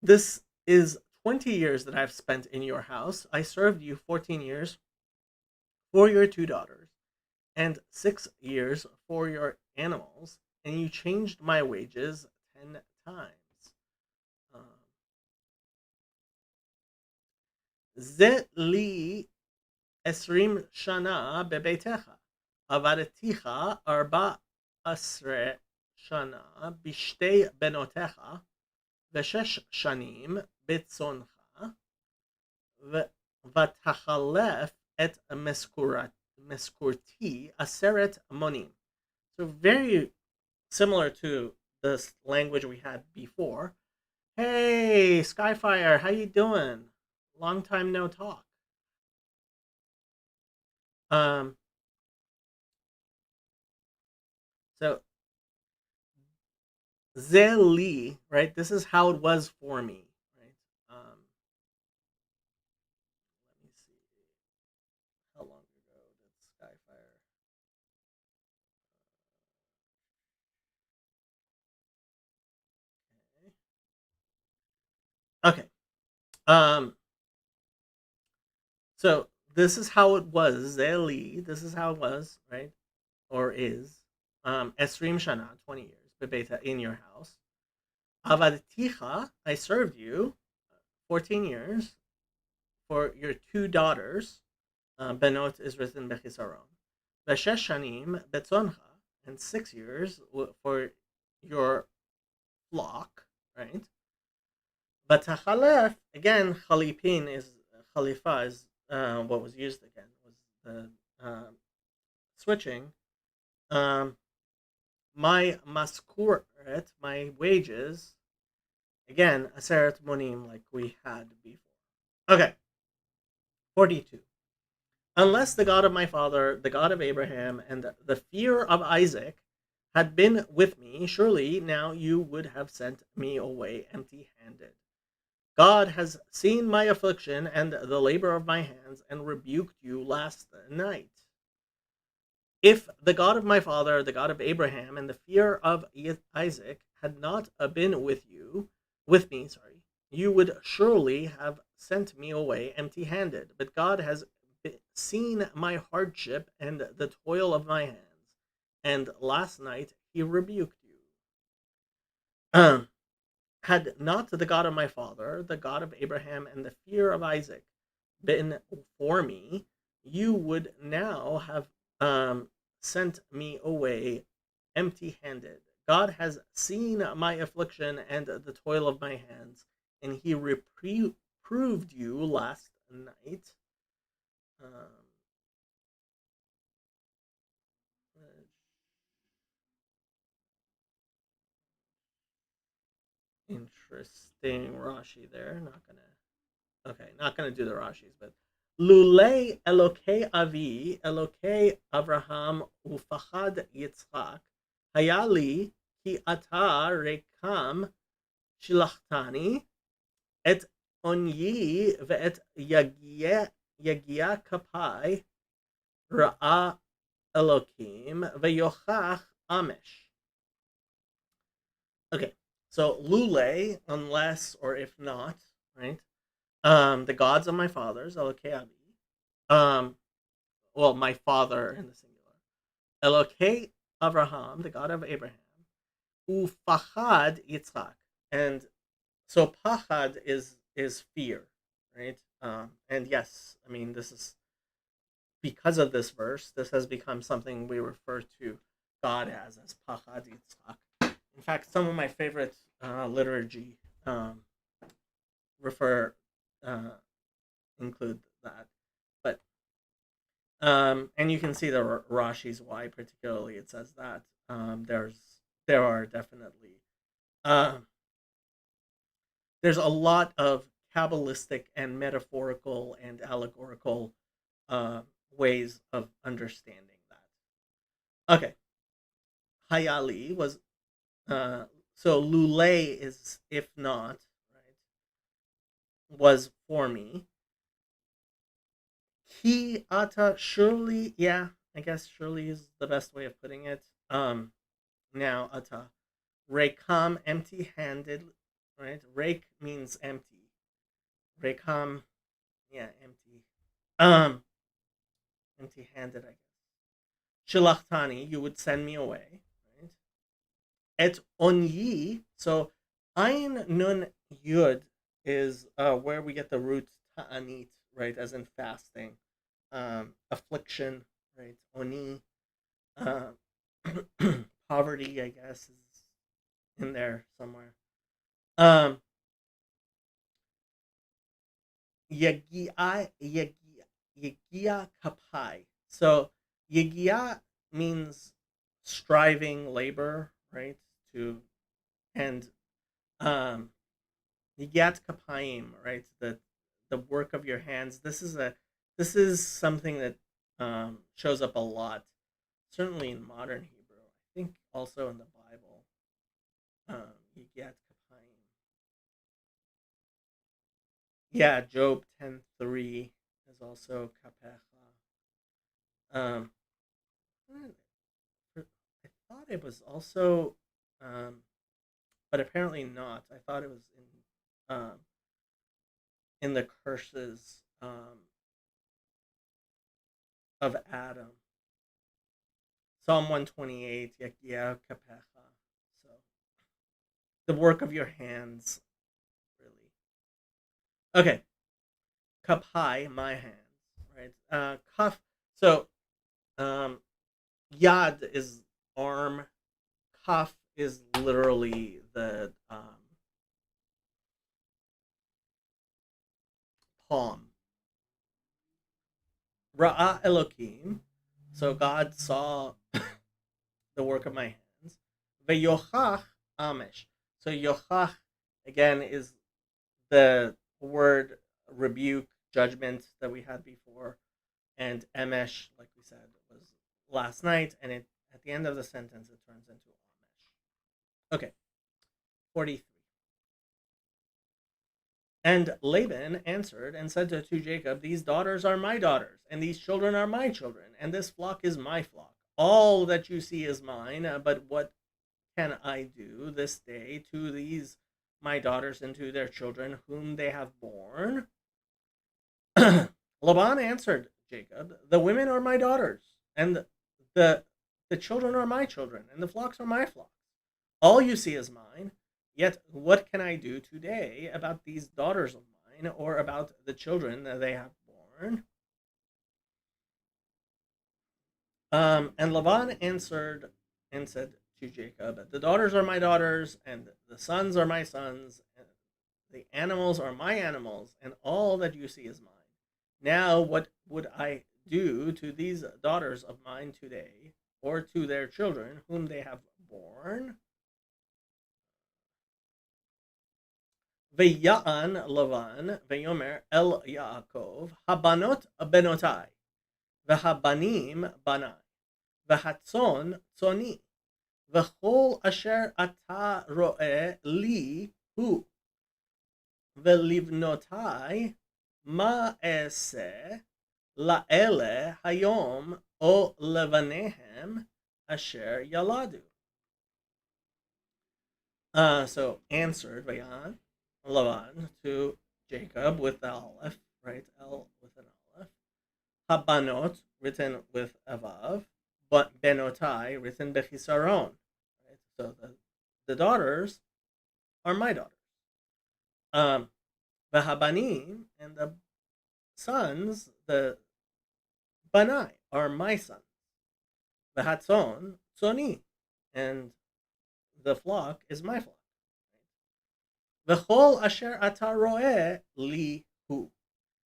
Speaker 1: This is 20 years that I've spent in your house. I served you 14 years for your two daughters and 6 years for your animals, and you changed my wages 10 times. זה לי 20 שנה בביתך, עבדתיך 14 שנה בשתי בנותיך, ו6 שנים בצאנך, ותחלף את משכורתי 10 מונים. So very similar to this language we had before. Hey, Skyfire, how you doing? Long time no talk. Um, so Zeli, right? This is how it was for me, right? Let me see. How long ago did Skyfire? Okay. Um, so this is how it was, Zeli. This is how it was, right? Or is. Esrim Shana, 20 years, Bebeta, in your house. Avadticha, I served you 14 years for your two daughters. Benot is written Bechisaron. Veshesh Shanim Betzoncha, and 6 years for your flock, right? Batachalef, again, Chalipin is Khalifa is what was used again, was the switching. Um, my maskuret, my wages, again, Aseret Monim, like we had before. Okay, 42. Unless the God of my father, the God of Abraham, and the fear of Isaac had been with me, surely now you would have sent me away empty handed. God has seen my affliction and the labor of my hands and rebuked you last night. If the God of my father, the God of Abraham, and the fear of Isaac had not been with me, sorry, you would surely have sent me away empty handed. But God has seen my hardship and the toil of my hands, and last night he rebuked you. Had not the God of my father, the God of Abraham, and the fear of Isaac been for me, you would now have sent me away empty handed. God has seen my affliction and the toil of my hands, and he reproved you last night. Um, Interesting Rashi there. Not gonna Okay, not going to do the Rashis, but Lulei Elokei Avi, Elokei Avraham Ufachad Yitzchak, Hayali Ki Ata Rekam Shilachtani, Et Onyi Ve'et Yagia Kapai, Ra'a Elokim, Ve'yochach Amesh. Okay, so Lule, unless or if not, right? The gods of my fathers, Elokei Avi. Um, well, my father in the singular. Elokei Avraham, the God of Abraham. Ufachad Yitzchak, and so pachad is fear, right? And yes, I mean this is because of this verse. This has become something we refer to God as pachad Yitzchak. In fact, some of my favorite liturgy refer uh, include that. But and you can see the Rashi's why particularly it says that. There are definitely uh, there's a lot of kabbalistic and metaphorical and allegorical ways of understanding that. Okay, Hayali was uh, so lule is if not, right? Was for me. He ata surely, yeah, I guess surely is the best way of putting it. Now ata rekam empty-handed, right? Rake means empty. Rekam, yeah, empty. Um, empty-handed, I guess. Shilachtani, you would send me away, right? Et onyi, so ayin nun yud is where we get the root ta'anit, right? As in fasting, affliction, right? Oni, uh, poverty, I guess, is in there somewhere. Um, Yagia kapai. So yagia means striving, labor, right? To and yagiat kapayim, right? The work of your hands. This is something that shows up a lot, certainly in modern Hebrew. I think also in the Bible. Yagiat kapayim. Yeah, Job 10:3 is also kapecha. Um, I thought it was also, um, but apparently not. I thought it was in the curses of Adam. Psalm 128, yeah, kapecha. So the work of your hands, really. Okay, kapai, my hands, right? Kaf. So um, yad is arm. Kaf is literally the palm. Ra'a Elohim. So God saw the work of my hands. Veyochach Amish. So Yochach again is the word rebuke, judgment that we had before, and Emesh, like we said, was last night, and it at the end of the sentence it turns into Amish. Okay, 43. And Laban answered and said to Jacob, these daughters are my daughters, and these children are my children, and this flock is my flock. All that you see is mine, but what can I do this day to these my daughters and to their children whom they have borne? Laban answered Jacob, the women are my daughters, and the the children are my children, and the flocks are my flocks. All you see is mine. Yet what can I do today about these daughters of mine, or about the children that they have borne? And Laban answered and said to Jacob, the daughters are my daughters, and the sons are my sons, and the animals are my animals, and all that you see is mine. Now, what would I do to these daughters of mine today, or to their children whom they have borne? V'ya'an Lavan v'yomer el Yaakov, habanot benotai, v'habanim banai, v'hatzon tzoni, v'chol asher ata ro'eh li hu, v'livnotai ma ese la'ele hayom o levanehem asher yaladu. So answered Vayan Lavan to Jacob with the Aleph, right? El with an Aleph. Habanot written with a Vav, but Benotai written bechisaron. Right? So the daughters are my daughters. The Habanim and the sons, the Banai, are my sons. The Hatzon, Tzoni, and the flock is my flock. V'chol asher ata ro'eh li hu.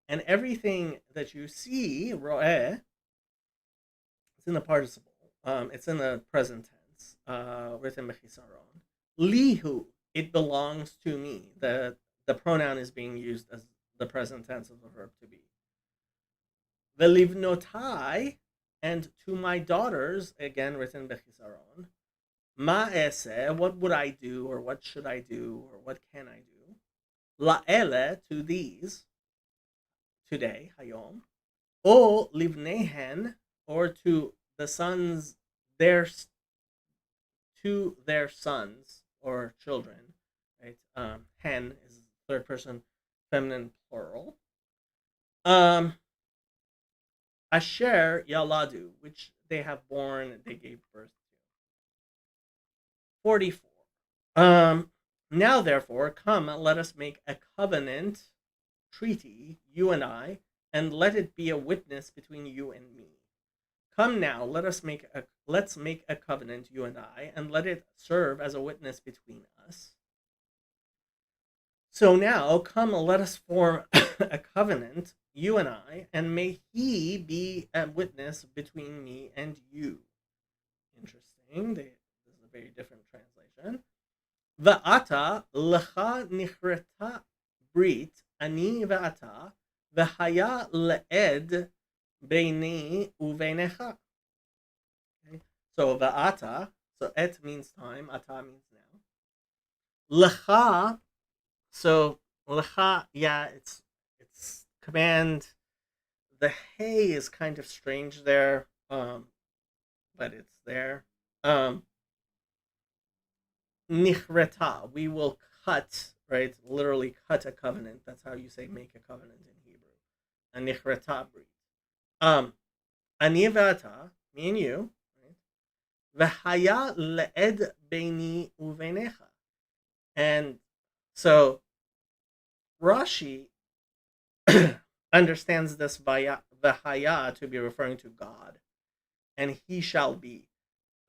Speaker 1: And everything that you see, ro'eh, it's in the participle. It's in the present tense, written bechisaron. Lihu, it belongs to me. The pronoun is being used as the present tense of the verb to be. Velivnotai, and to my daughters, again written bechisaron, ma'ese, what would I do, or what should I do, or what can I do? La'ele, to these, today, hayom, o livnehen, or to the sons, their to their sons or children, right? Hen is third person feminine plural. Um, Asher Yaladu, which they have born, they gave birth to. 44. Now therefore, come, let us make a covenant treaty, you and I, and let it be a witness between you and me. Come now, let's make a covenant, you and I, and let it serve as a witness between us. So now, come, let us form a covenant, you and I, and may he be a witness between me and you. Interesting. This is a very different translation. Va'ata lecha nichreta brit ani va'ata v'haya le'ed beini uveinecha. Okay. So va'ata, so et means time, ata means now. Lecha, so lecha, yeah, it's command. The hey is kind of strange there, but it's there. Um, Nichreta, we will cut, right? Literally cut a covenant. That's how you say make a covenant in Hebrew. A nichreta brit. Ani v'ata, me and you, right? V'haya le'ed beini uveinecha. And so Rashi understands this v'haya to be referring to God, and he shall be.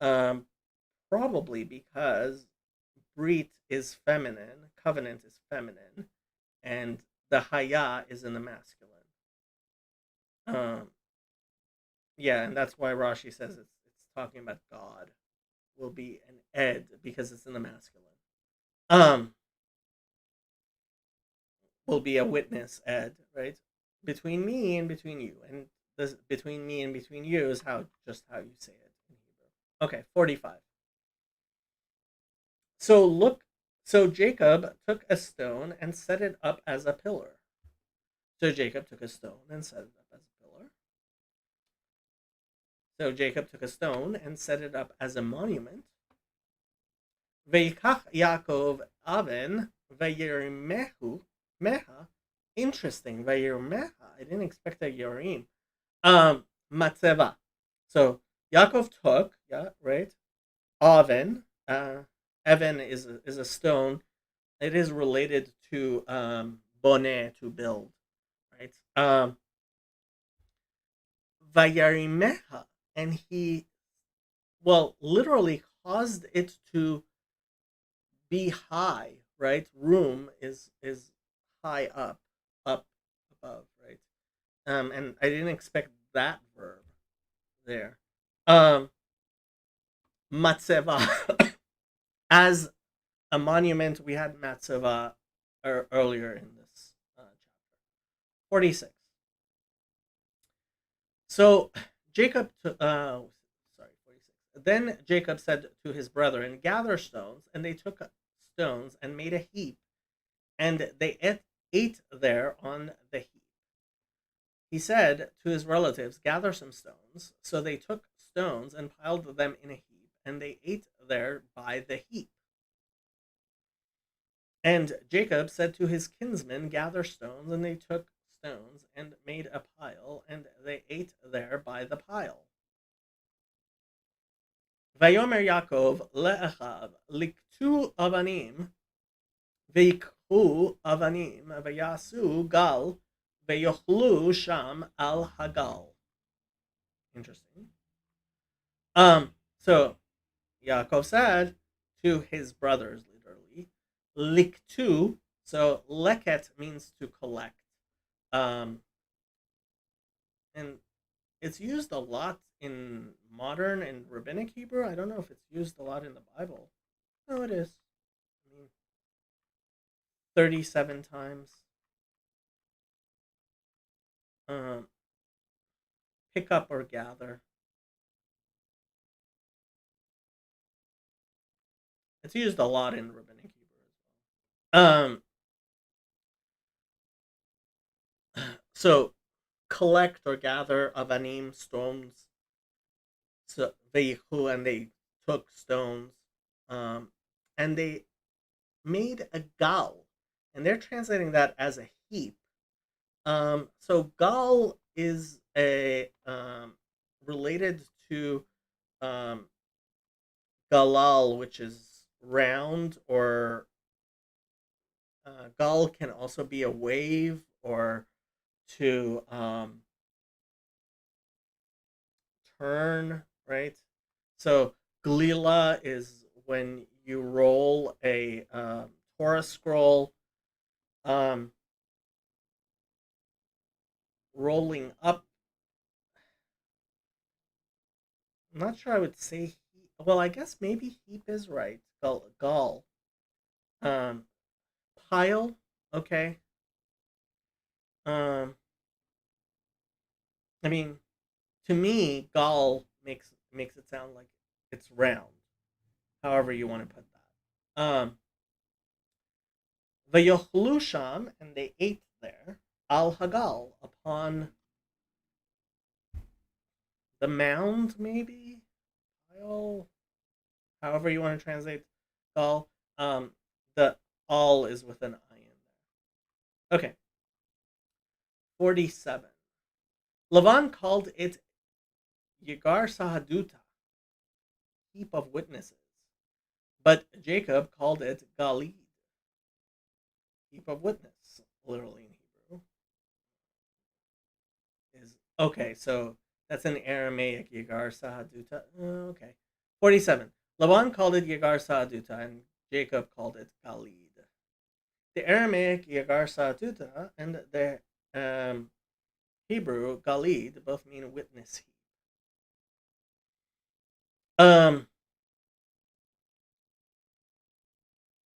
Speaker 1: Probably because Brit is feminine, covenant is feminine, and the Haya is in the masculine. Um, yeah, and that's why Rashi says it's talking about God will be an ed because it's in the masculine. Um, will be a witness ed, right? Between me and between you, and this between me and between you is how you say it in Hebrew. Okay, 45. So look, so Jacob took a stone and set it up as a pillar. So Jacob took a stone and set it up as a pillar. So Jacob took a stone and set it up as a monument. Veikach Yaakov Aven Vayirmehu Meha. Interesting. Vayirmeha. I didn't expect a Yorim. Matzeva. So Yaakov took, yeah, right. Aven. Evan is a stone. It is related to boneh, to build, right? Vayarimeha, and he, well, literally caused it to be high, right? Room is high up above, right? And I didn't expect that verb there. Um, Matzeva, as a monument, we had Matzeva earlier in this chapter. 46. So Jacob, sorry, 46. Then Jacob said to his brethren, gather stones, and they took stones and made a heap, and they ate there on the heap. He said to his relatives, gather some stones. So they took stones and piled them in a heap, and they ate there by the heap. And Jacob said to his kinsmen, gather stones, and they took stones and made a pile, and they ate there by the pile. Vayomer Yaakov le'achav liktu avanim veikhu avanim vayasu gal veyochlu sham al hagal. Interesting. So Yaakov said to his brothers, literally, liktu. So leket means to collect. Um, and it's used a lot in modern and rabbinic Hebrew. I don't know if it's used a lot in the Bible. No, it is. I mean, 37 times. Um, pick up or gather. It's used a lot in rabbinic Hebrew as well. So collect or gather avanim, stones. So and they took stones, um, and they made a gal, and they're translating that as a heap. So gal is a related to um, galal, which is round, or gal can also be a wave, or to turn, right? So glila is when you roll a Torah scroll, um, rolling up. I'm not sure I would say heap. Well, I guess maybe heap is right. Gall. Um, pile. Okay. Um, I mean, to me, gall makes it sound like it's round. However you want to put that. Vayochlu sham, and they ate there. Al hagal, upon the mound, maybe pile. However you want to translate gal. The all is with an I in there. Okay. 47. Lavan called it Yigar Sahaduta, heap of witnesses. But Jacob called it Galid, heap of witness, literally in Hebrew. Is okay, so that's an Aramaic Yigar Sahaduta. Okay. 47. Laban called it Yigar Sahaduta, and Jacob called it Galid. The Aramaic Yigar Sahaduta and the Hebrew Galid both mean witness heap. Um,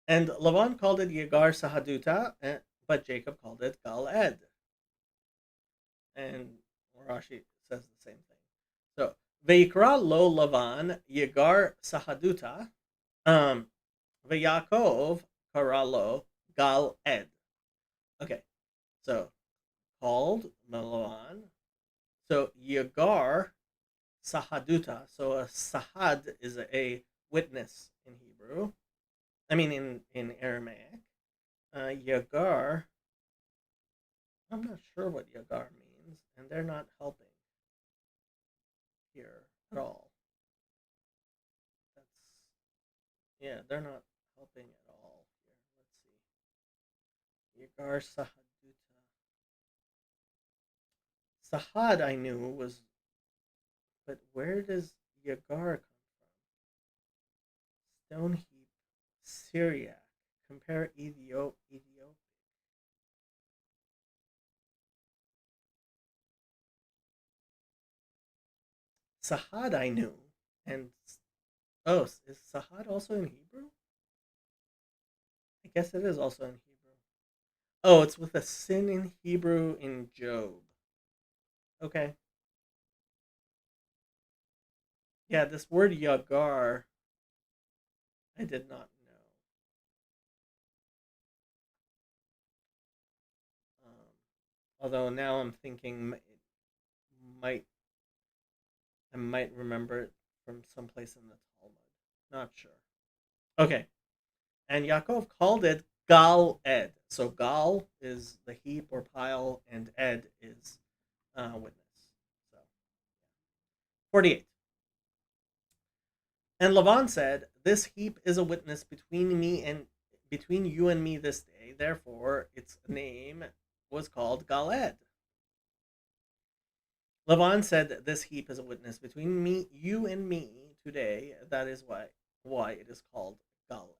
Speaker 1: and Laban called it Yigar Sahaduta, but Jacob called it Galed. And Rashi says the same thing. So Vayikra lo Lavan Yigar Sahaduta, Vayakov Karalo Gal Ed. Okay, so called Lavan. So Yigar Sahaduta. So a Sahad is a witness in Hebrew. I mean in Aramaic. Yagar. I'm not sure what Yagar means, and they're not helping here at all. That's Yeah, they're not helping at all here. Let's see. Yagar Sahaduta. Sahad I knew was, but where does Yagar come from? Stone heap, Syriac. Compare Ethiopia. Sahad I knew, and oh, is Sahad also in Hebrew? I guess it is also in Hebrew. Oh, it's with a sin in Hebrew in Job. Okay. Yeah, this word Yagar, I did not know. Although now I'm thinking might I might remember it from someplace in the Talmud. Not sure. Okay. And Yaakov called it Gal Ed. So Gal is the heap or pile, and Ed is witness. So 48. And Lavan said, "This heap is a witness between you and me this day. Therefore, its name was called Galed." Lavan said, "This heap is a witness between you and me today. That is why it is called Galed."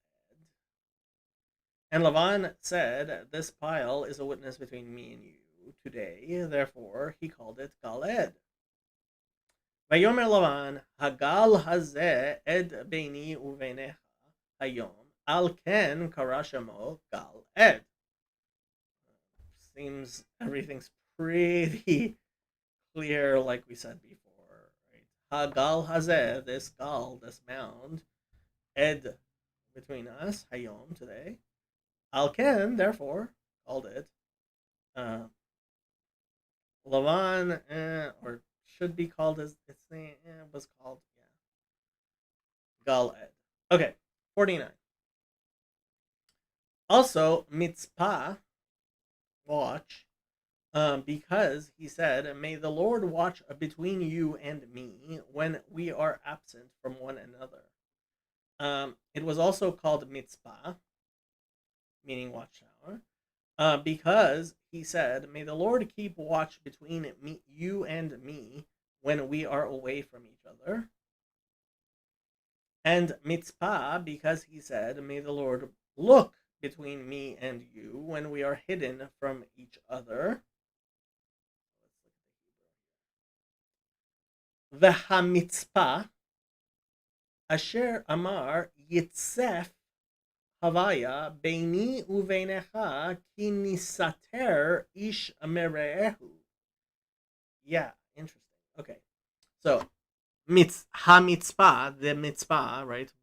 Speaker 1: And Lavan said, "This pile is a witness between me and you today." Therefore, he called it Galed. ויאמר לבן, הגל הזה עד ביני וביניך היום, על כן קרא שמו גל עד. Seems everything's pretty clear, like we said before, right? Hagal hazeh, this gal, this mound, ed, between us, hayom, today. Alken, therefore, called it. Uh, Lavan, or should be called as its name, was called, yeah, Gal ed. Okay, 49. Also, mitzpah, watch, because he said, "May the Lord watch between you and me when we are absent from one another." It was also called mitzpah, meaning watchtower, because he said, "May the Lord keep watch between you and me when we are away from each other." And mitzpah, because he said, "May the Lord look between me and you when we are hidden from each other." V'hamitzpah asher amar yitzef havaya beini uveinecha ki nisater ish mere'ehu. Yeah, interesting. Okay, so hamitzpah, the mitzpah, right?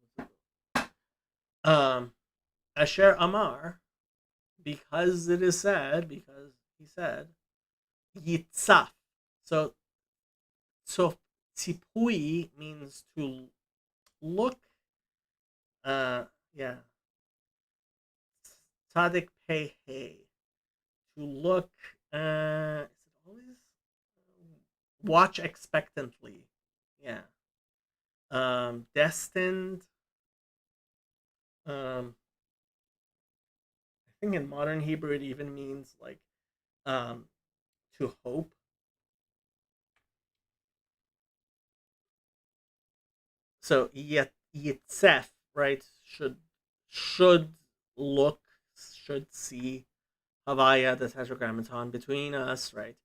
Speaker 1: Asher amar, because it is said, because he said, yitzaf. So tzipui means to look. Yeah, tzadik pehe, to look. Is it always watch expectantly? Yeah. Destined. I think in modern Hebrew it even means like um to hope. So yitzef, right? Should look, should see. Havaya, the tetragrammaton between us, right?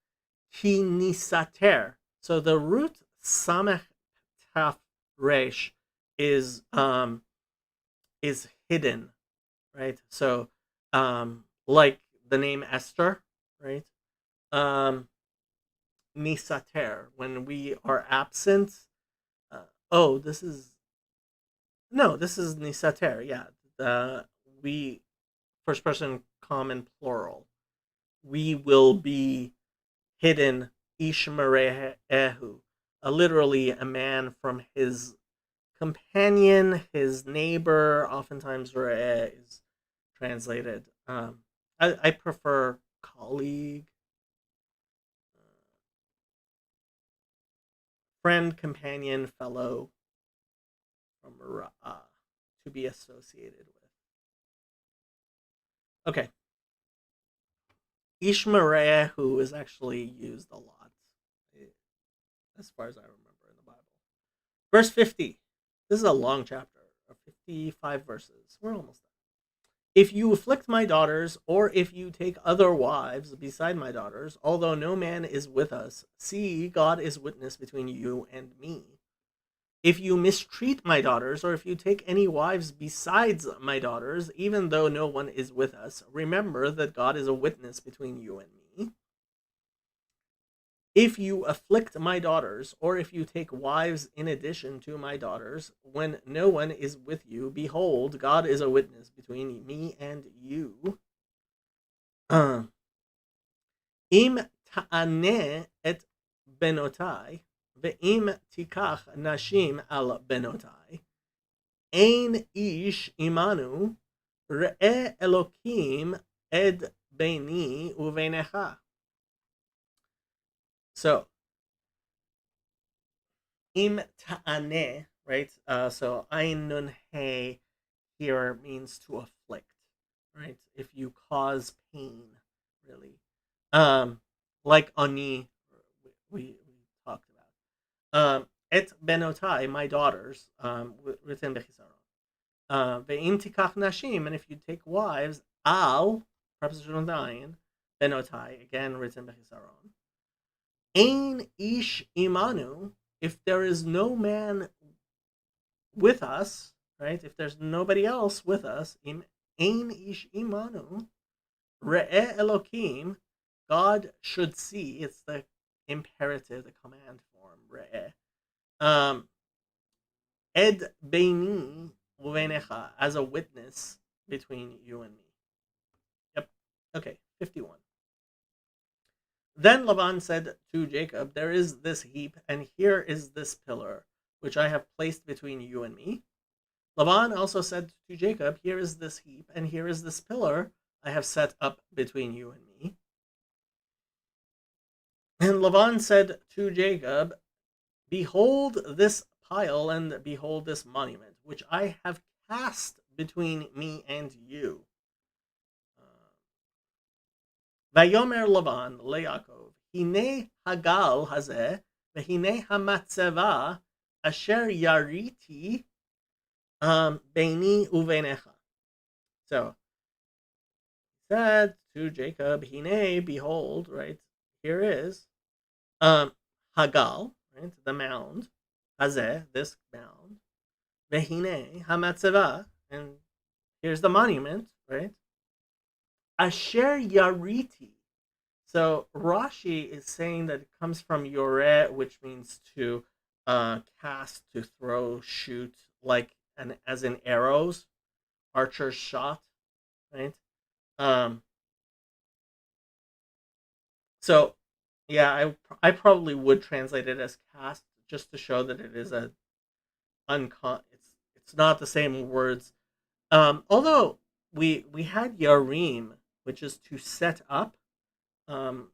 Speaker 1: Ki nisater. So the root samech taf resh is hidden, right? So like the name Esther, right? Um nisater, when we are absent. Oh, this is no, this is nisater. Yeah, the we first person common plural. We will be hidden, ishmerehu, literally a man from his companion, his neighbor. Oftentimes, re'eh is translated. I prefer colleague, friend, companion, fellow from ra'ah to be associated with. Okay, ishmerehu is actually used a lot, as far as I remember in the Bible. Verse 50. This is a long chapter of 55 verses. We're almost done. If you afflict my daughters, or if you take other wives beside my daughters, although no man is with us, see, God is witness between you and me. If you mistreat my daughters, or if you take any wives besides my daughters, even though no one is with us, remember that God is a witness between you and me. If you afflict my daughters, or if you take wives in addition to my daughters, when no one is with you, behold, God is a witness between me and you. Im ta'aneh et benotai, ve'im tikach nashim al benotai, ein ish imanu, re'e Elokim ed beini uveinecha. So, im ta'aneh, right? So ain nun he here means to afflict, right? If you cause pain, really, like ani, we talked about. Et benotai, my daughters, written bechisaron. Ve'im tikach nashim, and if you take wives, al, prepositional dayin, benotai, again written bechisaron. Ein ish imanu, if there is no man with us, right? If there's nobody else with us, im ein ish imanu, re'eh Elokim, God should see. It's the imperative, the command form, re'eh. Ed beini uvenecha, as a witness between you and me. Yep. Okay, 51. Then Laban said to Jacob, there is this heap, and here is this pillar, which I have placed between you and me. Laban also said to Jacob, here is this heap, and here is this pillar I have set up between you and me. And Laban said to Jacob, behold this pile, and behold this monument, which I have cast between me and you. Vayomer Laban leYaakov, hine hagal hazeh, vehine hamatzeva, asher yariti beini uvenecha. So he said to Jacob, hine, behold, right, here is hagal, right, the mound, hazeh, this mound, vehine hamatzeva, and here's the monument, right, asher yariti. So Rashi is saying that it comes from yoreh, which means to cast, to throw, shoot, like as in arrows, archer's shot, right? Um, so yeah, I probably would translate it as cast just to show that it is a it's not the same words. Although we had yarim, which is to set up. Um,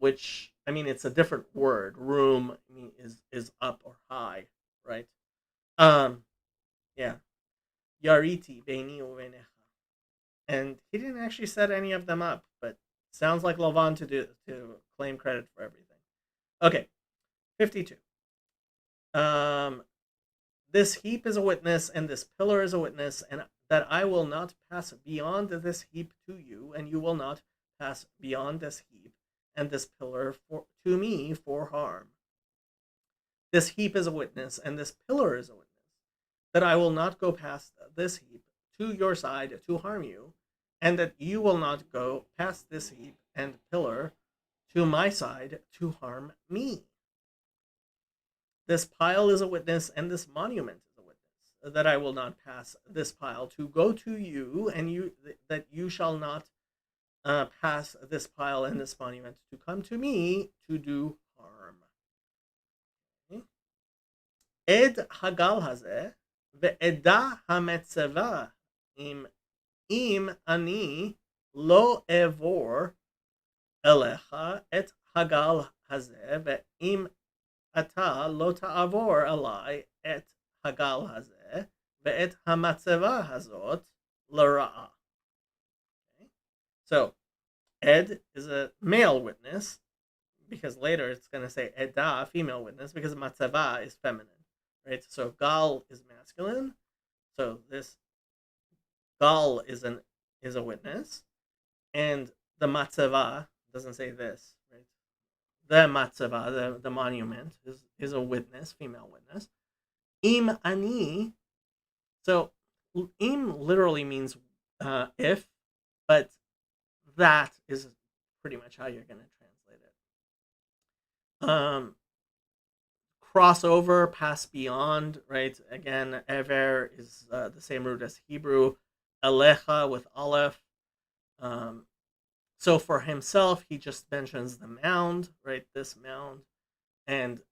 Speaker 1: which I mean it's a different word. Room, I mean, is up or high, right? Um, yeah, yariti beini uvenecha, and he didn't actually set any of them up, but sounds like Lavan to claim credit for everything. Okay, 52. Um, this heap is a witness, and this pillar is a witness, and that I will not pass beyond this heap to you, and you will not pass beyond this heap and this pillar to me for harm. This heap is a witness, and this pillar is a witness, that I will not go past this heap to your side to harm you, and that you will not go past this heap and pillar to my side to harm me. This pile is a witness, and this monument is a witness, that I will not pass this pile to go to you, and that you shall not pass this pile and this monument to come to me to do harm. Okay. Ed hagal hazeh ve'eda hametzeva im ani lo evor elecha et hagal hazeh ve'im ata lo ta'avor alai et hagal hazeh ve'et hamatzeva hazot l'ra'ah. Okay. So Ed is a male witness, because later it's going to say Eda, female witness, because Matzeva is feminine, right? So Gal is masculine. So this Gal is a witness, and the Matzeva doesn't say this, right? The Matzeva, the monument, is a witness, female witness. Im ani. So im literally means if, but that is pretty much how you're going to translate it. Crossover, pass beyond, right? Again, ever is the same root as Hebrew. Alecha with aleph. So for himself, he just mentions the mound, right? This mound. And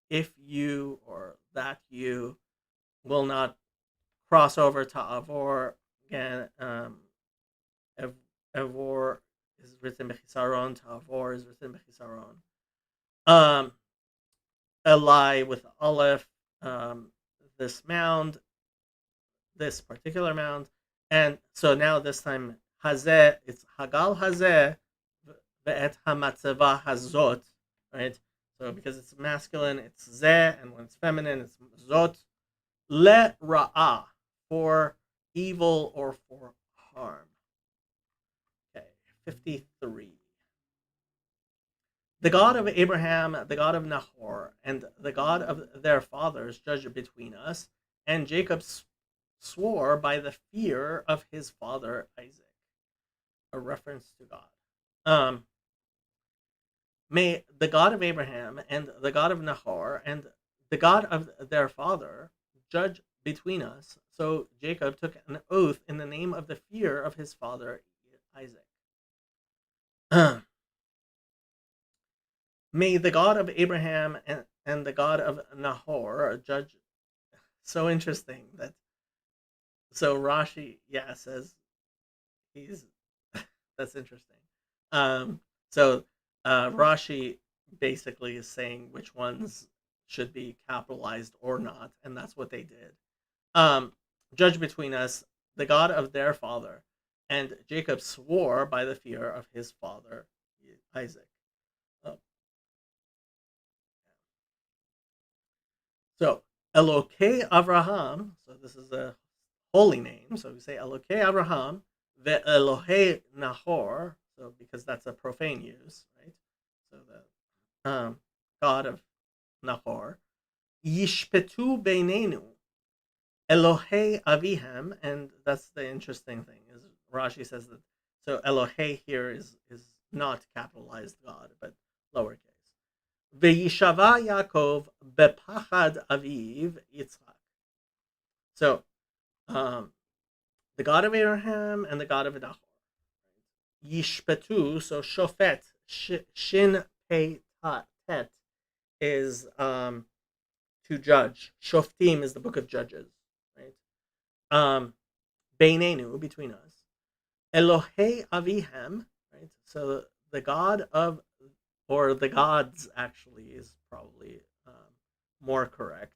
Speaker 1: if you or that you will not cross over to Avor, again, Avor is written Bechisaron, to Avor is written Bechisaron. Elai with aleph, this mound, this particular mound, and so now this time hazeh, it's hagal hazeh ve'et hamatzeva hazot, right? So because it's masculine, it's zeh, and when it's feminine, it's zot. Le ra'ah, for evil or for harm. Okay, 53. The God of Abraham, the God of Nahor, and the God of their fathers judged between us, and Jacob swore by the fear of his father Isaac. A reference to God. May the God of Abraham and the God of Nahor and the God of their father judge between us. So Jacob took an oath in the name of the fear of his father Isaac. May the God of Abraham and the God of Nahor judge. So interesting that so Rashi, yeah, says he's that's interesting. Um, so Rashi basically is saying which ones should be capitalized or not, and that's what they did. Um, Judge between us, the God of their father, and Jacob swore by the fear of his father Isaac. Oh, so Elokei Avraham. So this is a holy name. So we say Elokei Avraham, the Elohei Nahor. So because that's a profane use, right? So the God of Nahor, Yishpetu Beinenu, Elohei Avihem, and that's the interesting thing is Rashi says that so Elohei here is not capitalized God but lowercase. Ve'yishava Yaakov bepachad aviv Yitzchak. So um, the God of Abraham and the God of Nahor. Yishpetu, so shofet, shin pei tet is to judge. Shoftim is the book of Judges, right? Beinenu, between us. Elohei avihem, right? So the God of, or the gods actually is probably more correct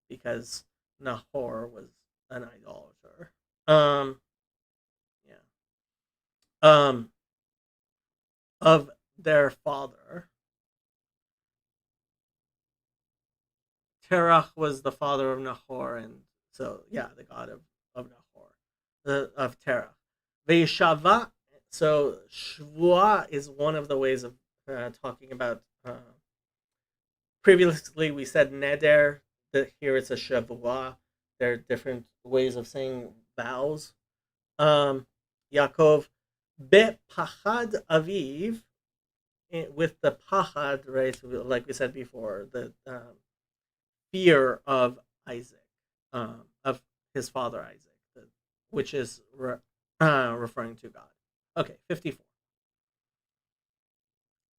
Speaker 1: because Nahor was an idolater. Um, yeah. Um, of their father. Terach was the father of Nahor, and so yeah, the god of Nahor, of Terach. Ve'yishava. So shvua is one of the ways of talking about. Previously, we said neder. That here it's a shavua. There are different ways of saying vows. Yaakov be pachad aviv with the pachad, right? Like we said before, the fear of Isaac, of his father Isaac, which is referring to God. Okay, 54.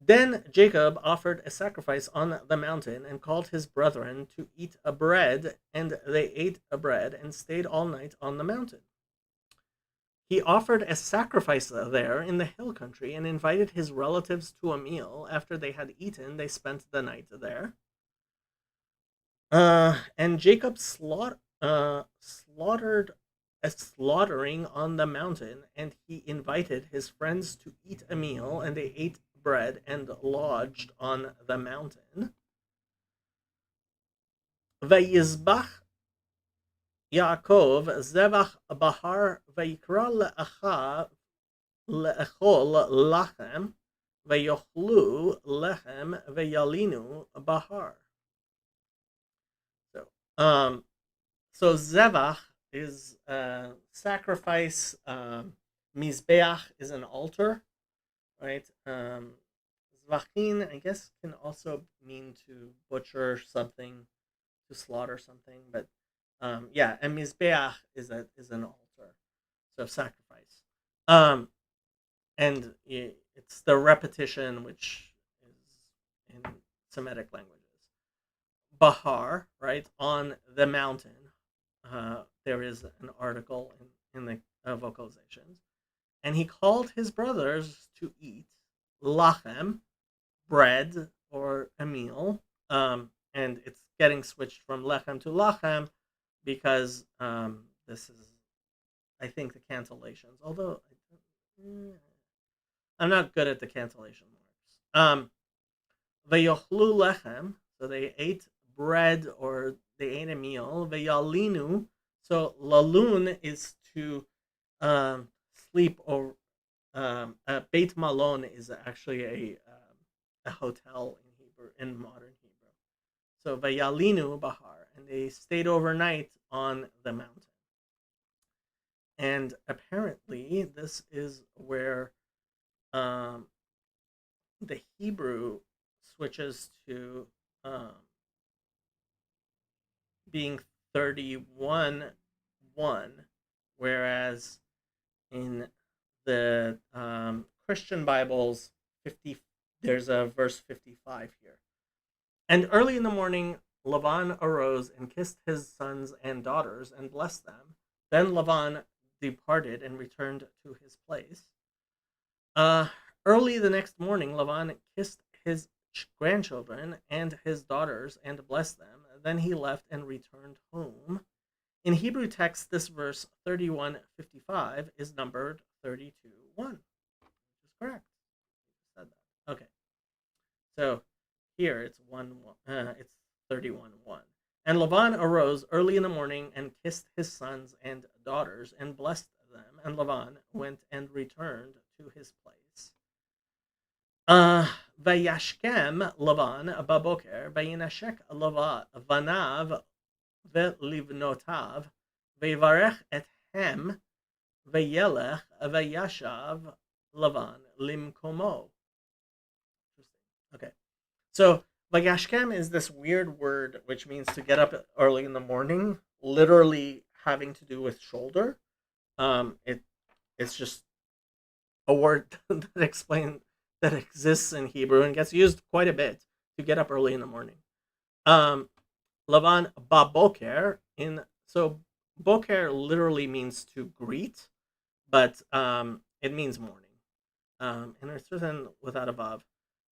Speaker 1: Then Jacob offered a sacrifice on the mountain and called his brethren to eat a bread, and they ate a bread and stayed all night on the mountain. He offered a sacrifice there in the hill country and invited his relatives to a meal. After they had eaten, they spent the night there. And Jacob slaughtered a slaughtering on the mountain, and he invited his friends to eat a meal, and they ate bread and lodged on the mountain. Vayizbach Yaakov zevach bahar vayikra le'echol lachem vayochlu lechem vayalinu bahar. So, so zevach is sacrifice. Mizbeach is an altar, right? Zvachin, I guess, can also mean to butcher something, to slaughter something, but yeah, and mizbeach is an altar, so sacrifice. Um, and it's the repetition which is in Semitic languages. Bahar, right, on the mountain. There is an article in the vocalizations. And he called his brothers to eat lachem, bread or a meal. And it's getting switched from lechem to lachem because this is, I think, the cancellations. Although I'm not good at the cancellation marks. Vayochlu lechem, so they ate bread or they ate a meal. Vayalinu, so lalun is to sleep, or a Beit Malon is actually a hotel in Hebrew, in modern Hebrew. So Vayalinu Bahar, and they stayed overnight on the mountain. And apparently, this is where the Hebrew switches to um, being 31 1, whereas in the Christian Bibles, 50, there's a verse 55 here. And early in the morning, Laban arose and kissed his sons and daughters and blessed them. Then Laban departed and returned to his place. Uh, Early the next morning, Laban kissed his grandchildren and his daughters and blessed them. Then he left and returned home. In Hebrew text, this verse 31:55 is numbered 32:1, which is correct. Said that. Okay, so here it's it's 31:1. And Laban arose early in the morning and kissed his sons and daughters and blessed them. And Laban went and returned to his place. Vayashkem Laban baboker vayinashek vanav ולבנותיו, ויברך אתהם, וילך וישב לבן למקומו. Okay, so Vayashkem is this weird word which means to get up early in the morning, literally having to do with shoulder. It's just a word that exists in Hebrew and gets used quite a bit to get up early in the morning. Lavan baboker so boker literally means to greet, but it means morning. And it's written without a vav.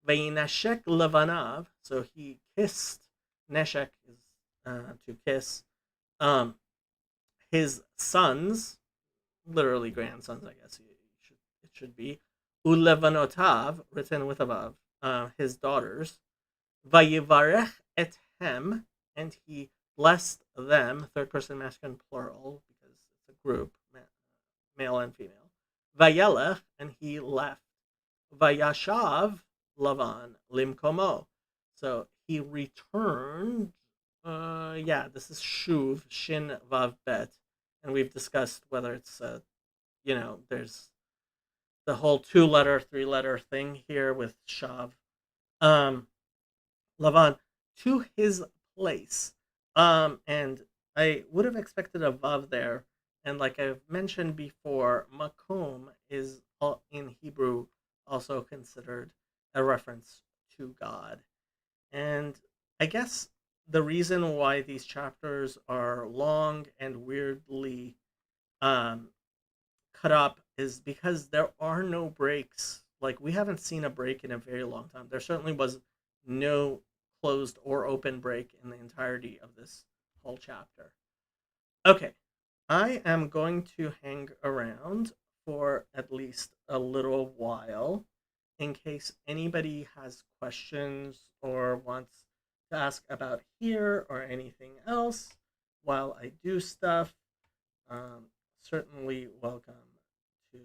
Speaker 1: Vayinashek levanav, so he kissed. Neshek is to kiss. His sons, literally grandsons, I guess it should be. Ulevanotav, written with a vav. His daughters. Vayivarech ethem, and he blessed them, third person masculine plural, because it's a group, male and female. Vayelech, and he left. Vayashav Lavan limkomo. So he returned. This is shuv, shin vav bet, and we've discussed whether it's there's the whole 2-letter, 3-letter thing here with shav. Lavan to his place. And I would have expected a vav there. And like I've mentioned before, makom is in Hebrew also considered a reference to God. And I guess the reason why these chapters are long and weirdly cut up is because there are no breaks. Like, we haven't seen a break in a very long time. There certainly was no closed or open break in the entirety of this whole chapter. Okay, I am going to hang around for at least a little while in case anybody has questions or wants to ask about here or anything else while I do stuff. Certainly welcome to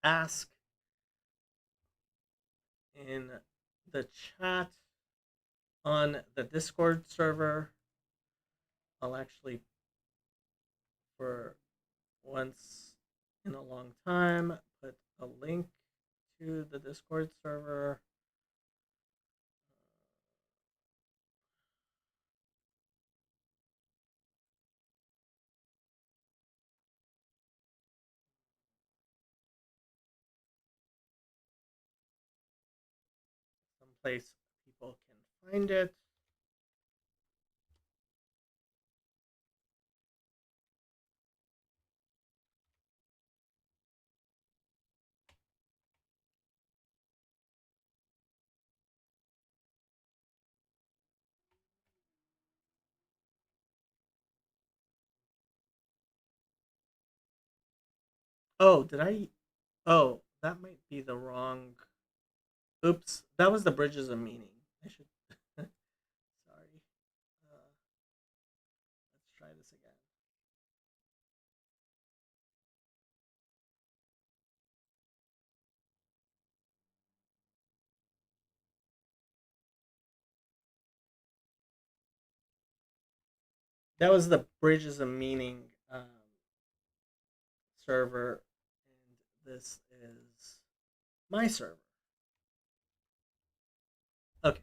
Speaker 1: ask in the chat on the Discord server. I'll actually, for once in a long time, put a link to the Discord server. Someplace people can find it. Oh, did I? Oh, that might be the wrong. Oops, that was the Bridges of Meaning. I should. Sorry. Let's try this again. That was the Bridges of Meaning server, and this is my server. Okay.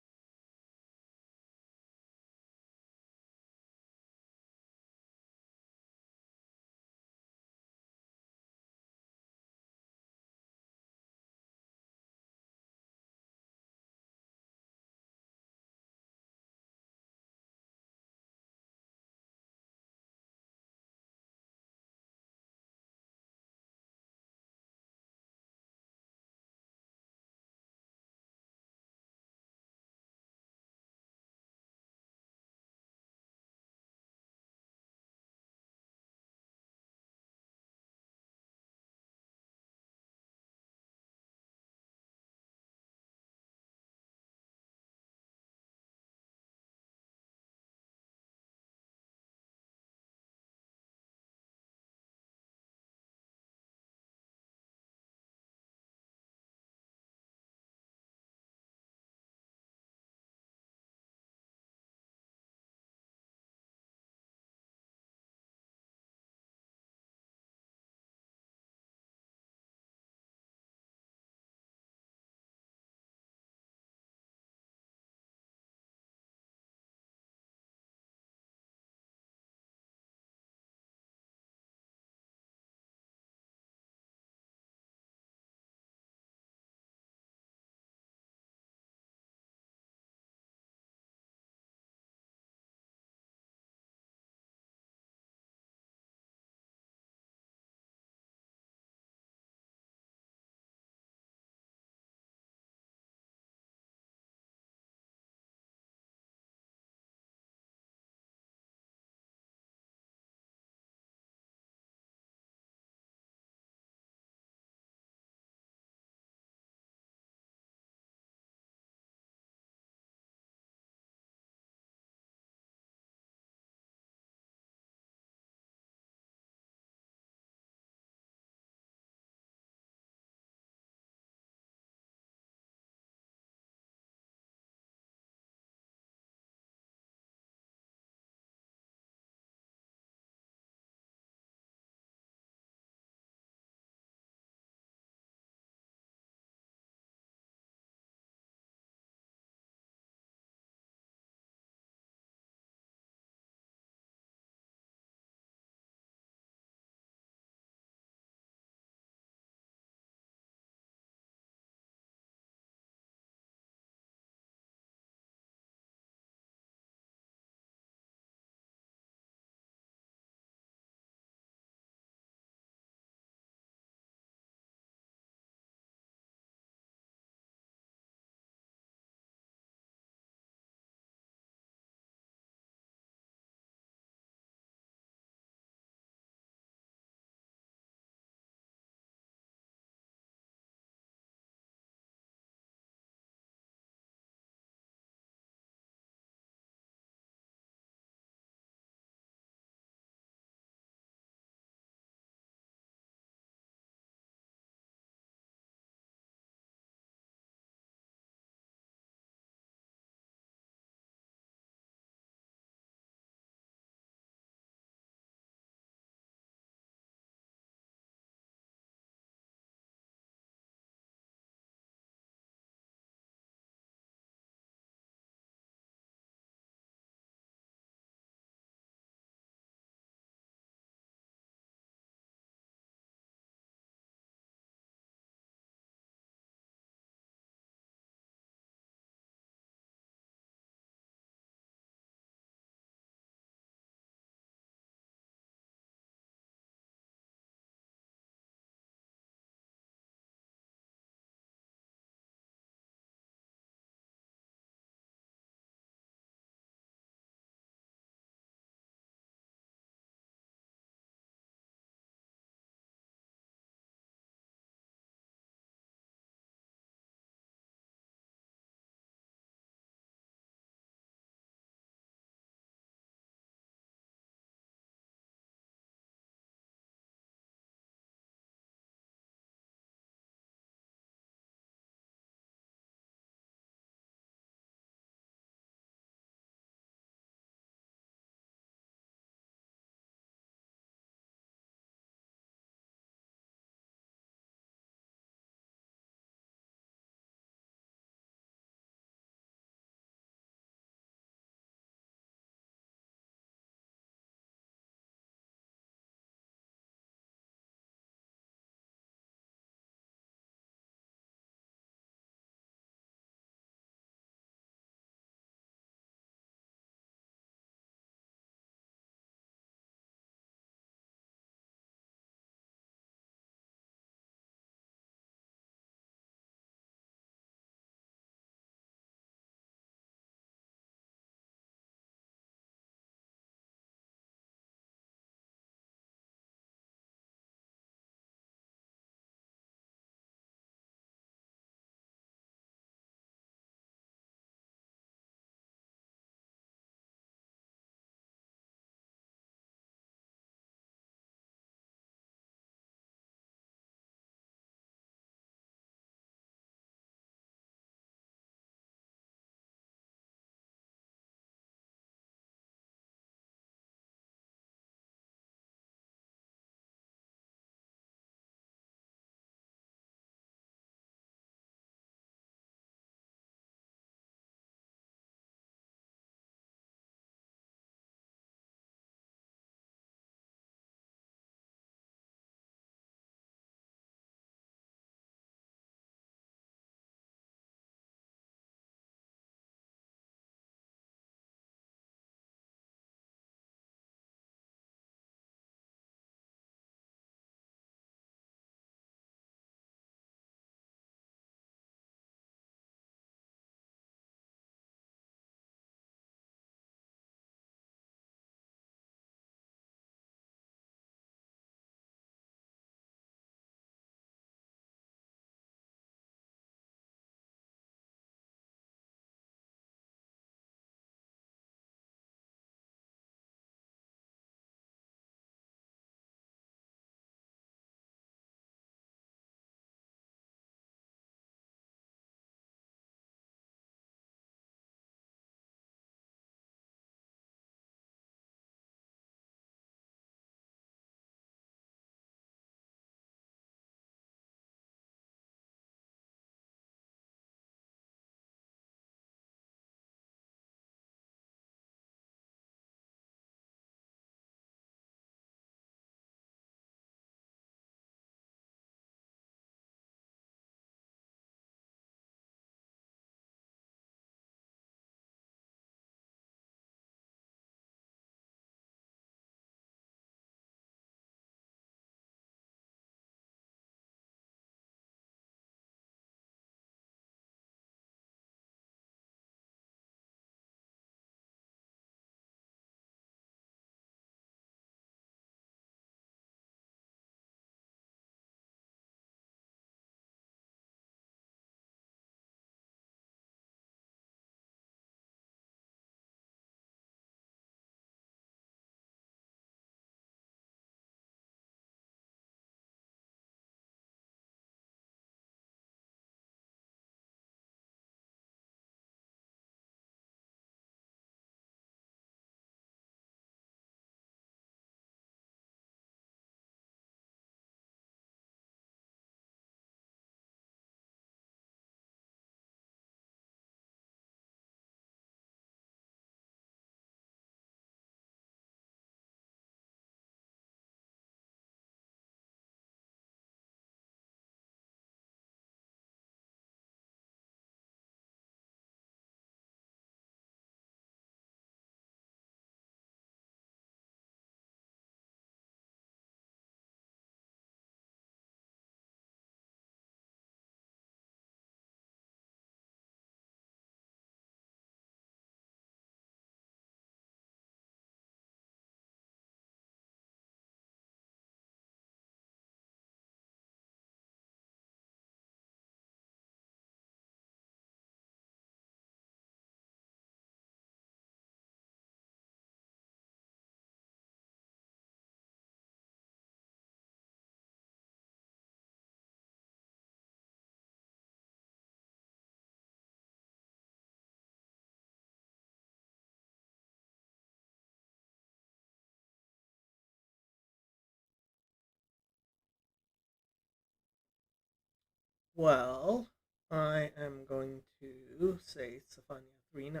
Speaker 1: Well, I am going to say Safania 3:9.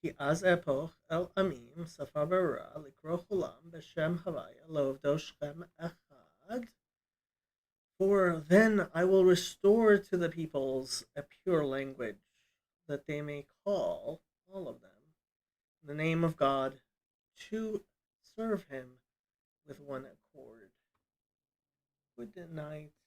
Speaker 1: כי אז אהפוך אל עמים שפה ברורה לקרוא כולם בשם הוויה לעובדו שכם אחד. For then I will restore to the peoples a pure language, that they may call, all of them, the name of God to serve him with one accord. Good night.